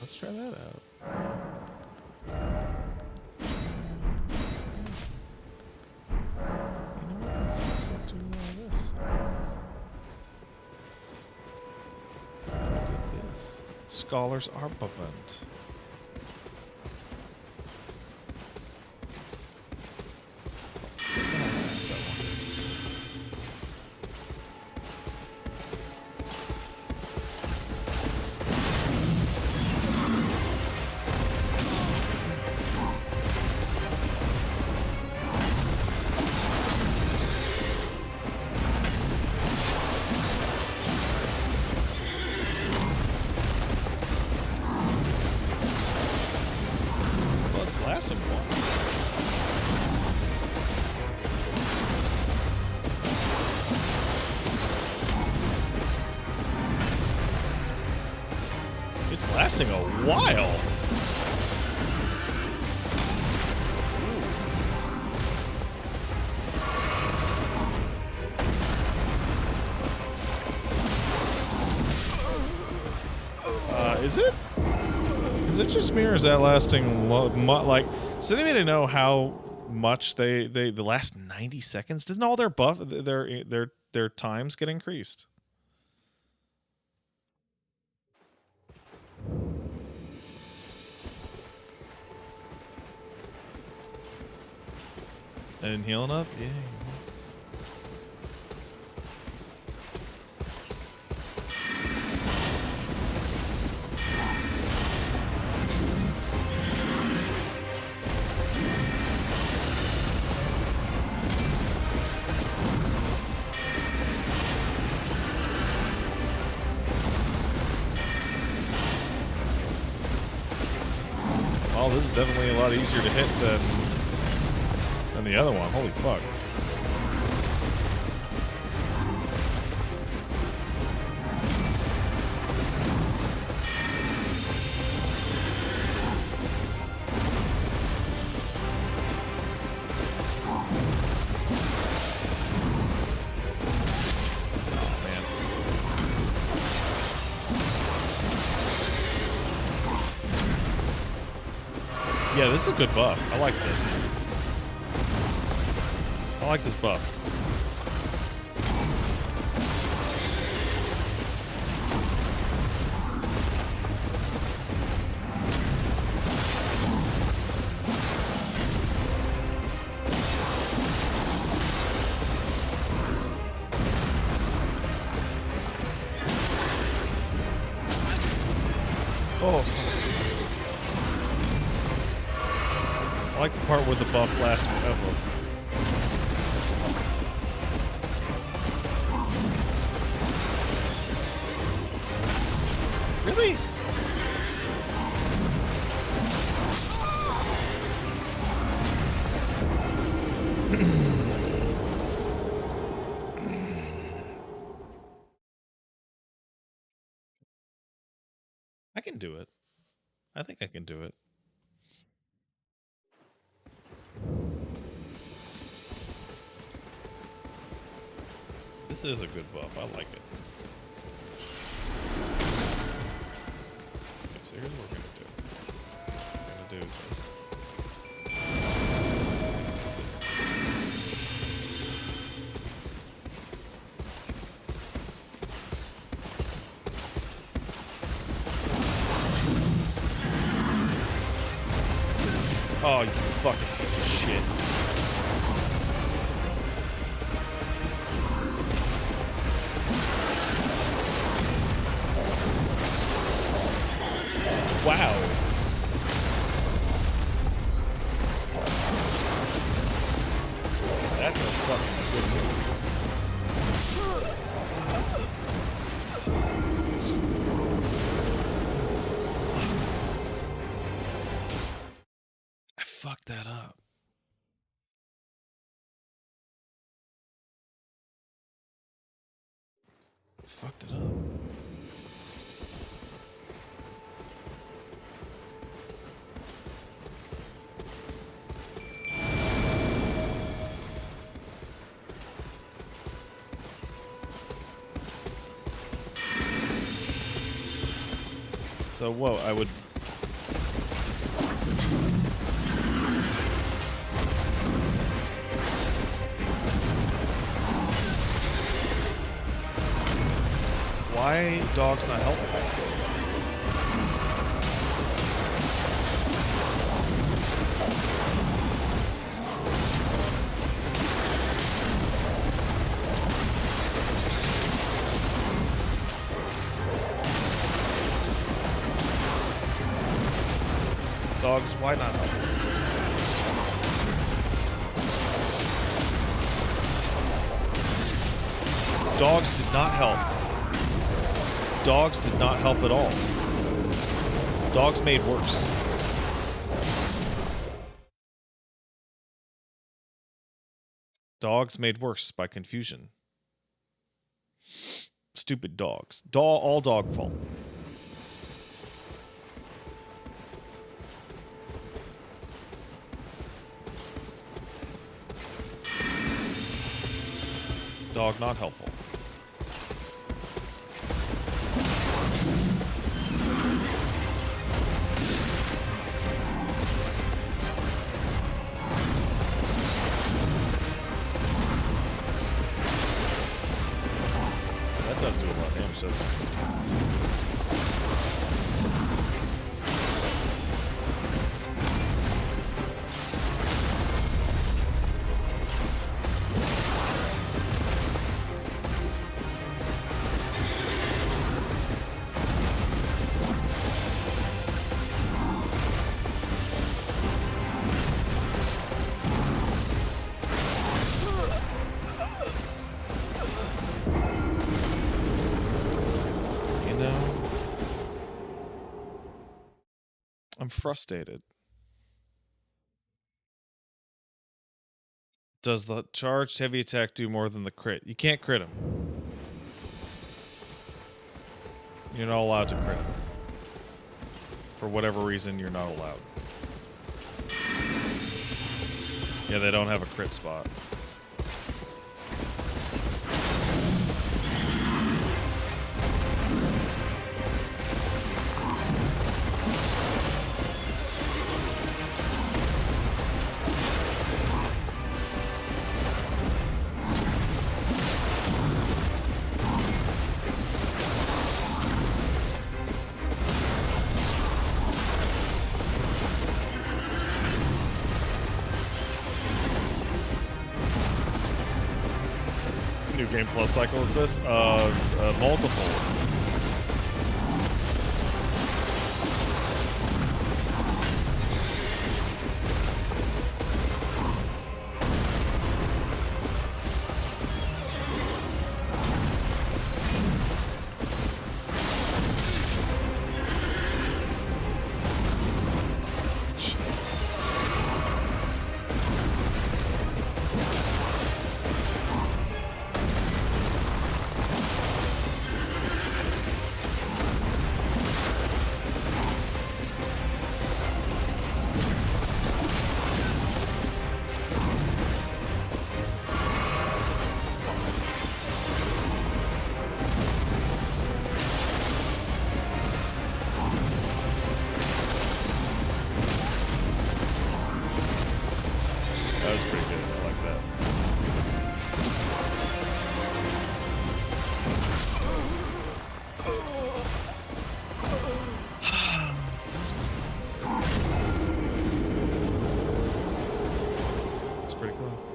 Let's try that out. You know what? Let's do this. If I did this. Scholars Armament. Last of one. It's lasting a while. Is it? Is it just me, or is that lasting like? Does anybody know how much the last 90 seconds? Didn't all their their times get increased? I didn't heal enough? Yeah. Oh, this is definitely a lot easier to hit than the other one. Holy fuck. Yeah, this is a good buff. I like this. I like this buff. Oh. I like the part where the buff lasts forever. Really? I can do it. I think I can do it. This is a good buff. I like it. Okay, so here's what we're gonna do. We're gonna do this. Oh, you fucking piece of shit. Wow. That's a fucking good move. I fucked that up. Fucked it up. So, whoa, I would... Why dogs not helping? Dogs, why not help? Dogs did not help. Dogs did not help at all. Dogs made worse. Dogs made worse by confusion. Stupid dogs. All dog fault. Dog not helpful. That does do a lot of damage, doesn't it? I'm frustrated. Does the charged heavy attack do more than the crit? You can't crit him. You're not allowed to crit him. For whatever reason, you're not allowed. Yeah, they don't have a crit spot. New game plus cycle is this? Multiple. That was pretty good. I like that. That's pretty close.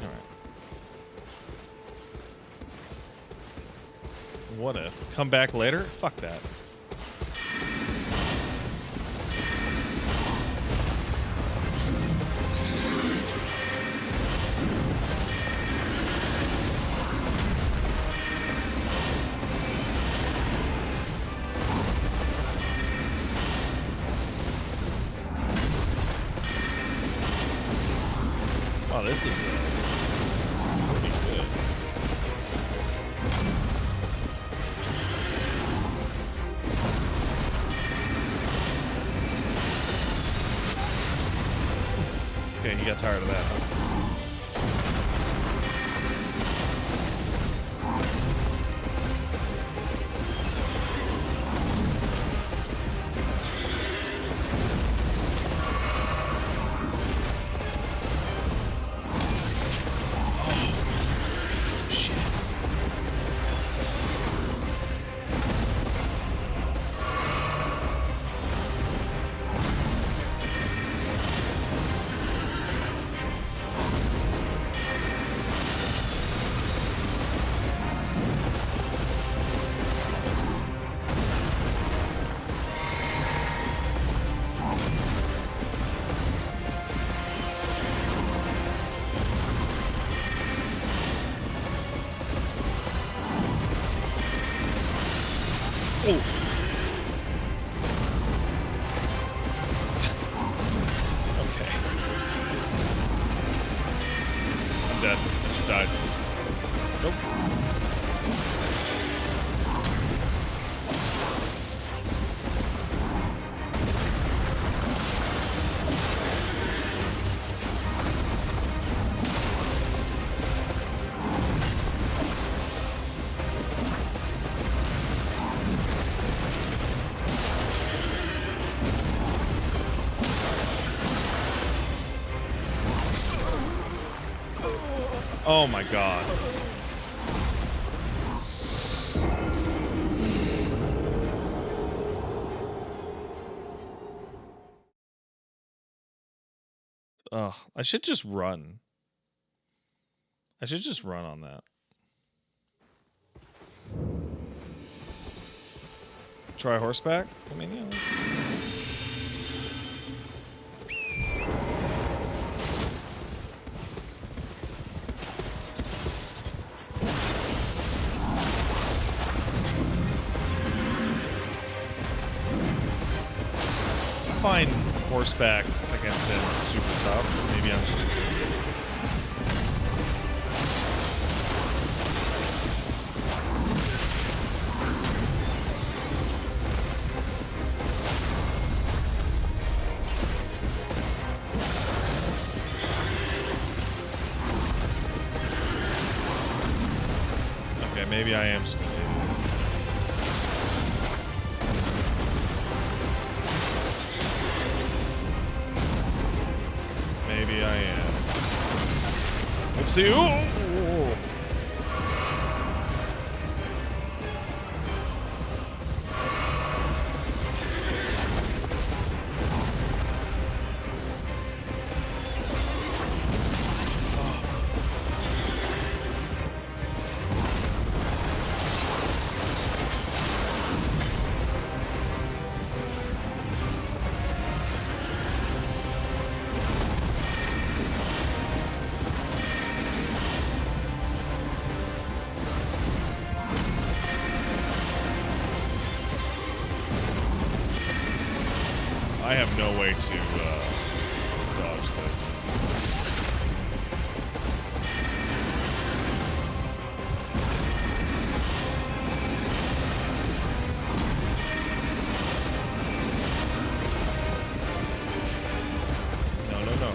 All right. What if? Come back later? Fuck that. Oh, this is pretty good. tired of that. Huh? Oh. Okay. I'm dead. I just died. Nope. Oh my god. Ugh, I should just run. I should just run on that. Try horseback? I mean, yeah. I find horseback against him super tough. Maybe I'm just... Okay, maybe I am still. Maybe I am. Oopsie. Ooh. I have no way to dodge this. No, no, no.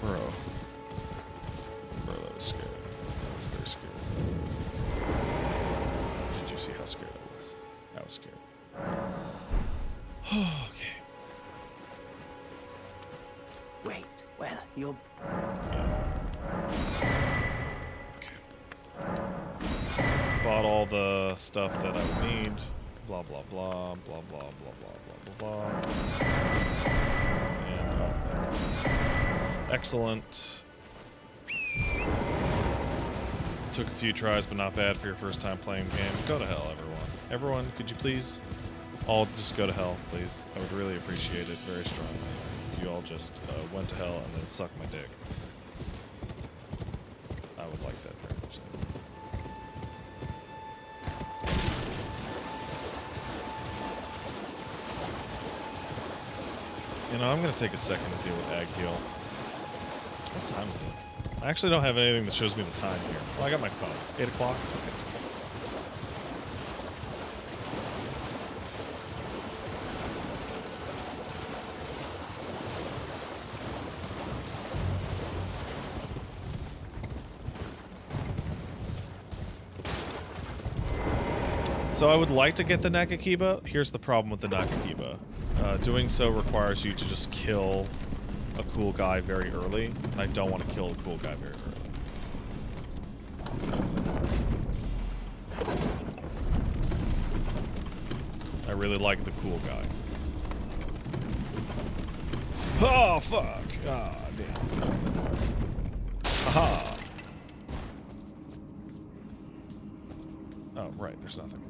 Bro, that was scary. That was very scary. Did you see how scared I was? That was scary. Okay. Wait, well, you're... Okay. Bought all the stuff that I would need. Blah, blah, blah, blah, blah, blah, blah, blah, blah, blah. And, excellent. Took a few tries, but not bad for your first time playing the game. Go to hell, everyone. Everyone, could you please all just go to hell, please? I would really appreciate it very strongly. If you all just went to hell and then sucked my dick. I would like that very much. You know, I'm going to take a second to deal with Ag Heal. What time is it? I actually don't have anything that shows me the time here. Well, I got my phone. It's 8 o'clock. Okay. So I would like to get the Nakakiba. Here's the problem with the Nakakiba. Doing so requires you to just kill a cool guy very early, and I don't want to kill a cool guy very early. I really like the cool guy. Oh, fuck! Ah, damn. Aha! Oh, right, there's nothing.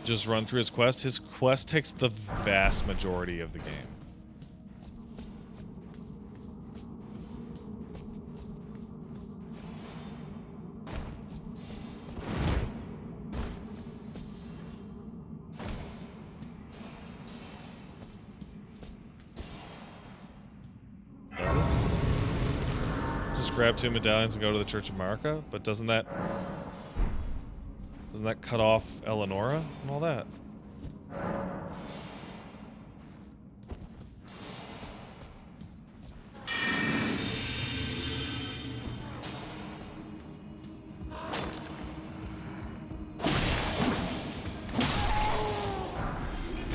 Just run through his quest. His quest takes the vast majority of the game. Does it? Just grab 2 medallions and go to the Church of Marika? But doesn't that cut off Eleonora and all that?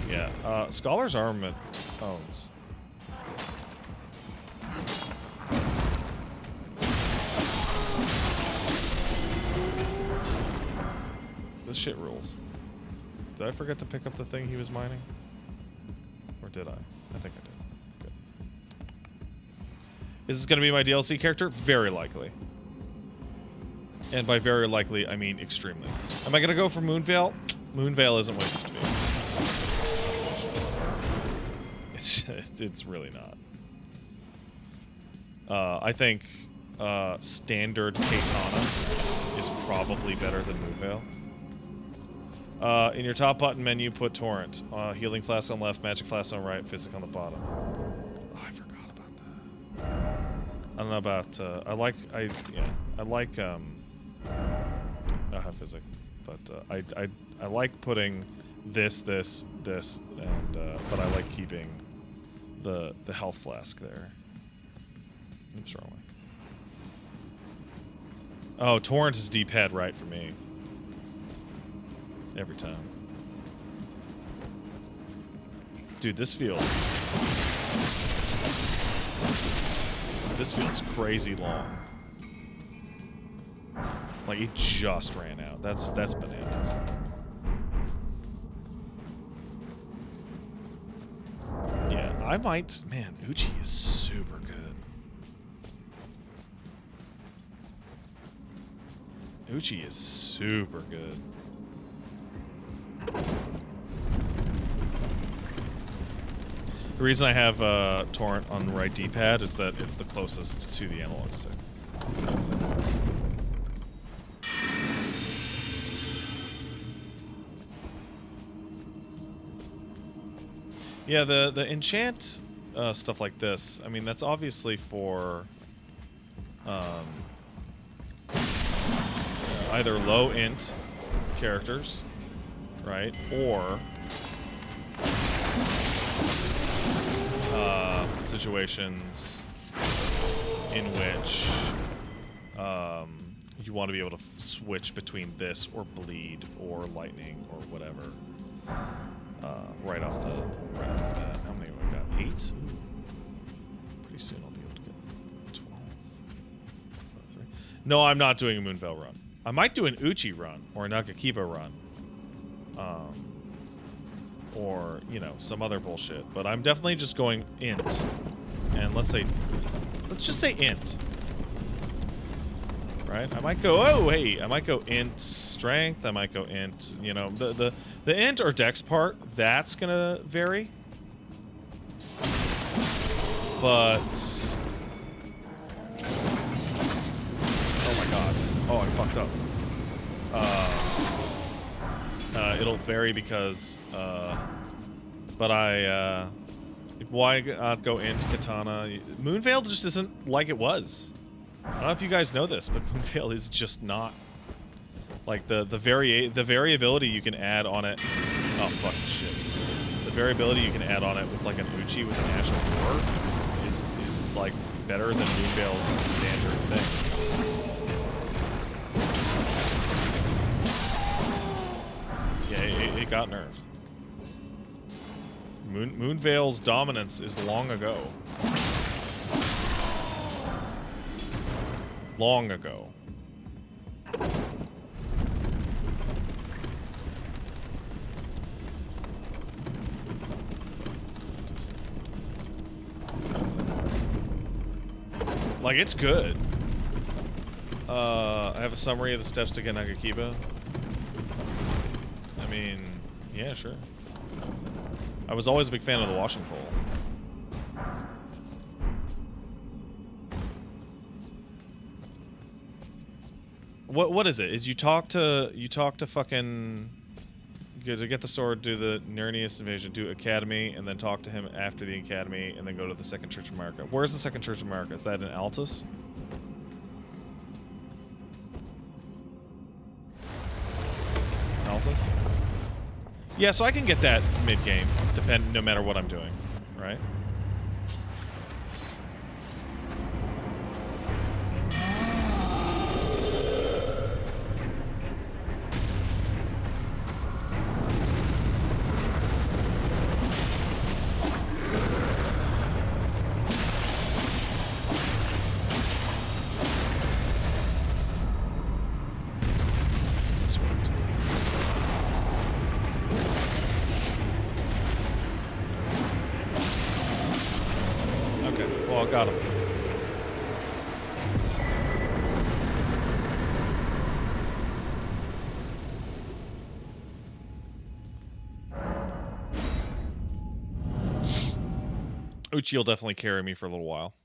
Yeah, Scholar's Armament owns. This shit rules. Did I forget to pick up the thing he was mining? Or did I? I think I did. Good. Is this going to be my DLC character? Very likely. And by very likely, I mean extremely. Am I going to go for Moonveil? Moonveil isn't what it used to be. It's really not. I think standard Katana is probably better than Moonveil. In your top button menu, put Torrent. Healing flask on left, magic flask on right, physic on the bottom. Oh, I forgot about that. I don't know about, I like, I have physic, but, I like putting this, and, but I like keeping the health flask there. Oops, wrong way. Oh, Torrent is D-pad right for me. Every time. Dude, this feels crazy long. Like, it just ran out. That's bananas. Yeah, I might... Man, Uchi is super good. Uchi is super good. The reason I have Torrent on the right D-pad is that it's the closest to the analog stick. Yeah, the enchant stuff like this, I mean, that's obviously for either low int characters, right, or situations in which you want to be able to switch between this or bleed or lightning or whatever right off the bat. How many have I got? 8? Pretty soon I'll be able to get 12. No, I'm not doing a Moonveil run. I might do an Uchi run or a Nakakiba run. Or, you know, some other bullshit. But I'm definitely just going int. And let's say let's just say int. Right? I might go, oh, hey, I might go int strength. I might go int, you know, the int or dex part, that's gonna vary. But, oh my god. Oh, I fucked up. It'll vary because, but why not go into Katana? Moonveil just isn't like it was. I don't know if you guys know this, but Moonveil is just not. Like, the variability you can add on it. Oh, fucking shit. The variability you can add on it with, like, an Uchi with an Ash of War is like, better than Moonveil's standard thing. Yeah, it got nerfed. Moonveil's dominance is long ago. Long ago. Like, it's good. I have a summary of the steps to get Nagakiba. I mean, yeah, sure. I was always a big fan of the washing pole. What is it? Is you talk to fucking to get the sword, do the Nernius invasion, do Academy, and then talk to him after the Academy, and then go to the Second Church of America. Where's the Second Church of America? Is that in Altus? Altus? Yeah, so I can get that mid-game, no matter what I'm doing, right? Got him. Uchi will definitely carry me for a little while.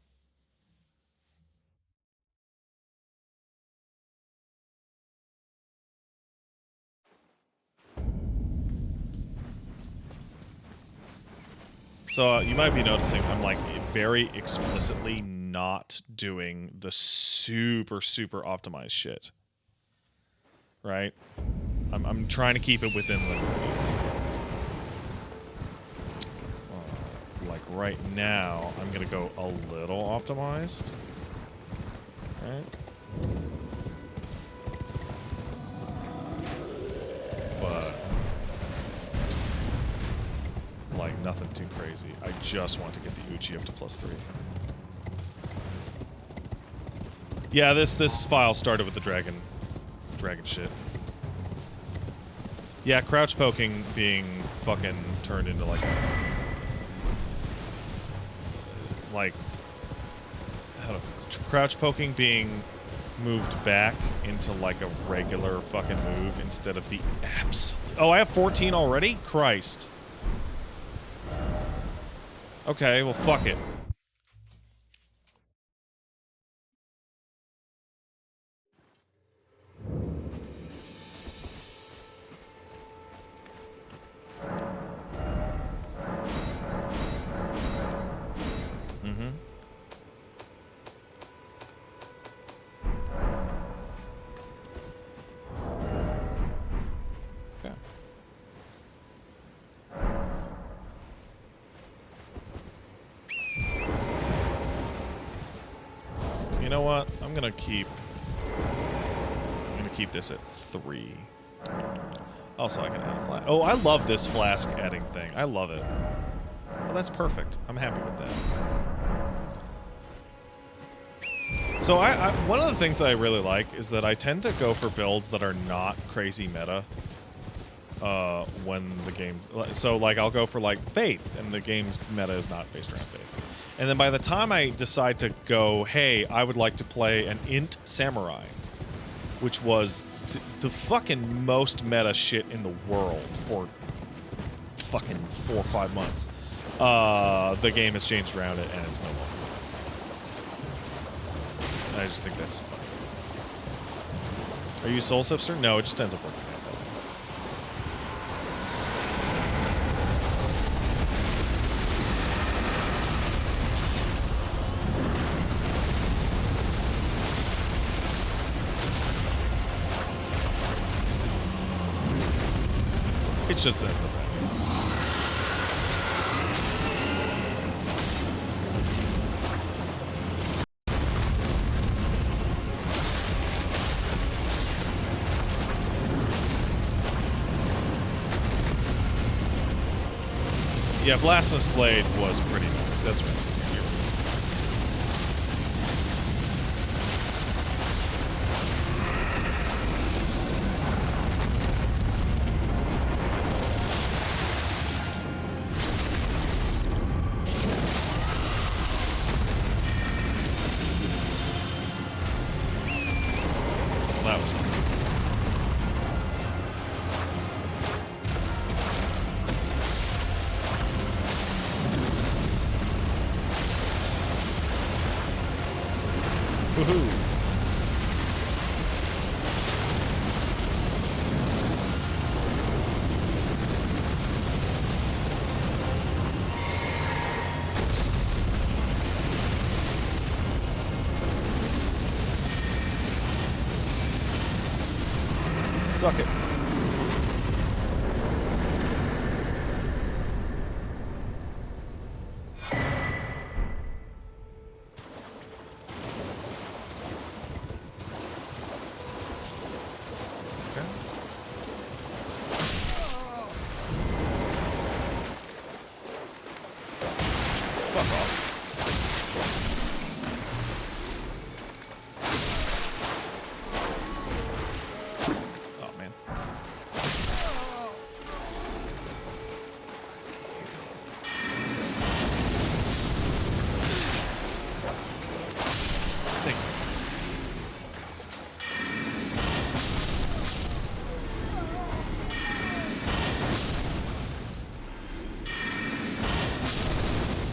So you might be noticing I'm like very explicitly not doing the super optimized shit. Right? I'm trying to keep it within limit. Like right now, I'm gonna go a little optimized. Right? But like nothing too crazy. I just want to get the Uchi up to +3. Yeah, this file started with the dragon shit. Yeah, crouch poking being fucking turned into like a crouch poking being moved back into like a regular fucking move instead of the absolute. Oh, I have 14 already? Christ. Okay, well, fuck it. Mm-hmm. Okay. You know what? I'm gonna keep this at 3. Also, I can add a flask. Oh, I love this flask adding thing. I love it. Oh, that's perfect. I'm happy with that. So one of the things that I really like is that I tend to go for builds that are not crazy meta. When the game, so like I'll go for like Faith, and the game's meta is not based around Faith. And then by the time I decide to go, hey, I would like to play an Int Samurai, which was the fucking most meta shit in the world for fucking 4 or 5 months, the game has changed around it and it's no longer. I just think that's funny. Are you Soul Sipster? No, it just ends up working out. It just ends up happening. Yeah, Blasphemous Blade was pretty nice. That's right. That was fun. Woohoo! Suck it.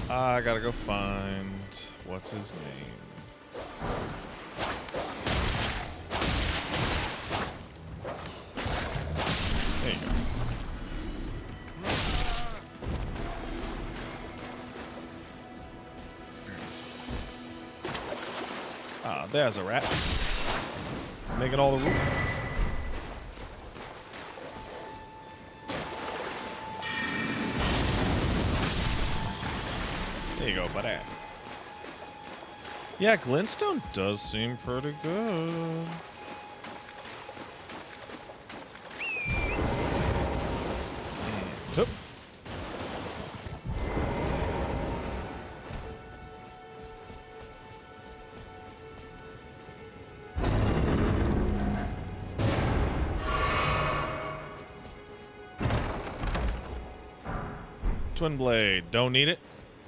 I gotta go find what's his name. There you go. Where is he? Ah, there's a rat. He's making all the rules. There you go, buddy. Yeah, Glintstone does seem pretty good. Hup. Twin Blade, don't need it.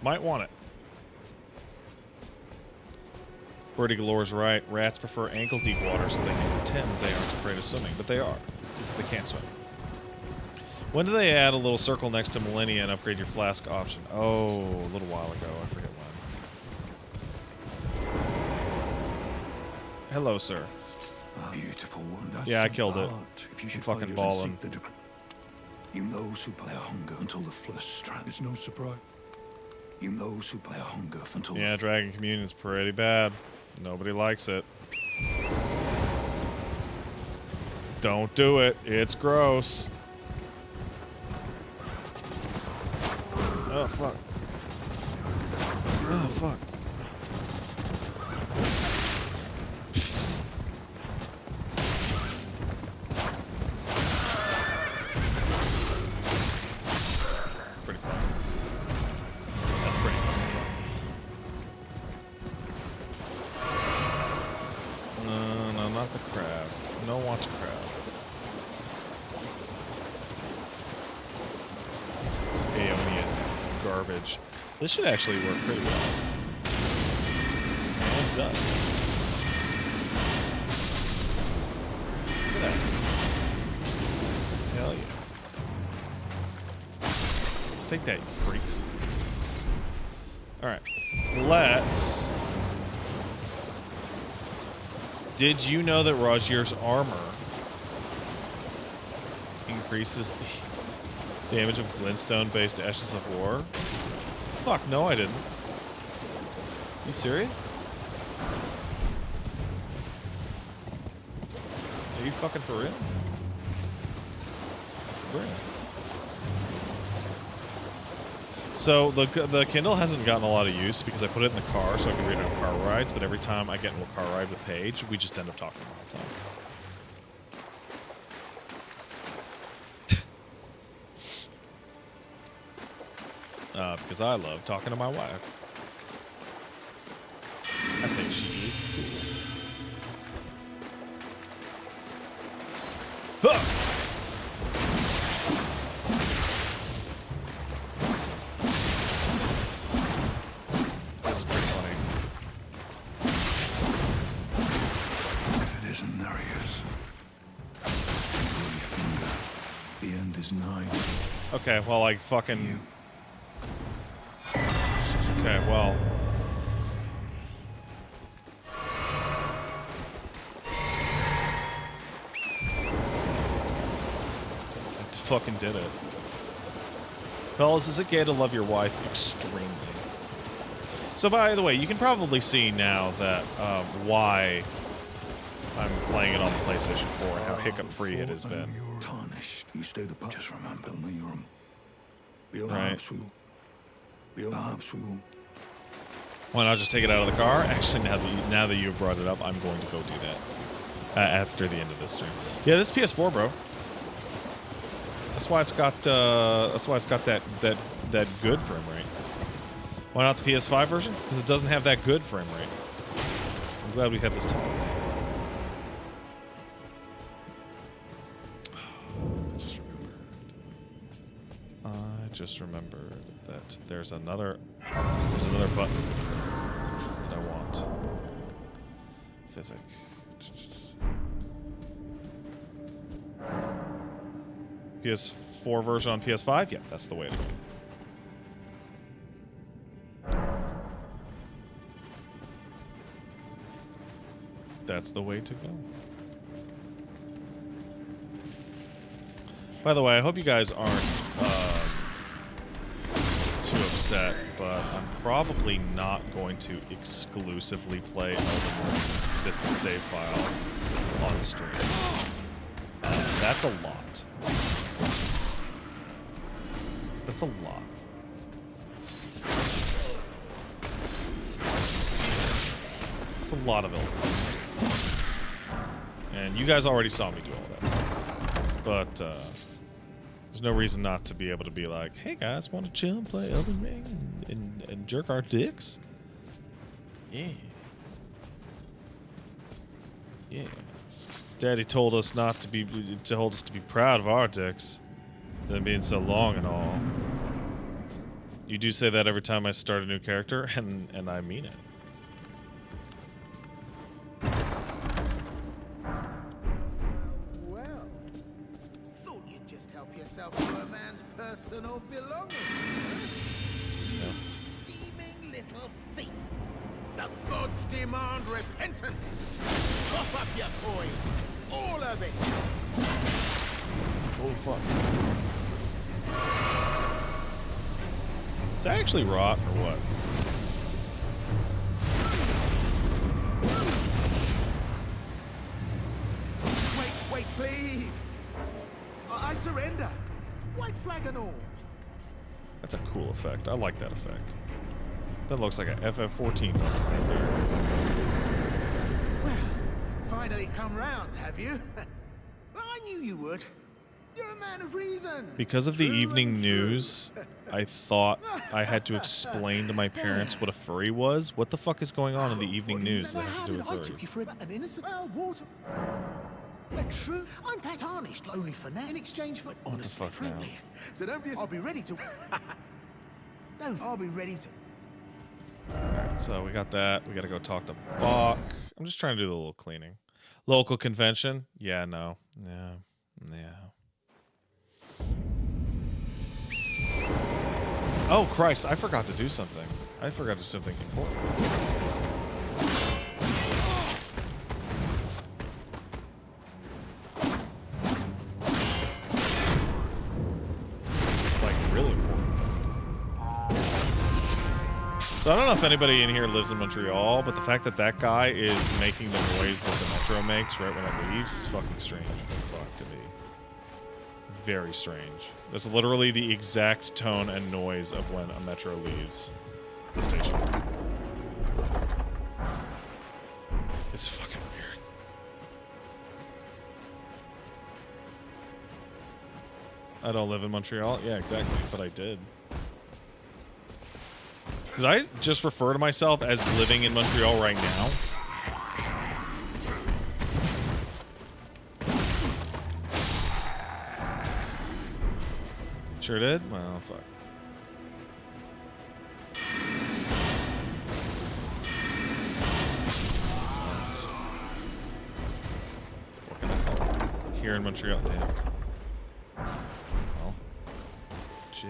Might want it. Birdie Galore's right. Rats prefer ankle deep water so they can pretend they aren't afraid of swimming, but they are, because they can't swim. When do they add a little circle next to Millennia and upgrade your flask option? Oh, a little while ago. I forget when. Hello, sir. Beautiful one. Yeah, I killed it. If you I'm should fucking find balling. You know those who play a hunger until the flesh strand is no surprise. You know those who play a hunger until yeah, Dragon Communion's pretty bad. Nobody likes it. Don't do it. It's gross. Oh, fuck. Oh, fuck. Pretty fun. That's pretty fun. No, not the crab. No watch crab. It's Aeonian garbage. This should actually work pretty well. done. Look at that. Hell yeah. Take that, you freaks. Alright. Let's... Did you know that Rogier's armor increases the damage of glintstone-based Ashes of War? Fuck, no I didn't. You serious? Are you fucking for real? Brilliant. So the Kindle hasn't gotten a lot of use because I put it in the car so I can read it on car rides, but every time I get into a car ride with Paige, we just end up talking the whole time. Because I love talking to my wife. I think she is cool. Huh! Okay, well, like, fucking... Okay, well... It fucking did it. Fellas, is it gay to love your wife extremely? So, by the way, you can probably see now that, why I'm playing it on the PlayStation 4 and how hiccup-free it has been. Tarnished. You stay the pup. Just remember, you're Right. Perhaps we will. Why not just take it out of the car? Actually, now that you've brought it up, I'm going to go do that after the end of this stream. Yeah, this PS4, bro. That's why it's got that good frame rate. Why not the PS5 version? Because it doesn't have that good frame rate. I'm glad we had this talk. I just remembered that there's another button that I want. Physic. PS4 version on PS5? Yeah, that's the way to go. That's the way to go. By the way, I hope you guys aren't too upset, but I'm probably not going to exclusively play Elden Ring, this save file, on stream. That's a lot. That's a lot. That's a lot of Elden Ring. And you guys already saw me do all that stuff. But, there's no reason not to be able to be like, hey guys, want to chill and play Elden Ring and jerk our dicks? Yeah. Yeah. Daddy told us not to be, told us to be proud of our dicks. Them being so long and all. You do say that every time I start a new character, and I mean it. Personal belongings. Yeah. Steaming little thief. The gods demand repentance. Cough up your coin. All of it. Oh, fuck. Is that actually rot or what? Wait, please. I surrender. White flag and all. That's a cool effect. I like that effect. That looks like a FF14 right there. Well, finally come round, have you? I knew you would. You're a man of reason. Because of the True evening and true. news, I thought I had to explain to my parents what a furry was. What the fuck is going on in the evening news that has to do with I took you furries? for an innocent water. True, I'm tarnished only for now in exchange for honestly, fuck frankly. So I'll be ready to. No, I'll be ready to. Alright. So we got that. We got to go talk to Bach. I'm just trying to do the little cleaning. Local convention? Yeah, no. Yeah. Oh, Christ. I forgot to do something. I forgot to do something important. Like, really important. So I don't know if anybody in here lives in Montreal, but the fact that that guy is making the noise that the metro makes right when it leaves is fucking strange as fuck to me. Very strange. That's literally the exact tone and noise of when a metro leaves the station. It's fucking weird. I don't live in Montreal. Yeah, exactly. But I did. Did I just refer to myself as living in Montreal right now? Sure did? Well, fuck. What can I say? Here in Montreal, damn. Well, shit.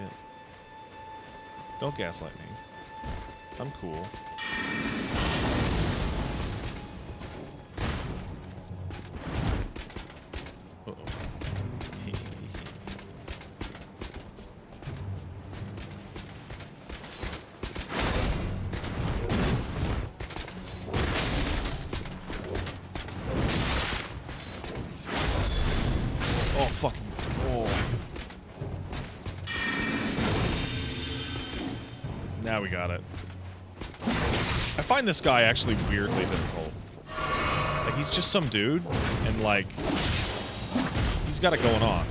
Don't gaslight me. I'm cool. Uh-oh. Oh, fucking... Oh. Now we got it. I find this guy actually weirdly difficult. Like, he's just some dude, and, like, he's got it going on.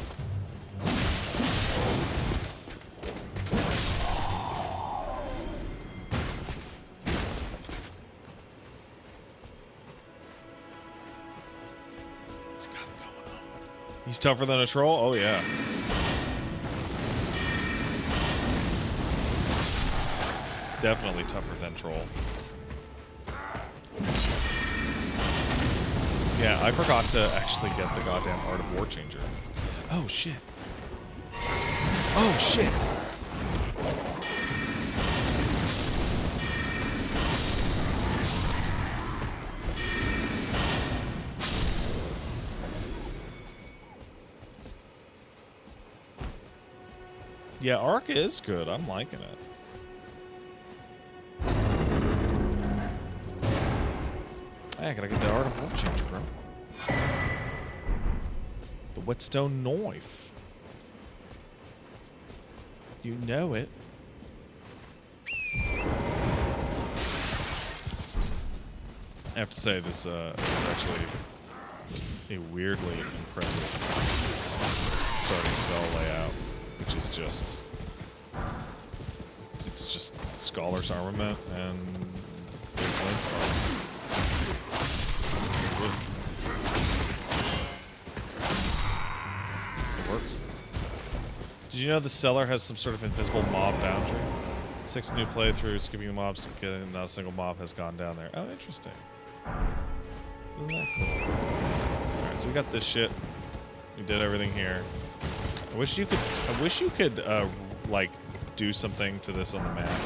He's got it going on. He's tougher than a troll? Oh, yeah. Definitely tougher than troll. Yeah, I forgot to actually get the goddamn Art of War changer. Oh, shit. Oh, shit. Yeah, Arc is good. I'm liking it. I gotta get the Art of War changer, bro. The whetstone knife. You know it. I have to say, this is actually a weirdly impressive starting spell layout, which is just... It's just Scholar's Armament and... It works. Did you know the cellar has some sort of invisible mob boundary? 6 new playthroughs, skipping the mobs, getting not a single mob has gone down there. Oh, interesting. Isn't that cool? Alright, so we got this shit. We did everything here. I wish you could like do something to this on the map.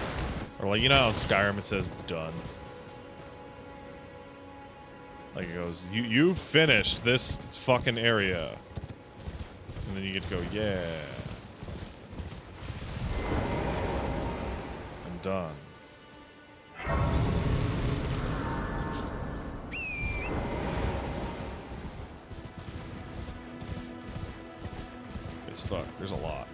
Or like, you know how in Skyrim it says done. Like it goes, you finished this fucking area. And then you get to go, yeah. I'm done. It's fuck, there's a lot.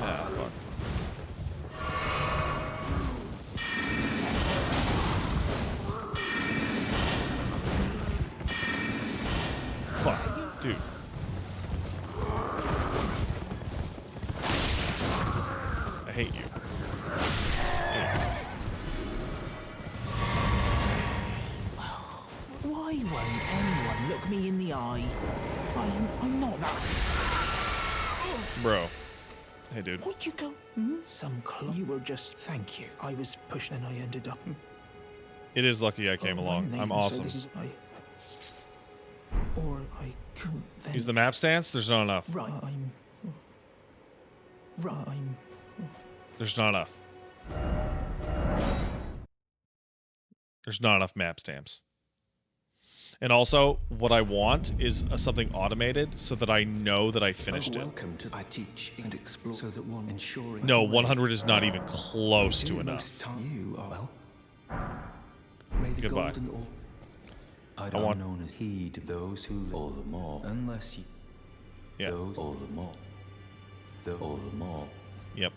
Yeah, fuck. Fuck, dude. I hate you. Why won't anyone look me in the eye? I'm not that... Bro. Hey, dude. Where'd you go? Some club. You were just. Thank you. I was pushed and I ended up. It is lucky I came along. I'm awesome. So this is or I couldn't then. Use the map stance? There's not enough. Right. There's not enough. There's not enough map stamps. And also, what I want is something automated so that I know that I finished it. Welcome to I teach and explore so that one ensuring. No, 100 is not even close to enough. You are well. May the Goodbye. golden orb. I I want- known as heed those who live all the more. Unless you. Yeah. Those all the more. All the more. Yep.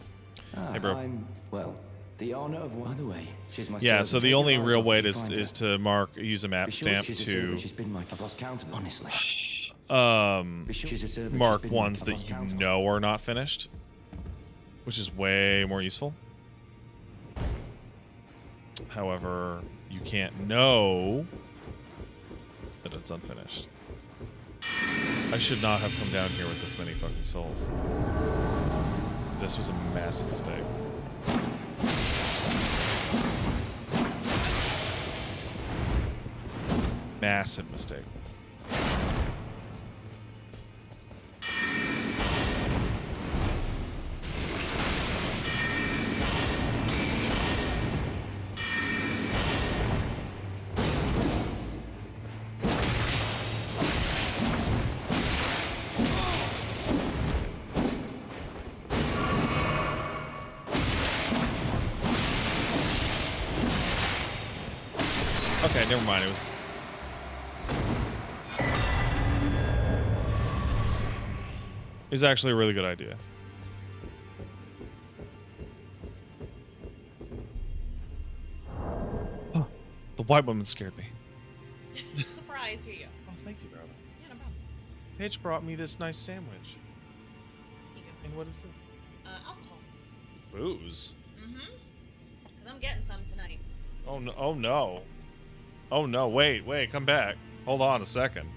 Hey, bro. I'm, well, the honor of one. By the way, she's my Yeah, servant. so the Take only your eyes real off way if you is find her. to use a map Be sure stamp she's a to servant. She's been I've lost count of them. Honestly. Be sure she's a servant. mark She's been ones I've that lost you count of them. know are not finished, which is way more useful. However, you can't know that it's unfinished. I should not have come down here with this many fucking souls. This was a massive mistake. Massive mistake. Okay, never mind. It was. It's actually a really good idea. Oh, the white woman scared me. Surprise, here you go. Oh, thank you, brother. Yeah, no problem. Paige brought me this nice sandwich. Here you go. And what is this? Alcohol. Booze. Mm-hmm. Because I'm getting some tonight. Oh no! Oh no! Oh no! Wait! Come back. Hold on a second.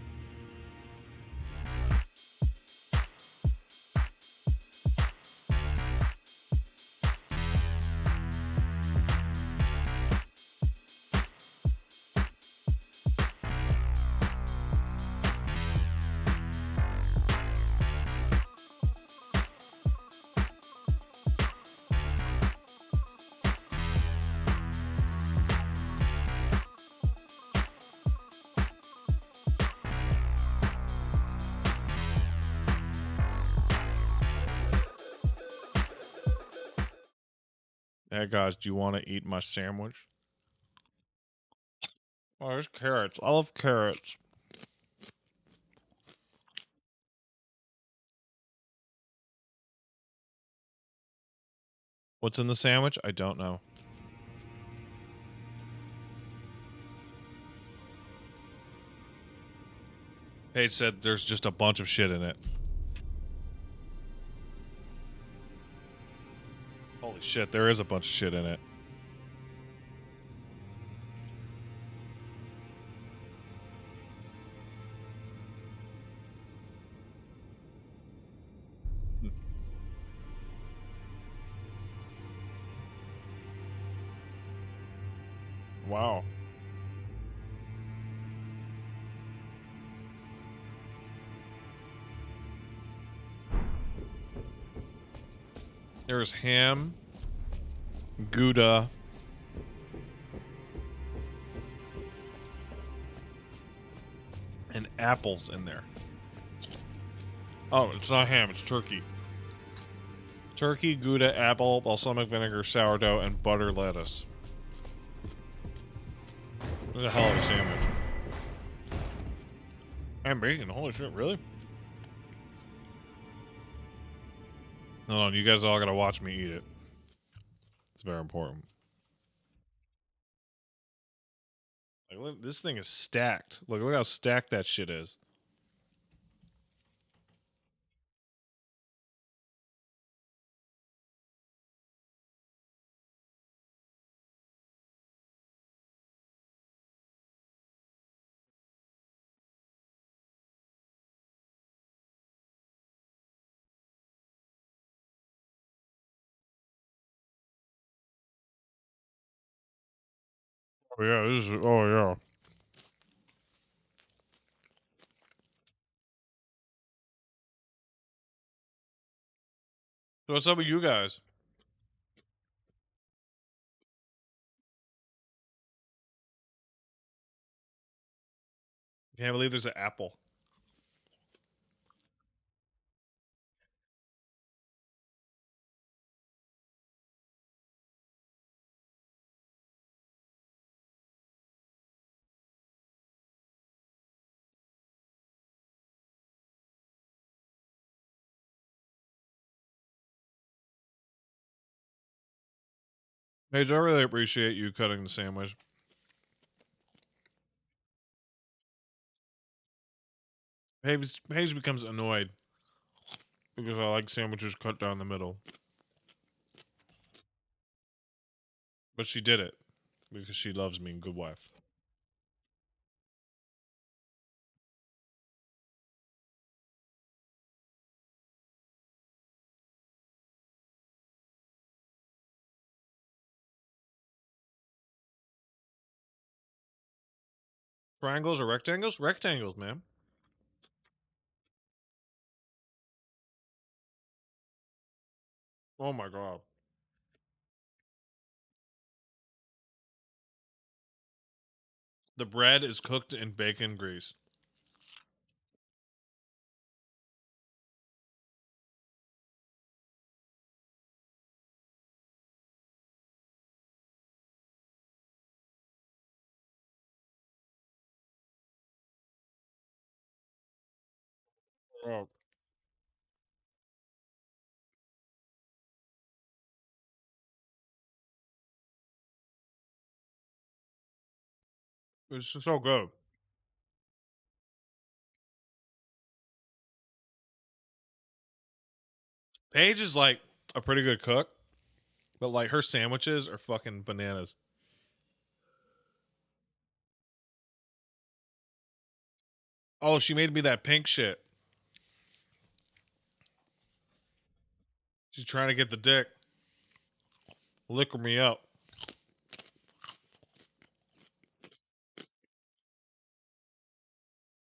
Hey guys, do you want to eat my sandwich? Oh, there's carrots. I love carrots. What's in the sandwich? I don't know. Paige said there's just a bunch of shit in it. Holy shit, there is a bunch of shit in it. Wow. There's ham, Gouda, and apples in there. Oh, it's not ham, it's turkey. Turkey, Gouda, apple, balsamic vinegar, sourdough, and butter lettuce. What the hell of a sandwich. And bacon, holy shit, really? Hold on, you guys all gotta watch me eat it. It's very important. Like, look, this thing is stacked. Look how stacked that shit is. Oh yeah, this is. Oh yeah. So what's up with you guys? Can't believe there's an apple. Paige, I really appreciate you cutting the sandwich. Paige becomes annoyed because I like sandwiches cut down the middle. But she did it because she loves me and good wife. Triangles or rectangles? Rectangles, man. Oh my god. The bread is cooked in bacon grease. Oh, it's just so good. Paige is like a pretty good cook, but like her sandwiches are fucking bananas. Oh, she made me that pink shit. She's trying to get the dick. Liquor me up.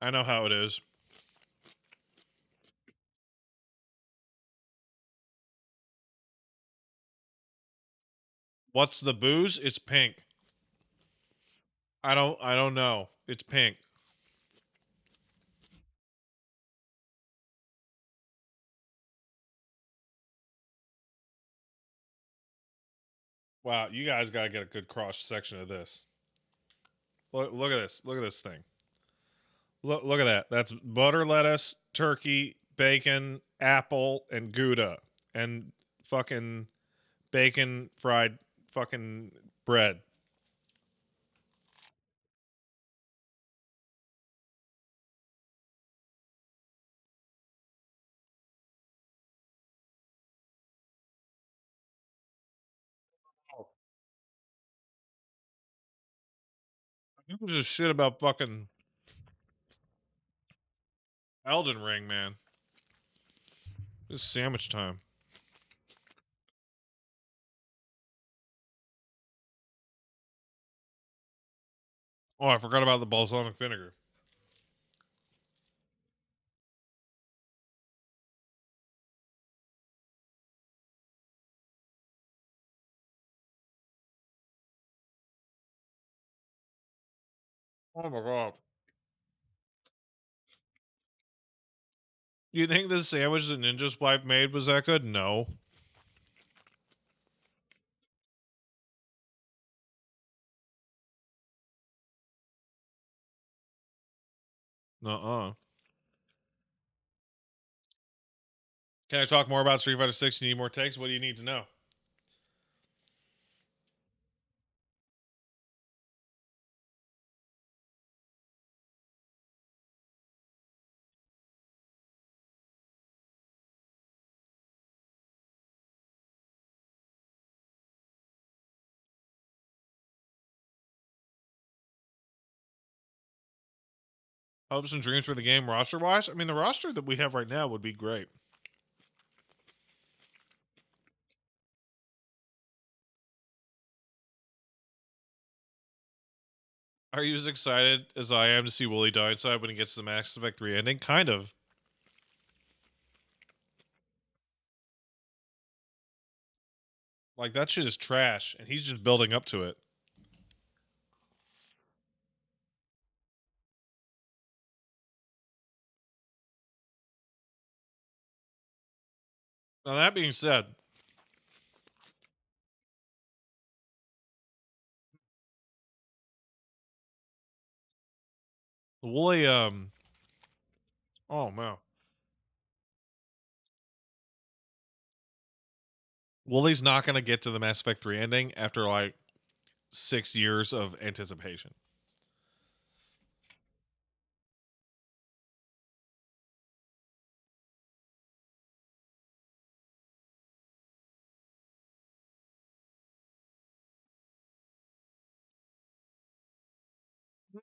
I know how it is. What's the booze? It's pink. I don't know. It's pink. Wow, you guys gotta get a good cross section of this. Look at this. Look at this thing. Look at that. That's butter, lettuce, turkey, bacon, apple, and Gouda. And fucking bacon fried fucking bread. Who gives a shit about fucking Elden Ring, man? It's sandwich time. Oh, I forgot about the balsamic vinegar. Oh my god. You think the sandwich that Ninja's wife made was that good? No. Uh-uh. Can I talk more about Street Fighter 6? You need more takes? What do you need to know? Hopes and dreams for the game roster wise? I mean, the roster that we have right now would be great. Are you as excited as I am to see Wooly die inside when he gets to the Mass Effect 3 ending? Kind of. Like, that shit is trash, and he's just building up to it. Now, that being said, Wooly, oh, man. Wooly's not going to get to the Mass Effect 3 ending after, like, 6 years of anticipation.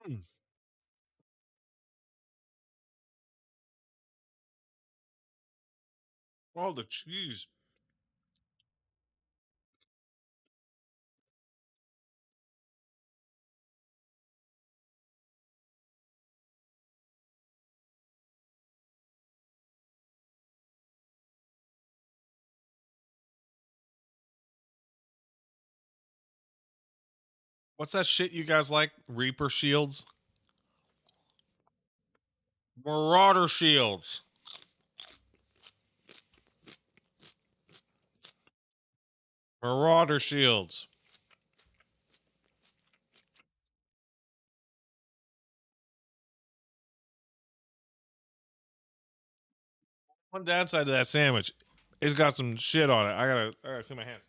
Hmm. Oh, the cheese. What's that shit you guys like? Reaper shields? Marauder shields. Marauder shields. One downside to that sandwich, it's got some shit on it. I gotta clean my hands.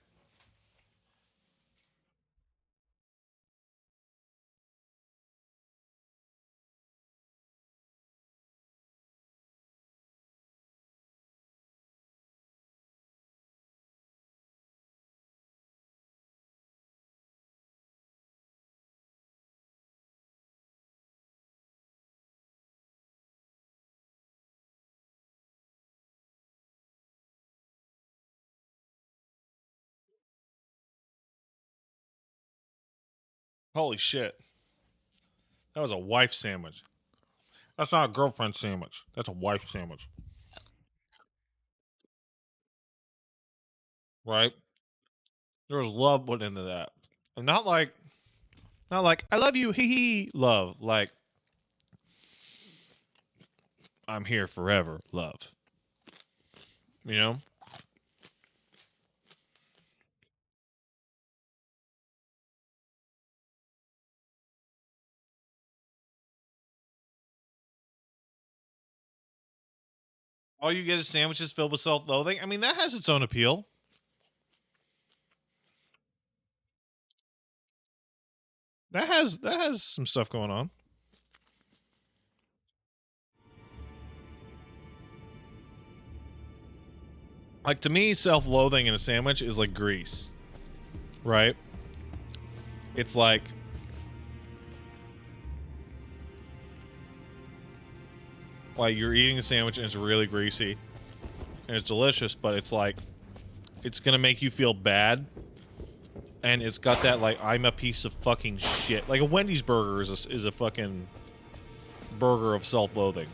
Holy shit. That was a wife sandwich. That's not a girlfriend sandwich. That's a wife sandwich. Right? There was love put into that. And not like I love you, hee hee love. Like I'm here forever, love. You know? All you get is sandwiches filled with self-loathing. I mean, that has its own appeal. That has some stuff going on. Like to me, self-loathing in a sandwich is like grease. Right? It's like you're eating a sandwich and it's really greasy and it's delicious, but it's like it's gonna make you feel bad, and it's got that like I'm a piece of fucking shit. Like a Wendy's burger is a fucking burger of self-loathing,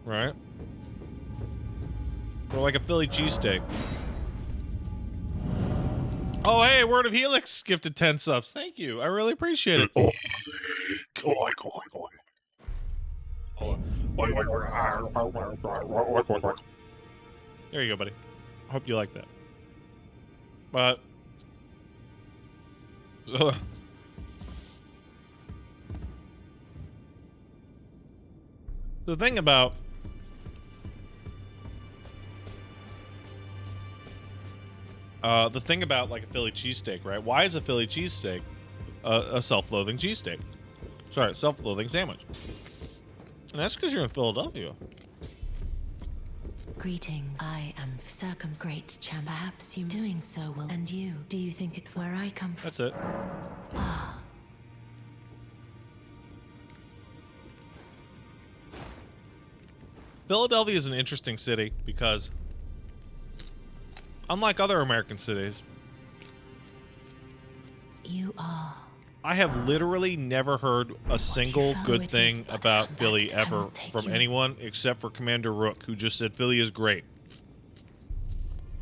right? Or like a Philly cheesesteak. Oh hey, Word of Helix gifted 10 subs. Thank you, I really appreciate it. There you go, buddy. Hope you like that. But so, the thing about like a Philly cheesesteak, right? Why is a Philly cheesesteak a self-loathing cheesesteak? Sorry, self-loathing sandwich. And that's because you're in Philadelphia. Greetings. I am great champ. Perhaps you doing so well. And you, do you think it where I come from? That's it. Ah. Philadelphia is an interesting city because, unlike other American cities, you are I have literally never heard a single good thing about Philly ever from anyone except for Commander Rook, who just said Philly is great.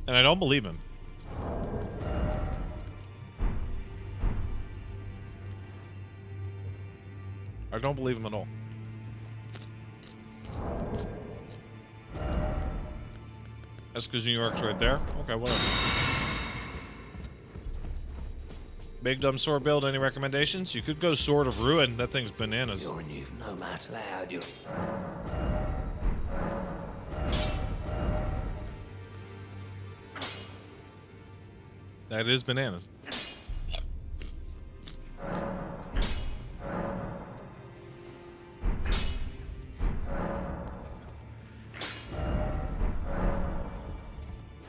And I don't believe him. I don't believe him at all. That's because New York's right there? Okay, whatever. Big dumb sword build, any recommendations? You could go Sword of Ruin. That thing's bananas. You're new, no matter loud. You're... That is bananas.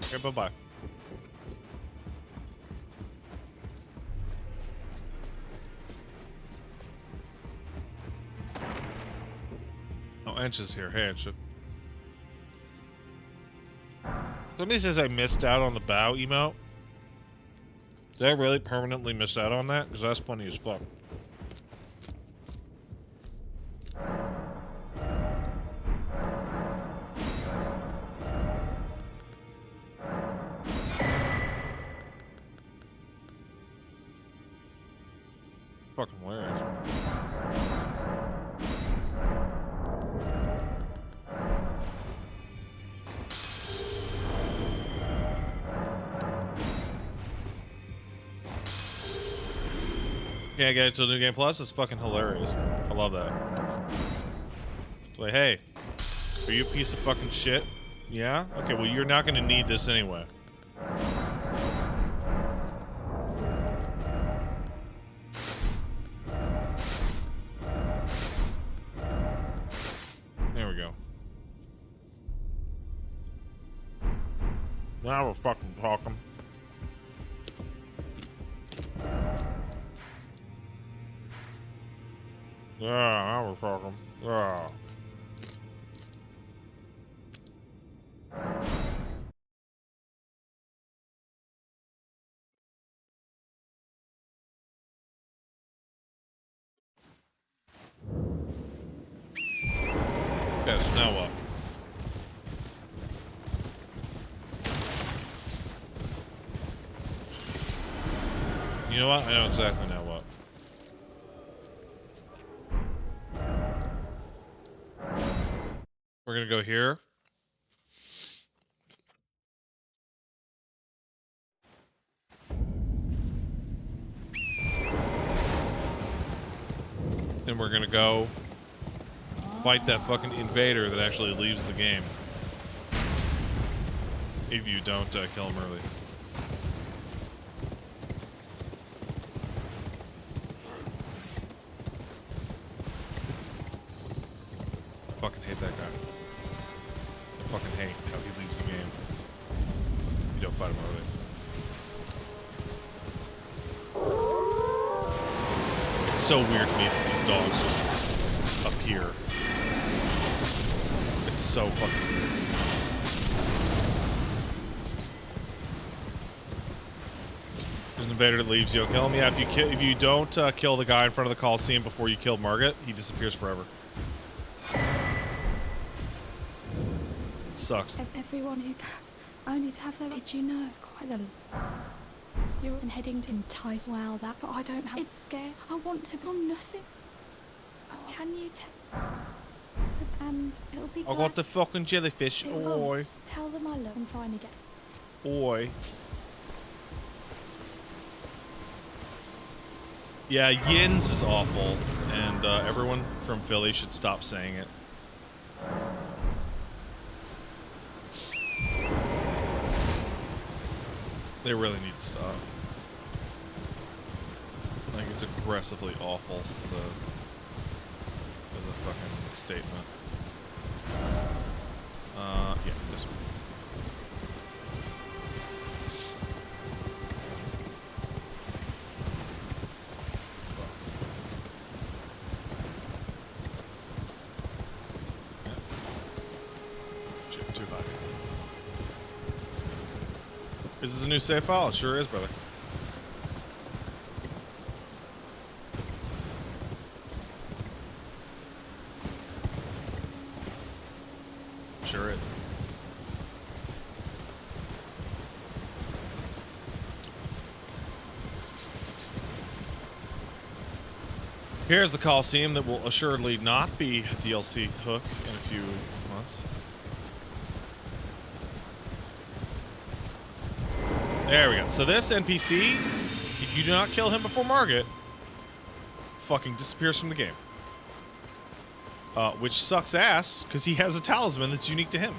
Okay, bye-bye. Oh, Ench is here. Hey, Ench. Somebody says I missed out on the bow emote. Did I really permanently miss out on that? Because that's funny as fuck. Fucking hilarious. Yeah, get it to New Game Plus. It's fucking hilarious. I love that. It's like, hey, are you a piece of fucking shit? Yeah? Okay, well, you're not gonna need this anyway. There we go. Now we're fucking talking. Yeah, now we're talking. Yeah. Okay, so now what? You know what? I know exactly now what. We're gonna go here. And we're gonna go fight that fucking invader that actually leaves the game. If you don't kill him early. I fucking hate that guy. I fucking hate how he leaves the game. You don't fight him early. It's so weird to me that these dogs just appear. It's so fucking weird. There's an invader that leaves, you'll kill him. Yeah, if you don't kill the guy in front of the Coliseum before you kill Margit, he disappears forever. It sucks. Everyone who only to have their... Did you know it's quite a... You're heading to entice well that, but I don't have... It's scary. I want to be on nothing. Can you tell... And it'll be... I got the fucking jellyfish. Oi. Tell them I love them trying to get... Oi. Yeah, Yins is awful, and everyone from Philly should stop saying it. They really need to stop. Like, it's aggressively awful as a fucking statement. Yeah, this one. Shit, too high. Is this a new save file? It sure is, brother. sure is. Here's the Coliseum that will assuredly not be a DLC hook in a few months. There we go. So this NPC, if you do not kill him before Margit, fucking disappears from the game. Which sucks ass, because he has a talisman that's unique to him.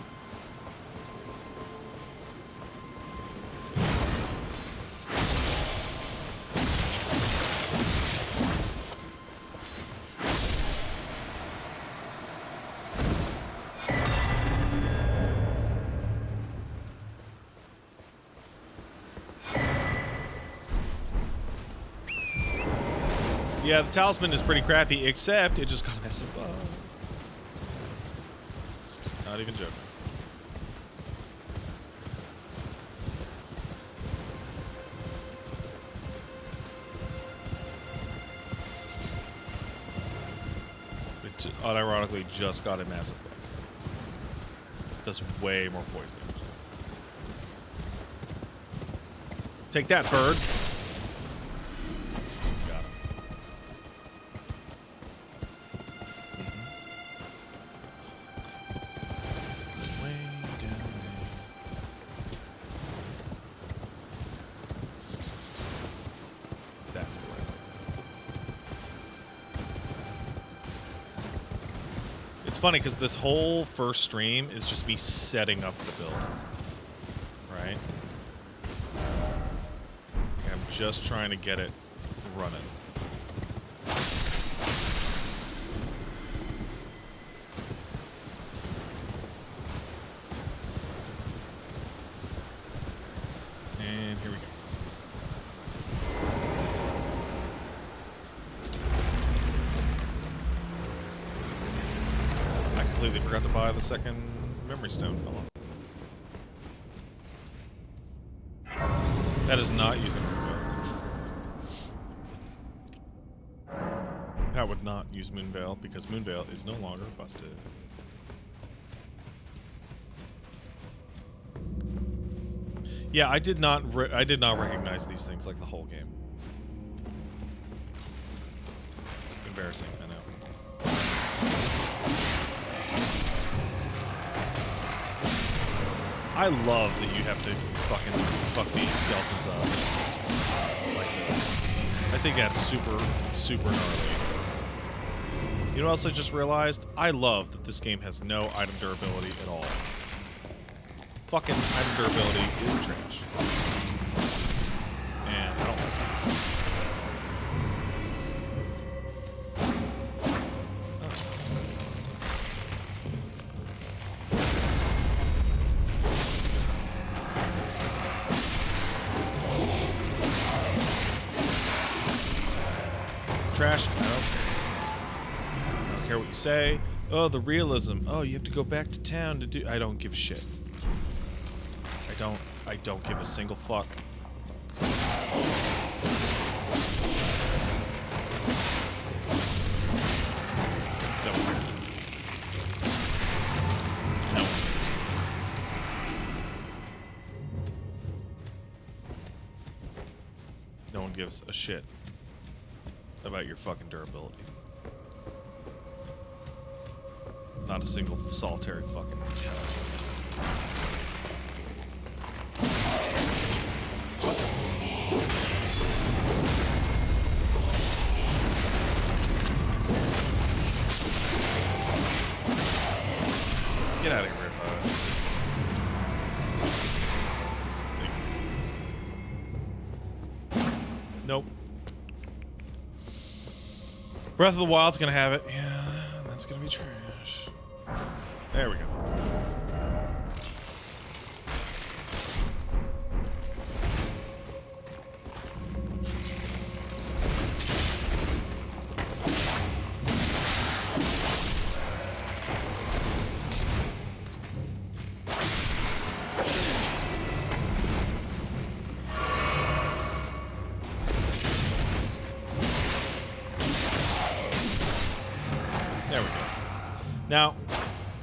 Yeah, the talisman is pretty crappy, except it just got a massive bug. Not even joking. It unironically just got a massive bug. Does way more poison damage. Take that, bird. Got him. Way down there. That's the way. It's funny because this whole first stream is just me setting up the build, right? I'm just trying to get it running. And here we go. I completely forgot to buy the second memory stone. Hold on. That is not using Moonveil. That would not use Moonveil because Moonveil is no longer busted. Yeah, I did not recognize these things like the whole game. Embarrassing, I know. I love that you have to fucking fuck these skeletons up like this. I think that's super, super gnarly. You know what else I just realized? I love that this game has no item durability at all. Fucking item durability is trash. And I don't like it. Trash. I don't care what you say. Oh, the realism. Oh, you have to go back to town to do. I don't give a shit. I don't give a single fuck. Don't care. No one cares. No one gives a shit about your fucking durability. Not a single solitary fucking. Get out of here, Nope. Breath of the Wild's gonna have it. Yeah, that's gonna be trash. There we go.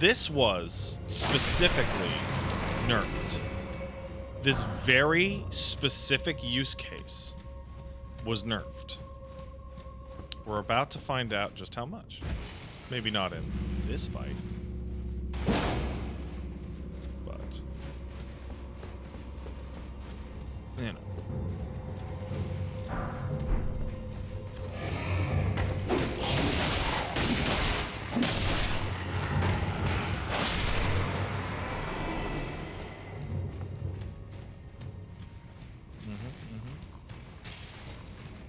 this was specifically nerfed. This very specific use case was nerfed. We're about to find out just how much. Maybe not in this fight. But, you know.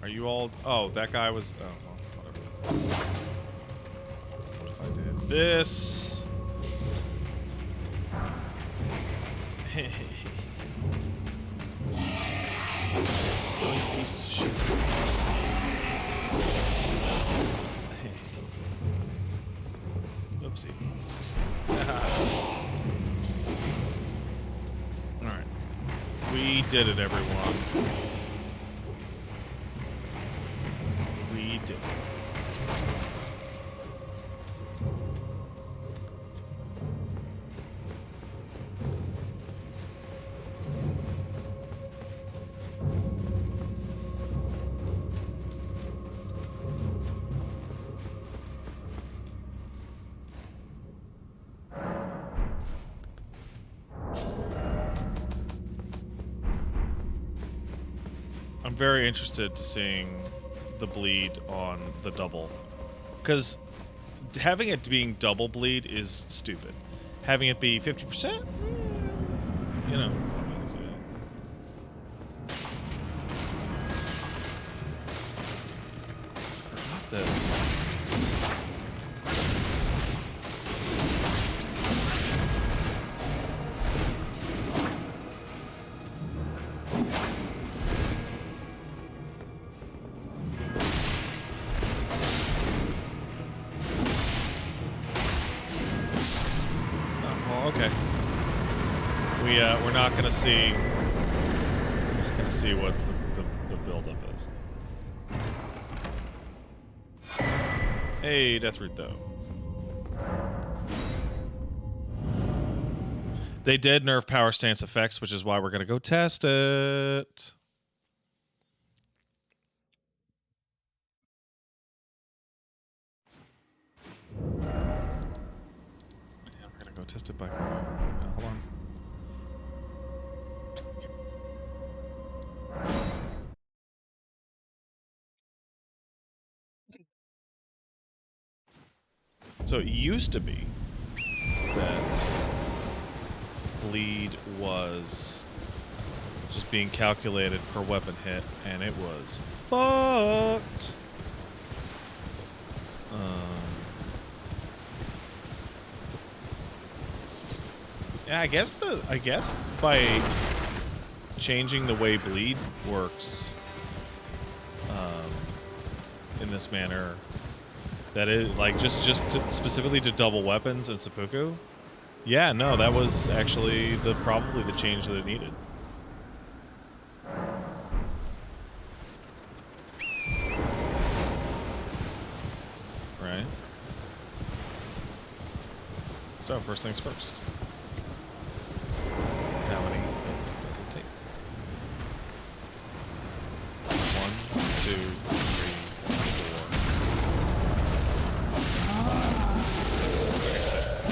Are you all... Oh, that guy was... Oh, well, whatever. What if I did this? You piece of shit. Oopsie. Alright. We did it, everyone. We did it. I'm very interested to seeing the bleed on the double, because having it being double bleed is stupid. Having it be 50%, you know. Okay. We're not gonna see. We're gonna see what the buildup is. Hey, Deathroot though. They did nerf power stance effects, which is why we're gonna go test it. Yeah, we're gonna go test it by. Hold on. So it used to be that bleed was just being calculated per weapon hit, and it was fucked. Yeah, I guess by changing the way bleed works in this manner, that is like just specifically to double weapons and seppuku. Yeah, no, that was actually probably the change that it needed. Right. So first things first. How many hits does it take? 1, 2, 3, 4, 5, 6.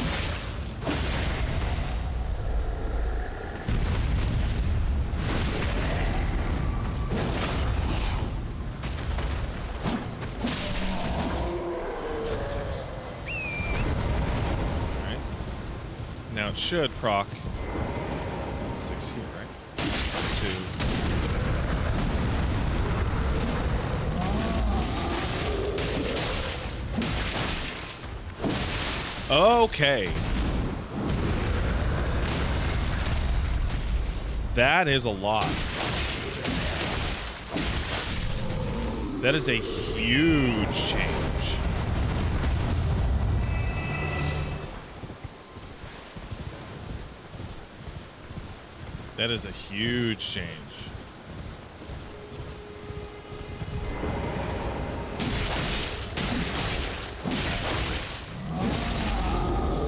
That's 6. All right. Now it should proc. 6 here, right? 2. Okay. That is a lot. That is a huge change. That is a huge change.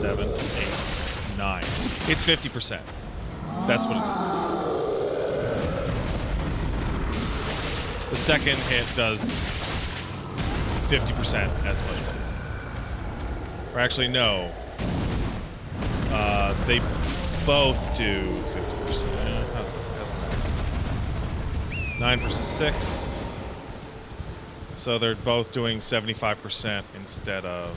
7, 8, 9. It's 50%. That's what it is. The second hit does 50% as much. Or actually, no. They both do 50%. How's that? 9 versus 6. So they're both doing 75% instead of...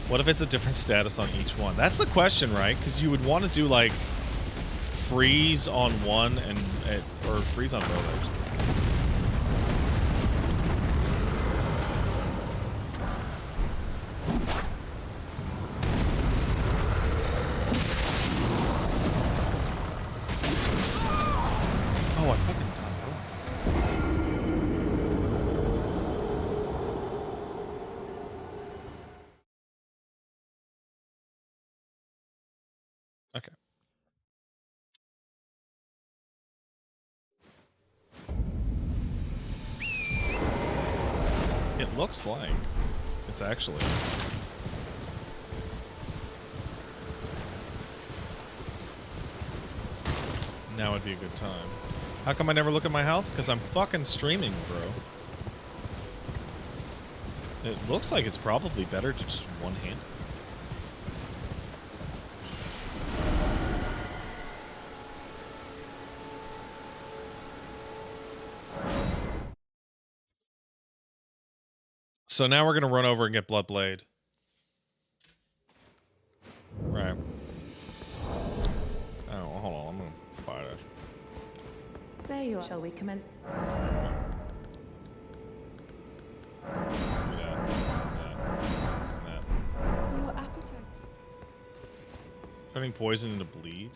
What if it's a different status on each one? That's the question, right? Because you would want to do, like, freeze on one and... or freeze on both, actually. Oh, I fucking died. Okay. It looks like it's actually... Now would be a good time. How come I never look at my health? Because I'm fucking streaming, bro. It looks like it's probably better to just one-hand. So now we're gonna run over and get Bloodblade. Right. Oh, hold on. I'm gonna buy it. There you are. Shall we commence? Your appetite. Turning poison into bleed.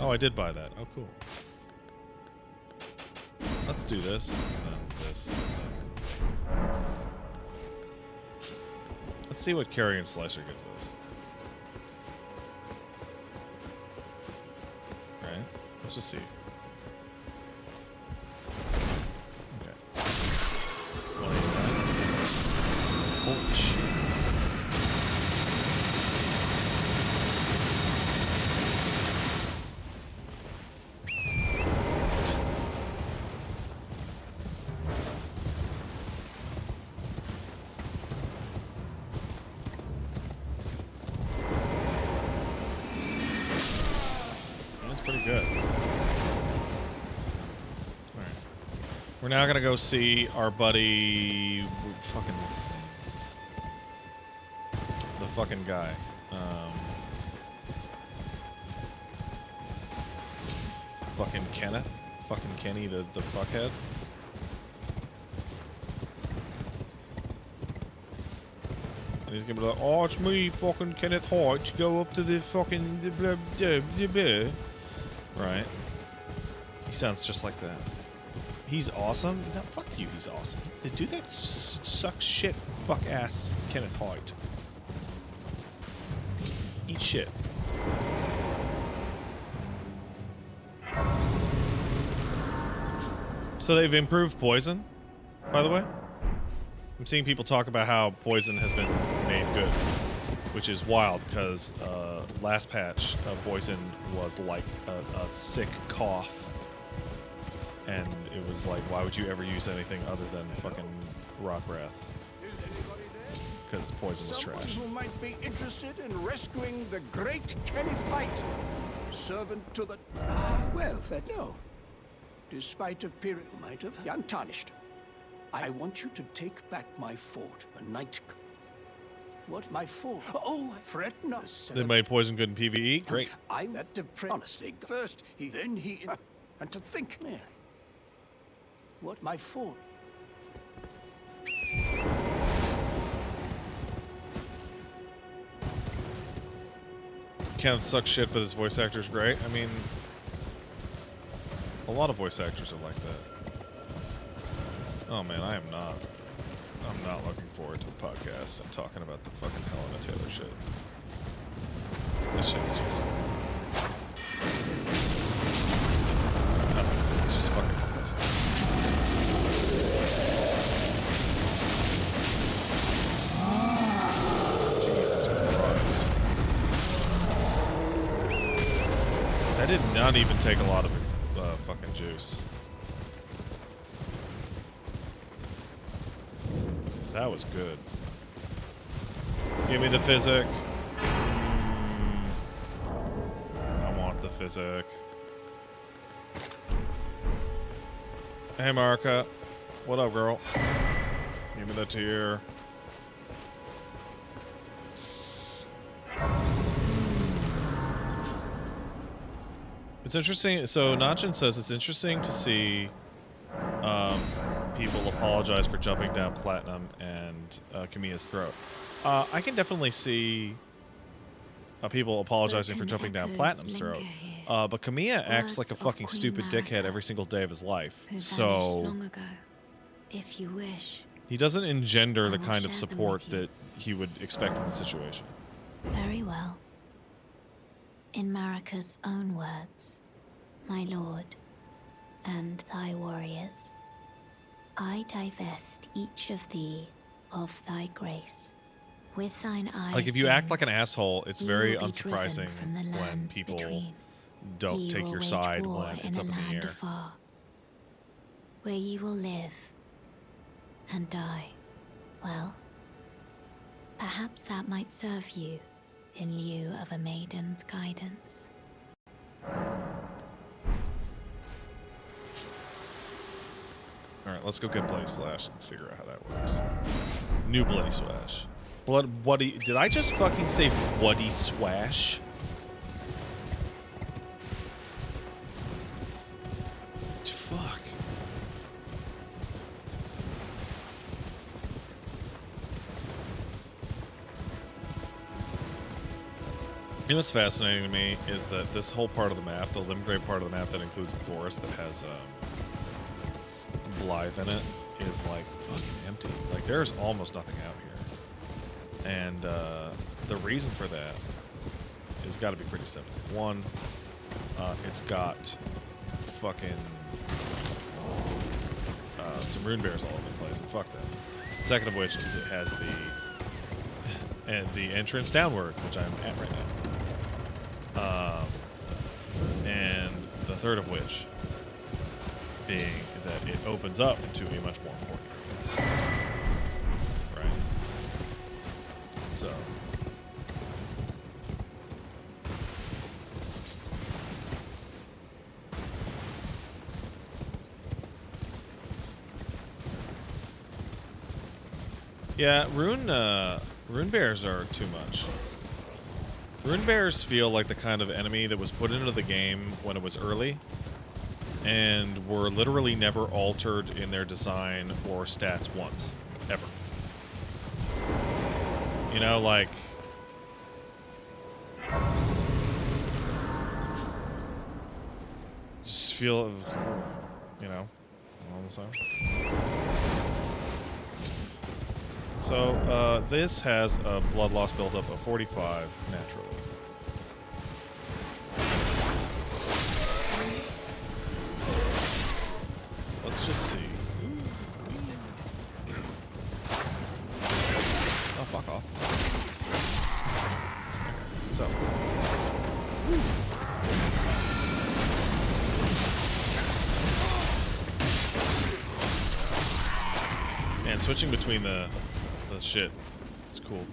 Oh, I did buy that. Oh, cool. Let's do this, and then this, and then... Let's see what Carrion Slicer gives us. Right? Let's just see. Okay. Holy shit. Pretty good. Alright. We're now gonna go see our buddy... Fucking, what's his name? The fucking guy. Fucking Kenneth? Fucking Kenny, the fuckhead? And he's gonna be like, oh, it's me, fucking Kenneth Hart, go up to the fucking... blah, blah, blah, blah. Right. He sounds just like that. He's awesome? No, fuck you, he's awesome. The dude that sucks shit, fuck ass Kenneth Hart. Eat shit. So they've improved poison, by the way. I'm seeing people talk about how poison has been made good, which is wild because last patch poison was like a sick cough, and it was like, why would you ever use anything other than fucking rock breath? Because poison was trash. Someone who might be interested in rescuing the great Kenneth White, servant to the... well, no. Despite appearing, you might have, young tarnished. I want you to take back my fort, a night... What? My fort? Oh, fret not. They made poison good in PvE? Great. I that honestly. First, then he... and to think, man. What? My fort? Kenneth sucks shit, but his voice actor's great. I mean, a lot of voice actors are like that. Oh man, I am not. I'm not looking forward to the podcast and talking about the fucking Helena Taylor shit. This shit's just. It's just fucking depressing. Jesus Christ. That did not even take a lot of fucking juice. That was good. Give me the physic. I want the physic. Hey, Marika. What up, girl? Give me the tier. It's interesting. So, Nachin says it's interesting to see people apologize for jumping down Platinum and Kamiya's throat. I can definitely see people apologizing for jumping down Platinum's throat. But Kamiya acts like a fucking stupid dickhead every single day of his life. So long ago. If you wish. He doesn't engender the kind of support that he would expect in the situation. Very well. In Marika's own words, my lord, and thy warriors, I divest each of thee of thy grace. With thine eyes Like, if you act like an asshole, it's very will be driven unsurprising from the when lands people between. don't Ye take will your wage side war when in it's a up in the land air. afar, where ye will live and die. Well, perhaps that might serve you in lieu of a maiden's guidance. Alright, let's go get Bloody Slash and figure out how that works. New Bloody Slash. Bloody... Did I just fucking say Bloody Swash? Fuck. You know what's fascinating to me is that this whole part of the map, the Limgrave part of the map that includes the forest that has Blythe in it, is like fucking empty. Like, there's almost nothing out here. And the reason for that has got to be pretty simple. One, it's got fucking some rune bears all over the place, and fuck them. Second of which is it has the entrance downward, which I'm at right now. And the third of which being that it opens up into a much more important area. Right? So. Yeah, rune bears are too much. Rune bears feel like the kind of enemy that was put into the game when it was early, and were literally never altered in their design or stats once, ever. You know, like... just feel, you know, all the time. So, this has a blood loss built up of 45 naturally. Let's just see. Oh, fuck off. Okay, so. And switching between the shit, it's cool.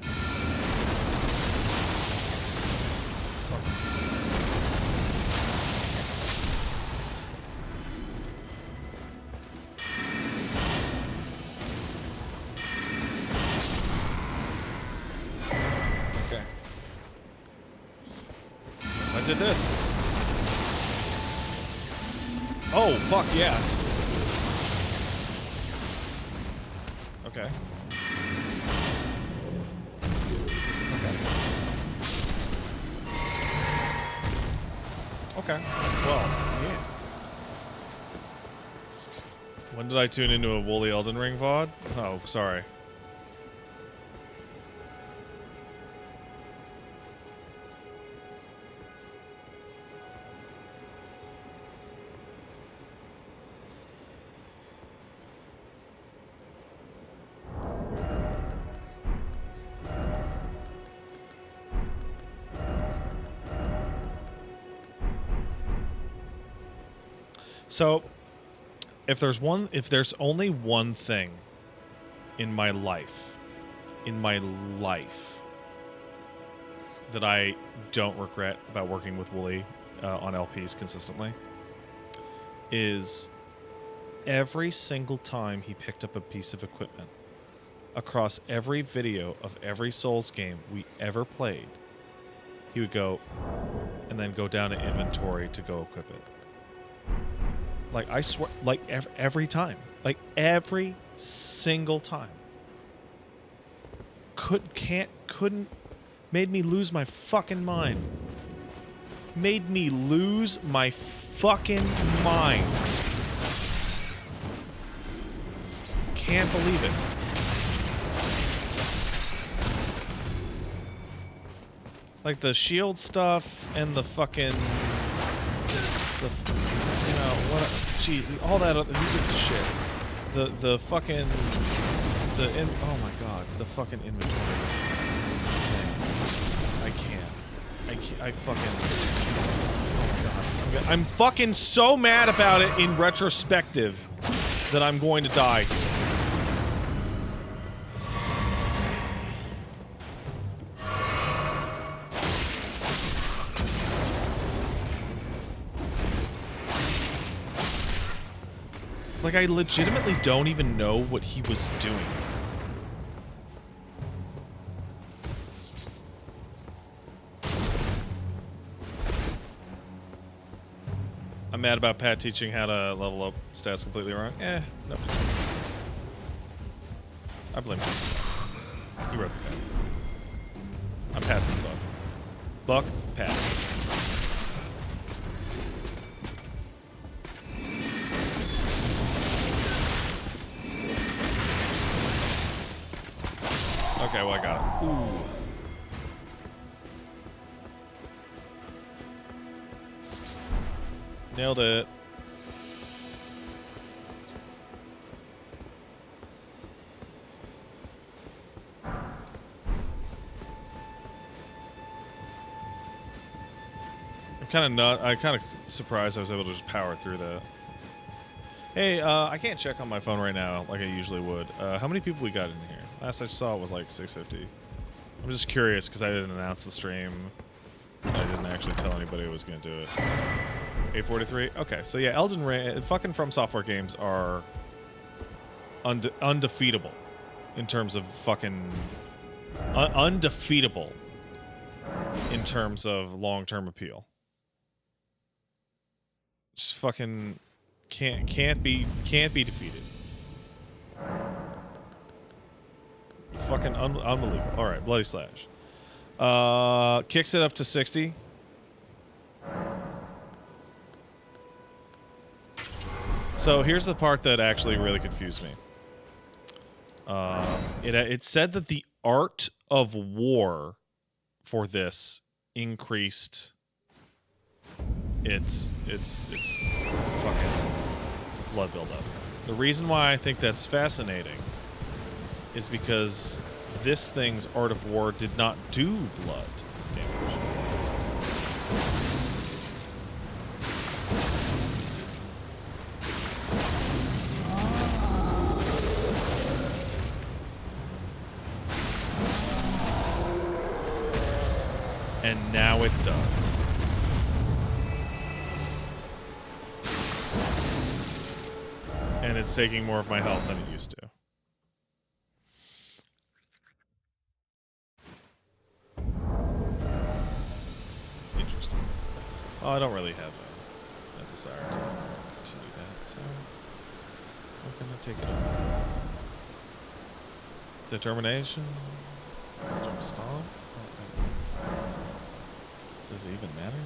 Okay. I did this. Oh, fuck yeah. Okay. Okay. Well, yeah. When did I tune into a Woolly Elden Ring VOD? Oh, sorry. So, if there's only one thing in my life that I don't regret about working with Wooly on LPs consistently, is every single time he picked up a piece of equipment across every video of every Souls game we ever played, he would go and then go down to inventory to go equip it. Like, I swear, like, every time. Like, every single time. Couldn't, made me lose my fucking mind. Made me lose my fucking mind. Can't believe it. Like, the shield stuff and the fucking... you know, what? Gee, all that other... Who gives a shit? The fucking... oh my god. The fucking inventory thing. I fucking... Oh my god. I'm fucking so mad about it in retrospective that I'm going to die. Like, I legitimately don't even know what he was doing. I'm mad about Pat teaching how to level up stats completely wrong. No. I blame him. He wrote the code. I'm passing the buck. Buck, pass. Okay, well, I got it. Ooh. Nailed it. I'm kind of surprised I was able to just power through that. Hey, I can't check on my phone right now like I usually would. How many people we got in here? Last I saw it was like 650. I'm just curious because I didn't announce the stream. I didn't actually tell anybody I was going to do it. 843? Okay, so yeah, Elden Ring, fucking From Software games are undefeatable in terms of fucking... undefeatable in terms of long-term appeal. Just fucking can't be defeated. Fucking unbelievable. All right, Bloody Slash. Kicks it up to 60. So here's the part that actually really confused me. It said that the art of war for this increased its fucking blood buildup. The reason why I think that's fascinating is because this thing's Art of War did not do blood damage. And now it does. And it's taking more of my health than it used to. Interesting. Oh, I don't really have a desire to continue that, so I'm gonna take it up. Determination. Stop. Does it even matter?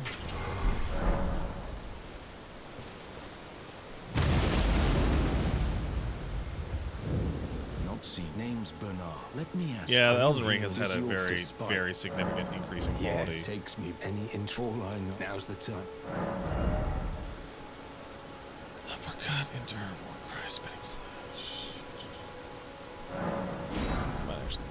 don't see. Name's Bernard. Let me ask. Yeah, are the you Elden Ring here has with had a your very, despite? very significant increase in quality. Yes, takes me any intro. All I know. Now's the time. Uppercut into her Warcry spinning slash. Might actually.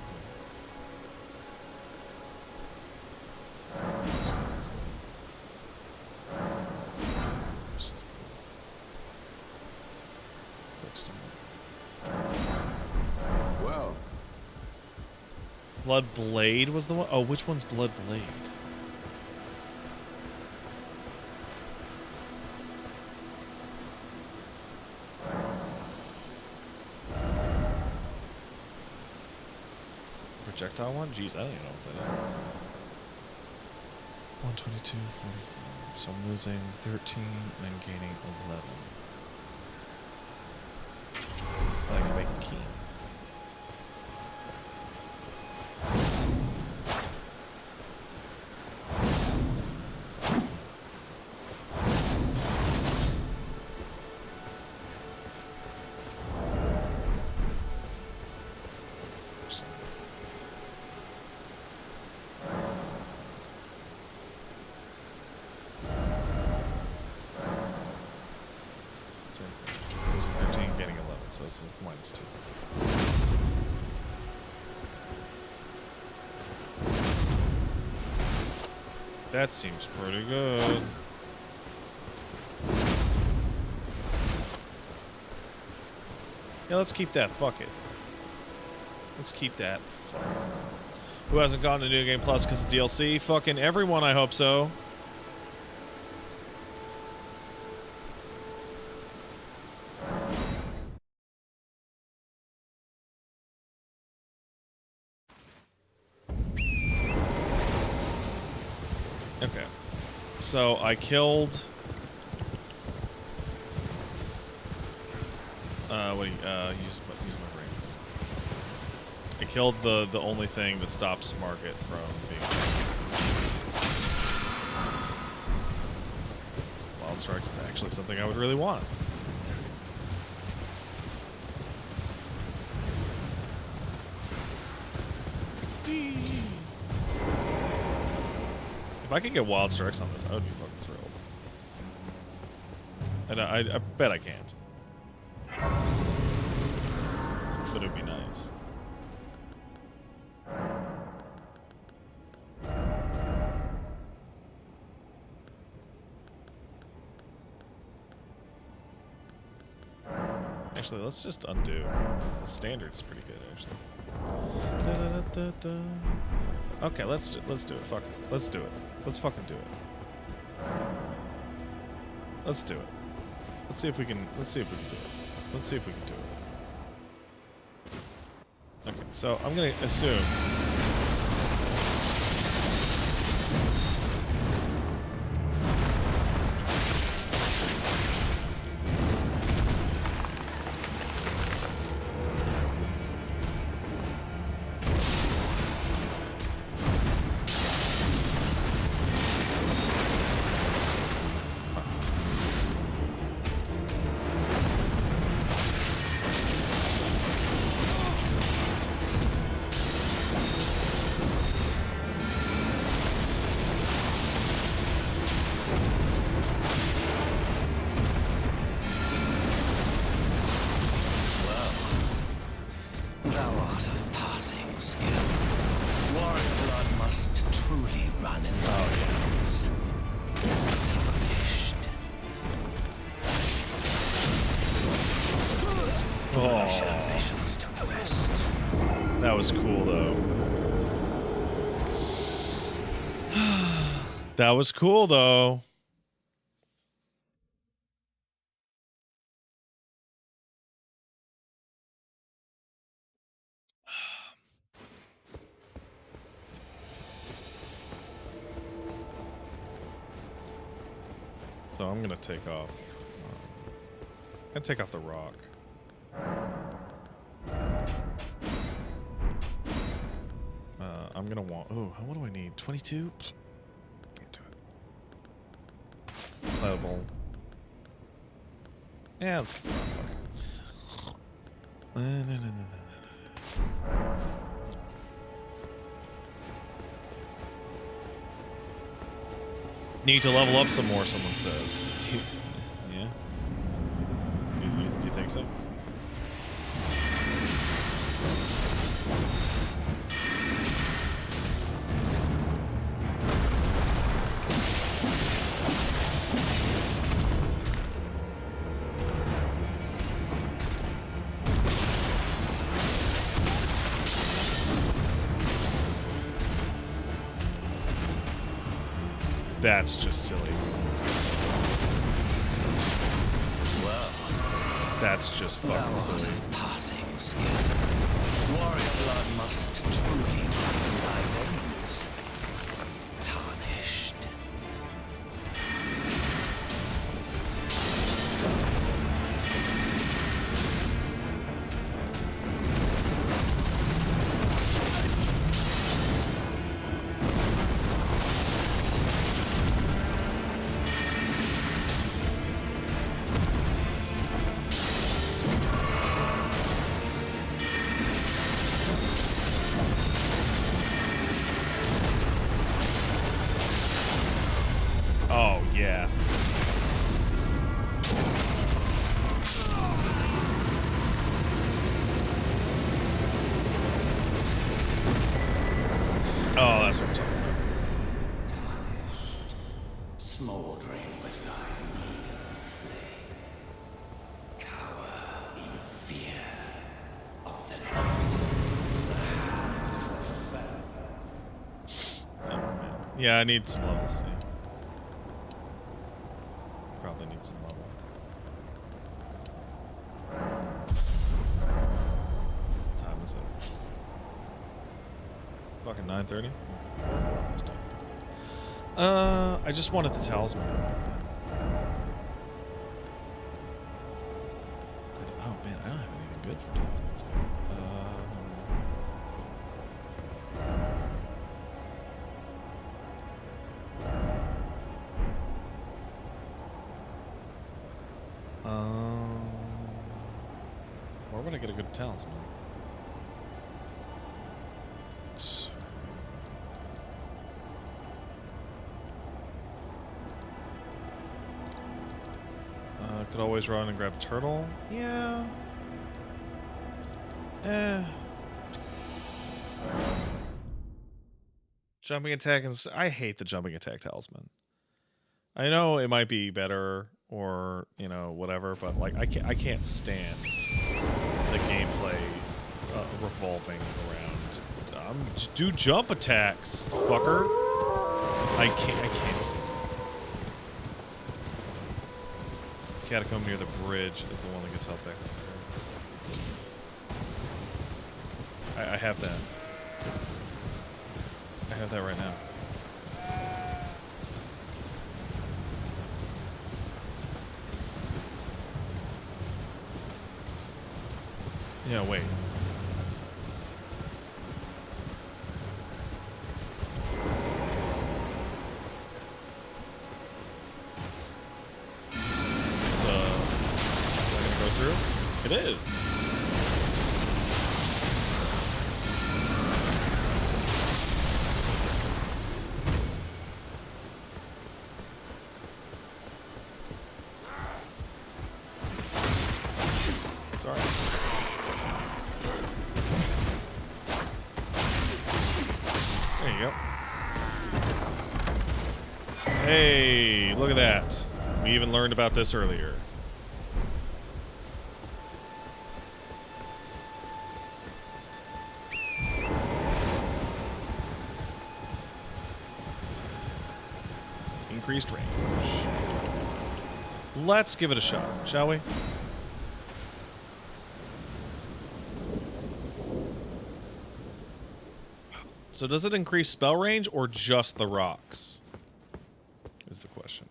Well, Blood Blade was the one? Oh, which one's Blood Blade? Projectile one? Jeez, I don't even know what that is. 122, 44. So I'm losing 13 and then gaining 11. I can make a key. Same thing. Losing 13, gaining 11, so it's a minus 2. That seems pretty good. Yeah, let's keep that. Fuck it. Let's keep that. Fuck it. Who hasn't gotten a New Game Plus because of DLC? Fucking everyone, I hope so. Okay. So I killed. Use my brain. I killed the only thing that stops Market from being. Wild Strikes is actually something I would really want. If I could get Wild Strikes on this, I would be fucking thrilled. And I bet I can't. But it would be nice. Actually, let's just undo. The standard's pretty good, actually. Okay, let's do it. Fuck it. Let's do it. Let's fucking do it. Let's do it. Let's see if we can do it. Let's see if we can do it. Okay, so I'm gonna assume. That was cool, though. That was cool, though. So I'm gonna take off. I'm gonna take off the rock. I'm gonna want. Oh, what do I need? 22? Can't do it. Playable. Yeah, let's keep it on. No. Need to level up some more, someone says. Yeah? You think so? That's just silly. Well, that's just fucking silly. Passing skill. Warrior blood must truly run in thy veins. Tarnished. Oh, yeah. Oh, that's what I'm talking about. Smoldering with thy meager flame. Cower in fear of the light. The hands of the foe. Oh, man. Yeah, I need some levels. Yeah. Probably need some levels. What time is it? Fucking 9:30. Almost done. I just wanted the talisman. Oh man, I don't have anything good for talismans. Where would I get a good talisman? Could always run and grab a turtle. Yeah. Jumping attack and I hate the jumping attack talisman. I know it might be better or, you know, whatever, but like I can't stand the gameplay revolving around. Do jump attacks, fucker. I can't stand it. Catacomb near the bridge is the one that gets help back. I have that. I have that right now. Yeah, wait. It is. Sorry. There you go. Hey, look at that. We even learned about this earlier. Increased range. Let's give it a shot, shall we? So does it increase spell range or just the rocks? Is the question.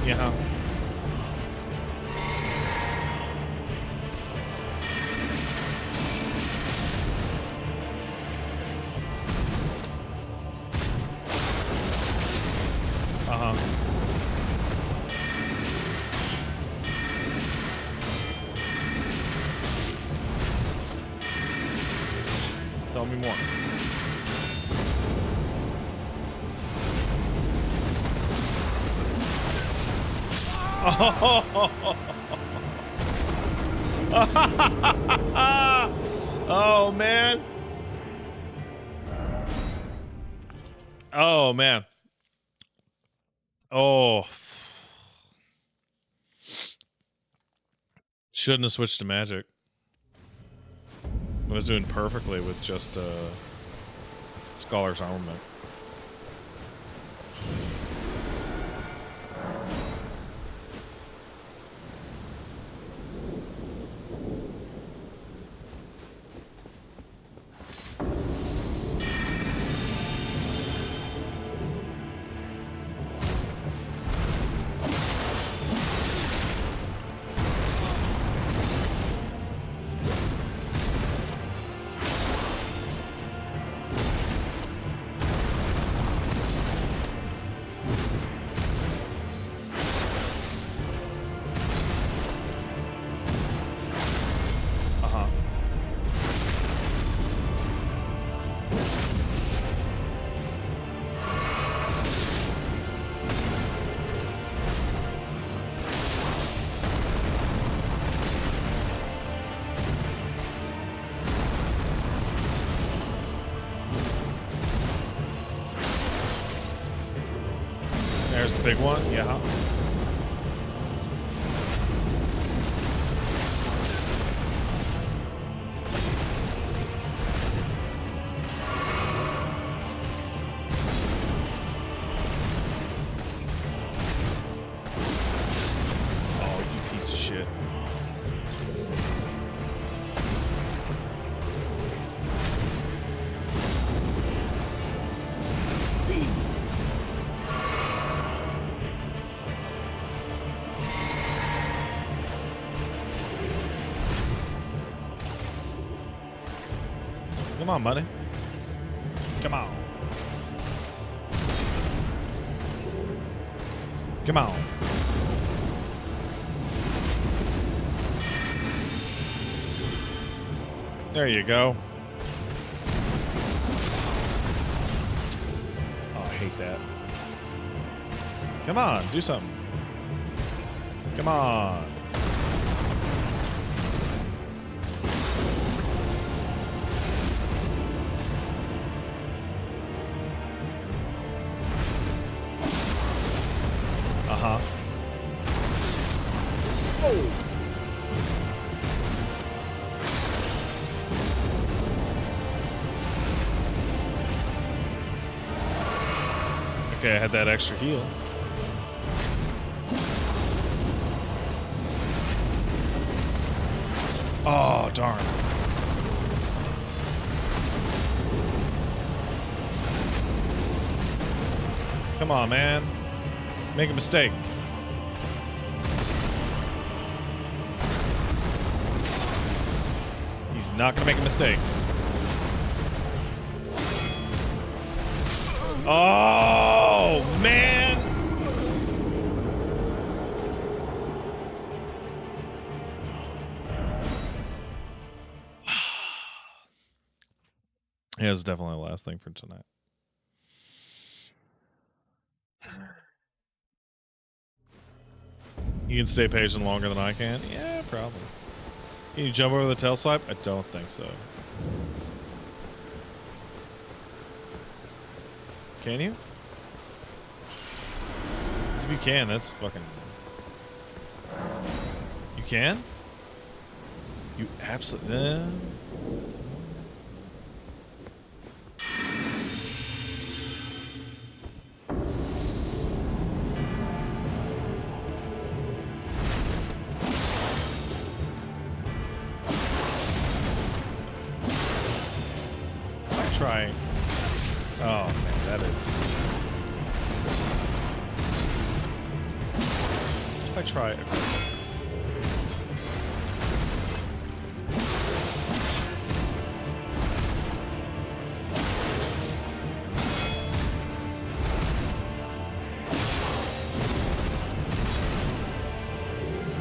Yeah. Uh-huh. Tell me more. Oh man. Oh man. Oh. Shouldn't have switched to magic. I was doing perfectly with just Scholar's armament. There's the big one. Yeah. Oh, you piece of shit. Come on, buddy. Come on. Come on. There you go. Oh, I hate that. Come on, do something. Come on. Uh-huh. Oh. Okay, I had that extra heal. Oh, darn. Come on, man. Make a mistake. He's not gonna make a mistake. Oh, man. Yeah, it's definitely the last thing for tonight. You can stay patient longer than I can? Yeah, probably. Can you jump over the tail swipe? I don't think so. Can you? 'Cause if you can, that's fucking... You can? You absolutely... Try. Oh man, that is. I try aggressive?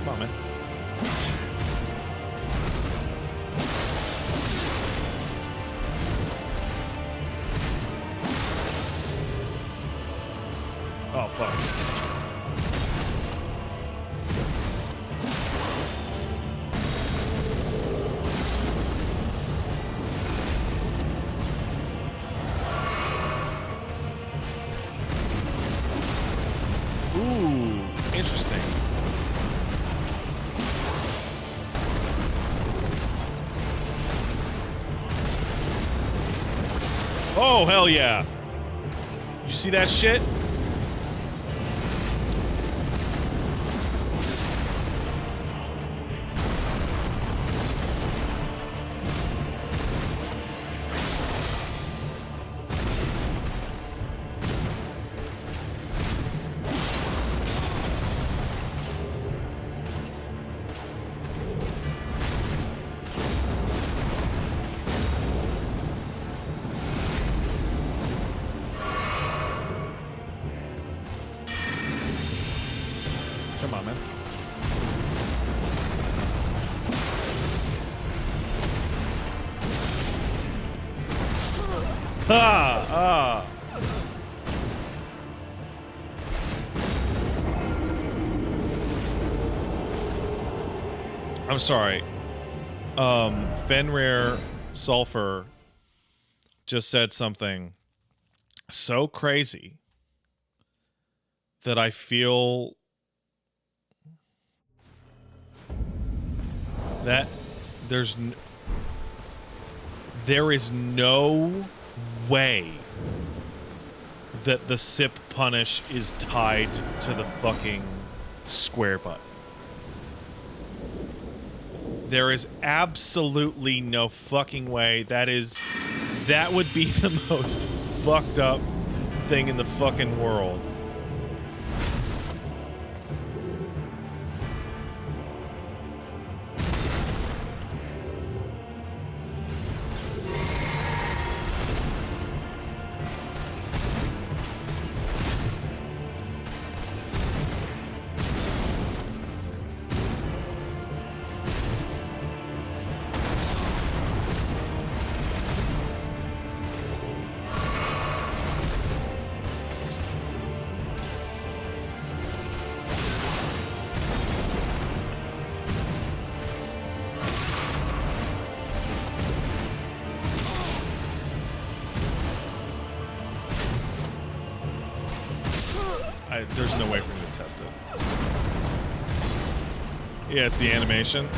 Come on, man. Oh, fuck. Ooh, interesting. Oh, hell yeah. You see that shit? Come on, man. Ah! I'm sorry. Fenrir Sulfur just said something so crazy that I feel that there is no way that the sip punish is tied to the fucking square button. There is absolutely no fucking way. That would be the most fucked up thing in the fucking world. There's no way for me to test it. Yeah, it's the animation.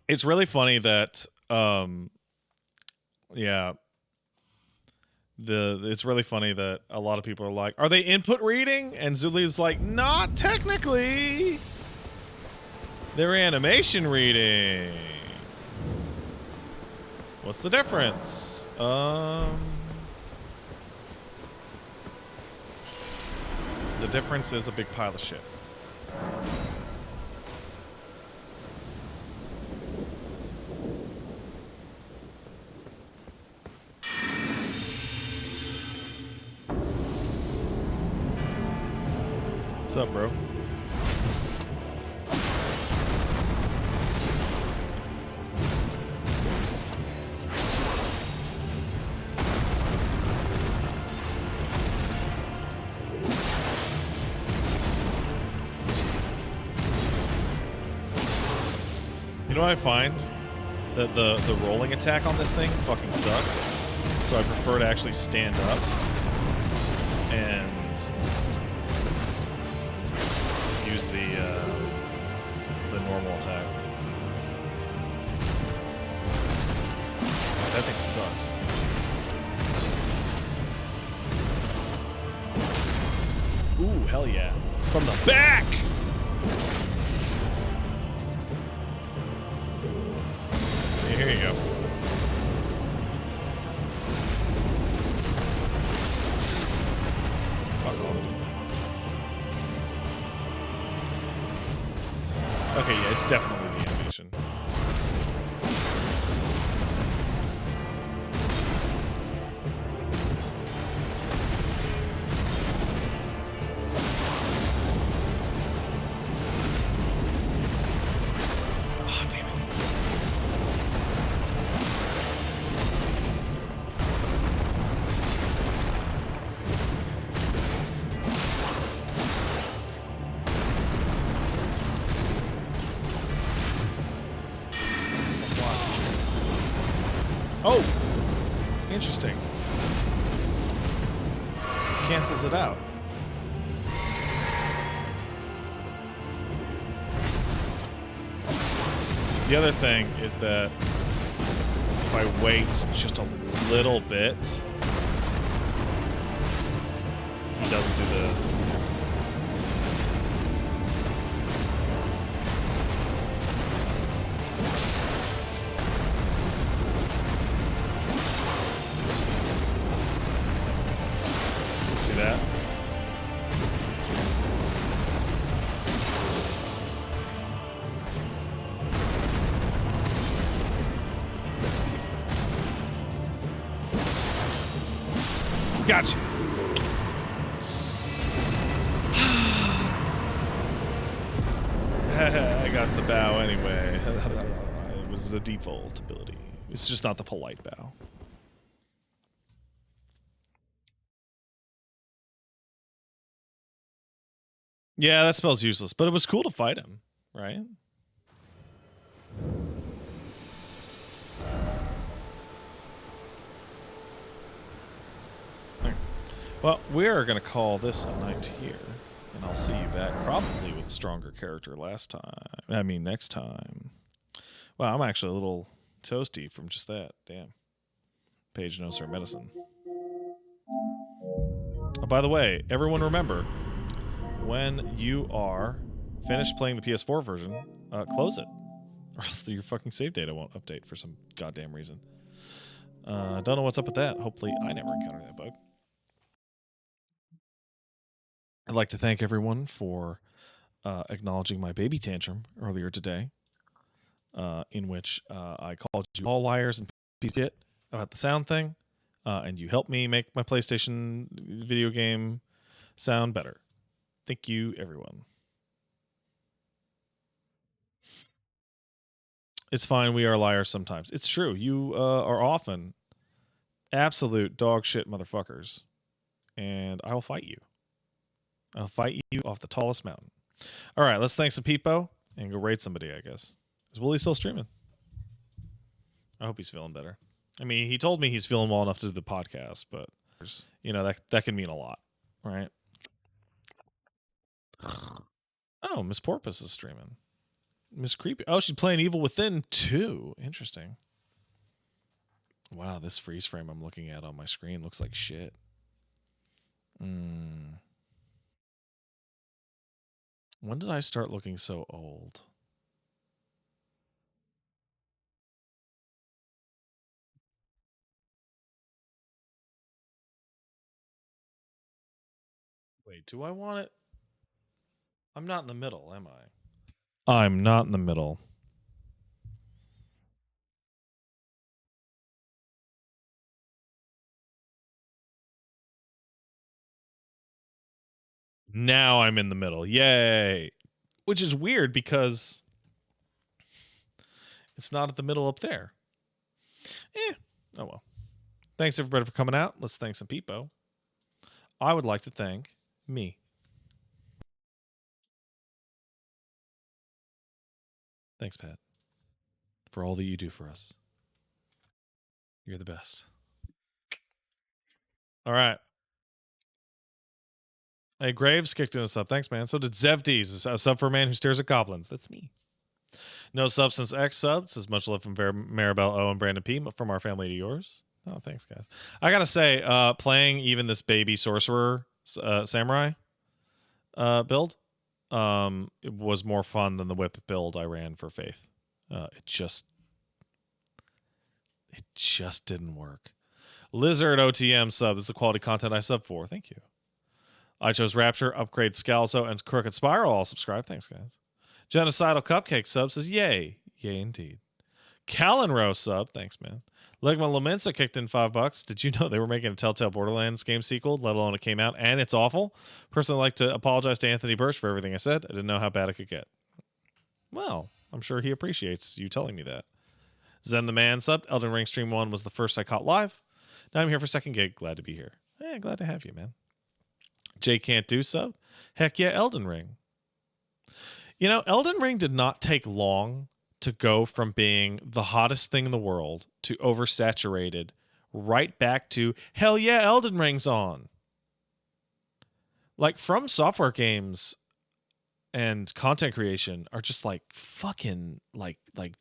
It's really funny that, yeah. It's really funny that a lot of people are like, are they input reading? And Zuli's like, not technically. They're animation reading. What's the difference? The difference is a big pile of shit. What's up, bro? You know what I find? That the rolling attack on this thing fucking sucks. So I prefer to actually stand up and use the normal attack. That thing sucks. Ooh, hell yeah. From the back! Here you go. definitely the animation. Oh, damn it. Oh, interesting. Cancels it out. The other thing is that if I wait just a little bit, he doesn't do the... See that? Gotcha. I got the bow anyway. It was the default ability. It's just not the polite bow. Yeah, that spell's useless, but it was cool to fight him, right? Well, we're going to call this a night here, and I'll see you back probably with a stronger character next time. Wow, I'm actually a little toasty from just that. Damn. Paige knows her medicine. Oh, by the way, everyone remember, when you are finished playing the PS4 version, close it, or else your fucking save data won't update for some goddamn reason. Don't know what's up with that. Hopefully I never encounter that bug. I'd like to thank everyone for acknowledging my baby tantrum earlier today, in which I called you all liars and pieces of shit about the sound thing, and you helped me make my PlayStation video game sound better. Thank you, everyone. It's fine. We are liars sometimes. It's true. You are often absolute dog shit motherfuckers, and I will fight you. I'll fight you off the tallest mountain. All right, let's thank some people and go raid somebody, I guess. Is Wooly still streaming? I hope he's feeling better. I mean, he told me he's feeling well enough to do the podcast, but, you know, that can mean a lot, right? Oh, Miss Porpoise is streaming. Miss Creepy. Oh, she's playing Evil Within 2. Interesting. Wow, this freeze frame I'm looking at on my screen looks like shit. When did I start looking so old? Wait, do I want it? I'm not in the middle, am I? I'm not in the middle. Now I'm in the middle. Yay. Which is weird because it's not at the middle up there. Oh well. Thanks everybody for coming out. Let's thank some people. I would like to thank me. Thanks, Pat, for all that you do for us. You're the best. All right. Hey, Graves kicked in a sub. Thanks, man. So did Zevdes, a sub for a man who stares at goblins. That's me. No Substance X sub. Says much love from Maribel O and Brandon P. From our family to yours. Oh, thanks, guys. I gotta say, playing even this baby sorcerer samurai build, it was more fun than the whip build I ran for Faith. It just didn't work. Lizard OTM sub. This is the quality content I sub for. Thank you. I chose Rapture, Upgrade Scalzo, and Crooked Spiral. I'll subscribe. Thanks, guys. Genocidal Cupcake sub says, yay. Yay indeed. Callan Rose sub. Thanks, man. Ligma Lamensa kicked in $5. Did you know they were making a Telltale Borderlands game sequel, let alone it came out, and it's awful? Personally, I'd like to apologize to Anthony Burch for everything I said. I didn't know how bad it could get. Well, I'm sure he appreciates you telling me that. Zen the Man subbed. Elden Ring Stream 1 was the first I caught live. Now I'm here for second gig. Glad to be here. Yeah, glad to have you, man. Jay Can't Do sub. Heck yeah, Elden Ring. You know, Elden Ring did not take long to go from being the hottest thing in the world to oversaturated right back to, hell yeah, Elden Ring's on. Like, From Software games and content creation are just like fucking and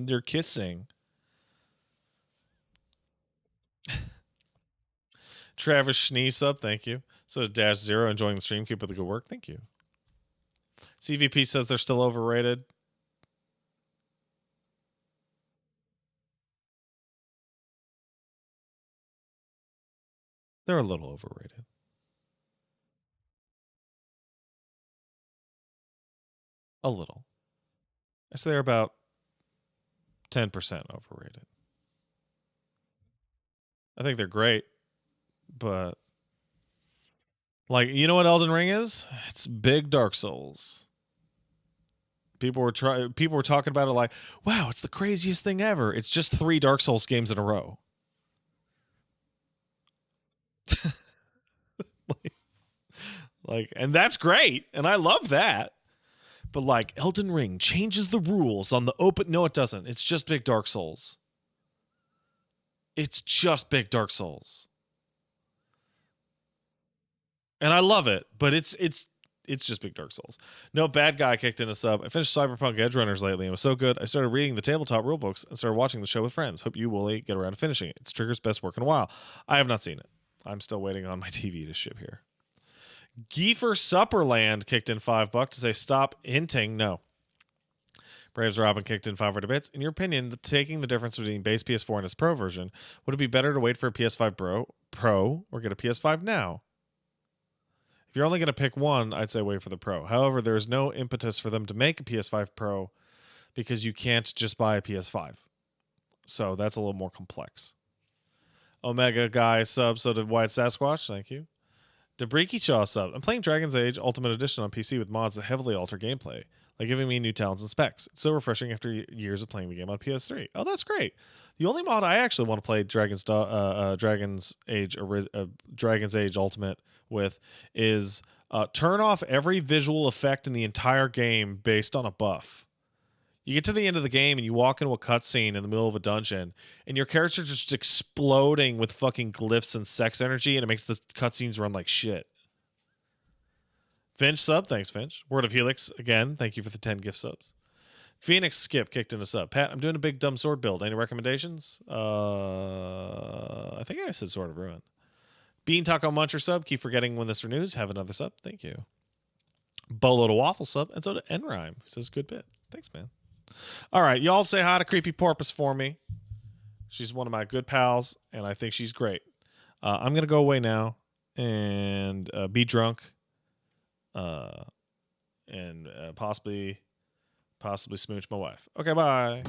they're kissing. Travis Schnees up, thank you. So Dash Zero enjoying the stream, keep up the good work, thank you. CVP says they're still overrated. They're a little overrated. A little. I say they're about 10% overrated. I think they're great, but like, you know what Elden Ring is? It's big Dark Souls. People were talking about it like, wow, it's the craziest thing ever. It's just 3 Dark Souls games in a row. And that's great, and I love that. But like, Elden Ring changes the rules on the open. No, it doesn't. It's just big Dark Souls. It's just big Dark Souls. And I love it, but it's just big Dark Souls. No, Bad Guy kicked in a sub. I finished Cyberpunk Edge Runners lately and it was so good. I started reading the tabletop rulebooks and started watching the show with friends. Hope you will get around to finishing it. It's Trigger's best work in a while. I have not seen it. I'm still waiting on my TV to ship here. Giefer Supperland kicked in $5 to say stop hinting. No. Braves Robin kicked in 500 bits. In your opinion, taking the difference between base PS4 and its Pro version, would it be better to wait for a PS5 Pro or get a PS5 now? If you're only going to pick one, I'd say wait for the Pro. However, there's no impetus for them to make a PS5 Pro because you can't just buy a PS5. So that's a little more complex. Omega Guy sub, so did White Sasquatch. Thank you. Debriki Shaw sub. I'm playing Dragon's Age Ultimate Edition on PC with mods that heavily alter gameplay, like giving me new talents and specs. It's so refreshing after years of playing the game on PS3. Oh, that's great. The only mod I actually want to play Dragon's Age Ultimate with is turn off every visual effect in the entire game based on a buff. You get to the end of the game and you walk into a cutscene in the middle of a dungeon and your character's just exploding with fucking glyphs and sex energy and it makes the cutscenes run like shit. Finch sub, thanks Finch. Word of Helix, again, thank you for the 10 gift subs. Phoenix Skip kicked in a sub. Pat, I'm doing a big dumb sword build. Any recommendations? I think I said Sword of Ruin. Bean Taco Muncher sub, keep forgetting when this renews. Have another sub, thank you. Bolo to Waffle sub, and so to Enrhyme, who says good bit. Thanks, man. All right, y'all say hi to Creepy Porpoise for me. She's one of my good pals, and I think she's great. I'm going to go away now and be drunk and possibly smooch my wife. Okay, bye.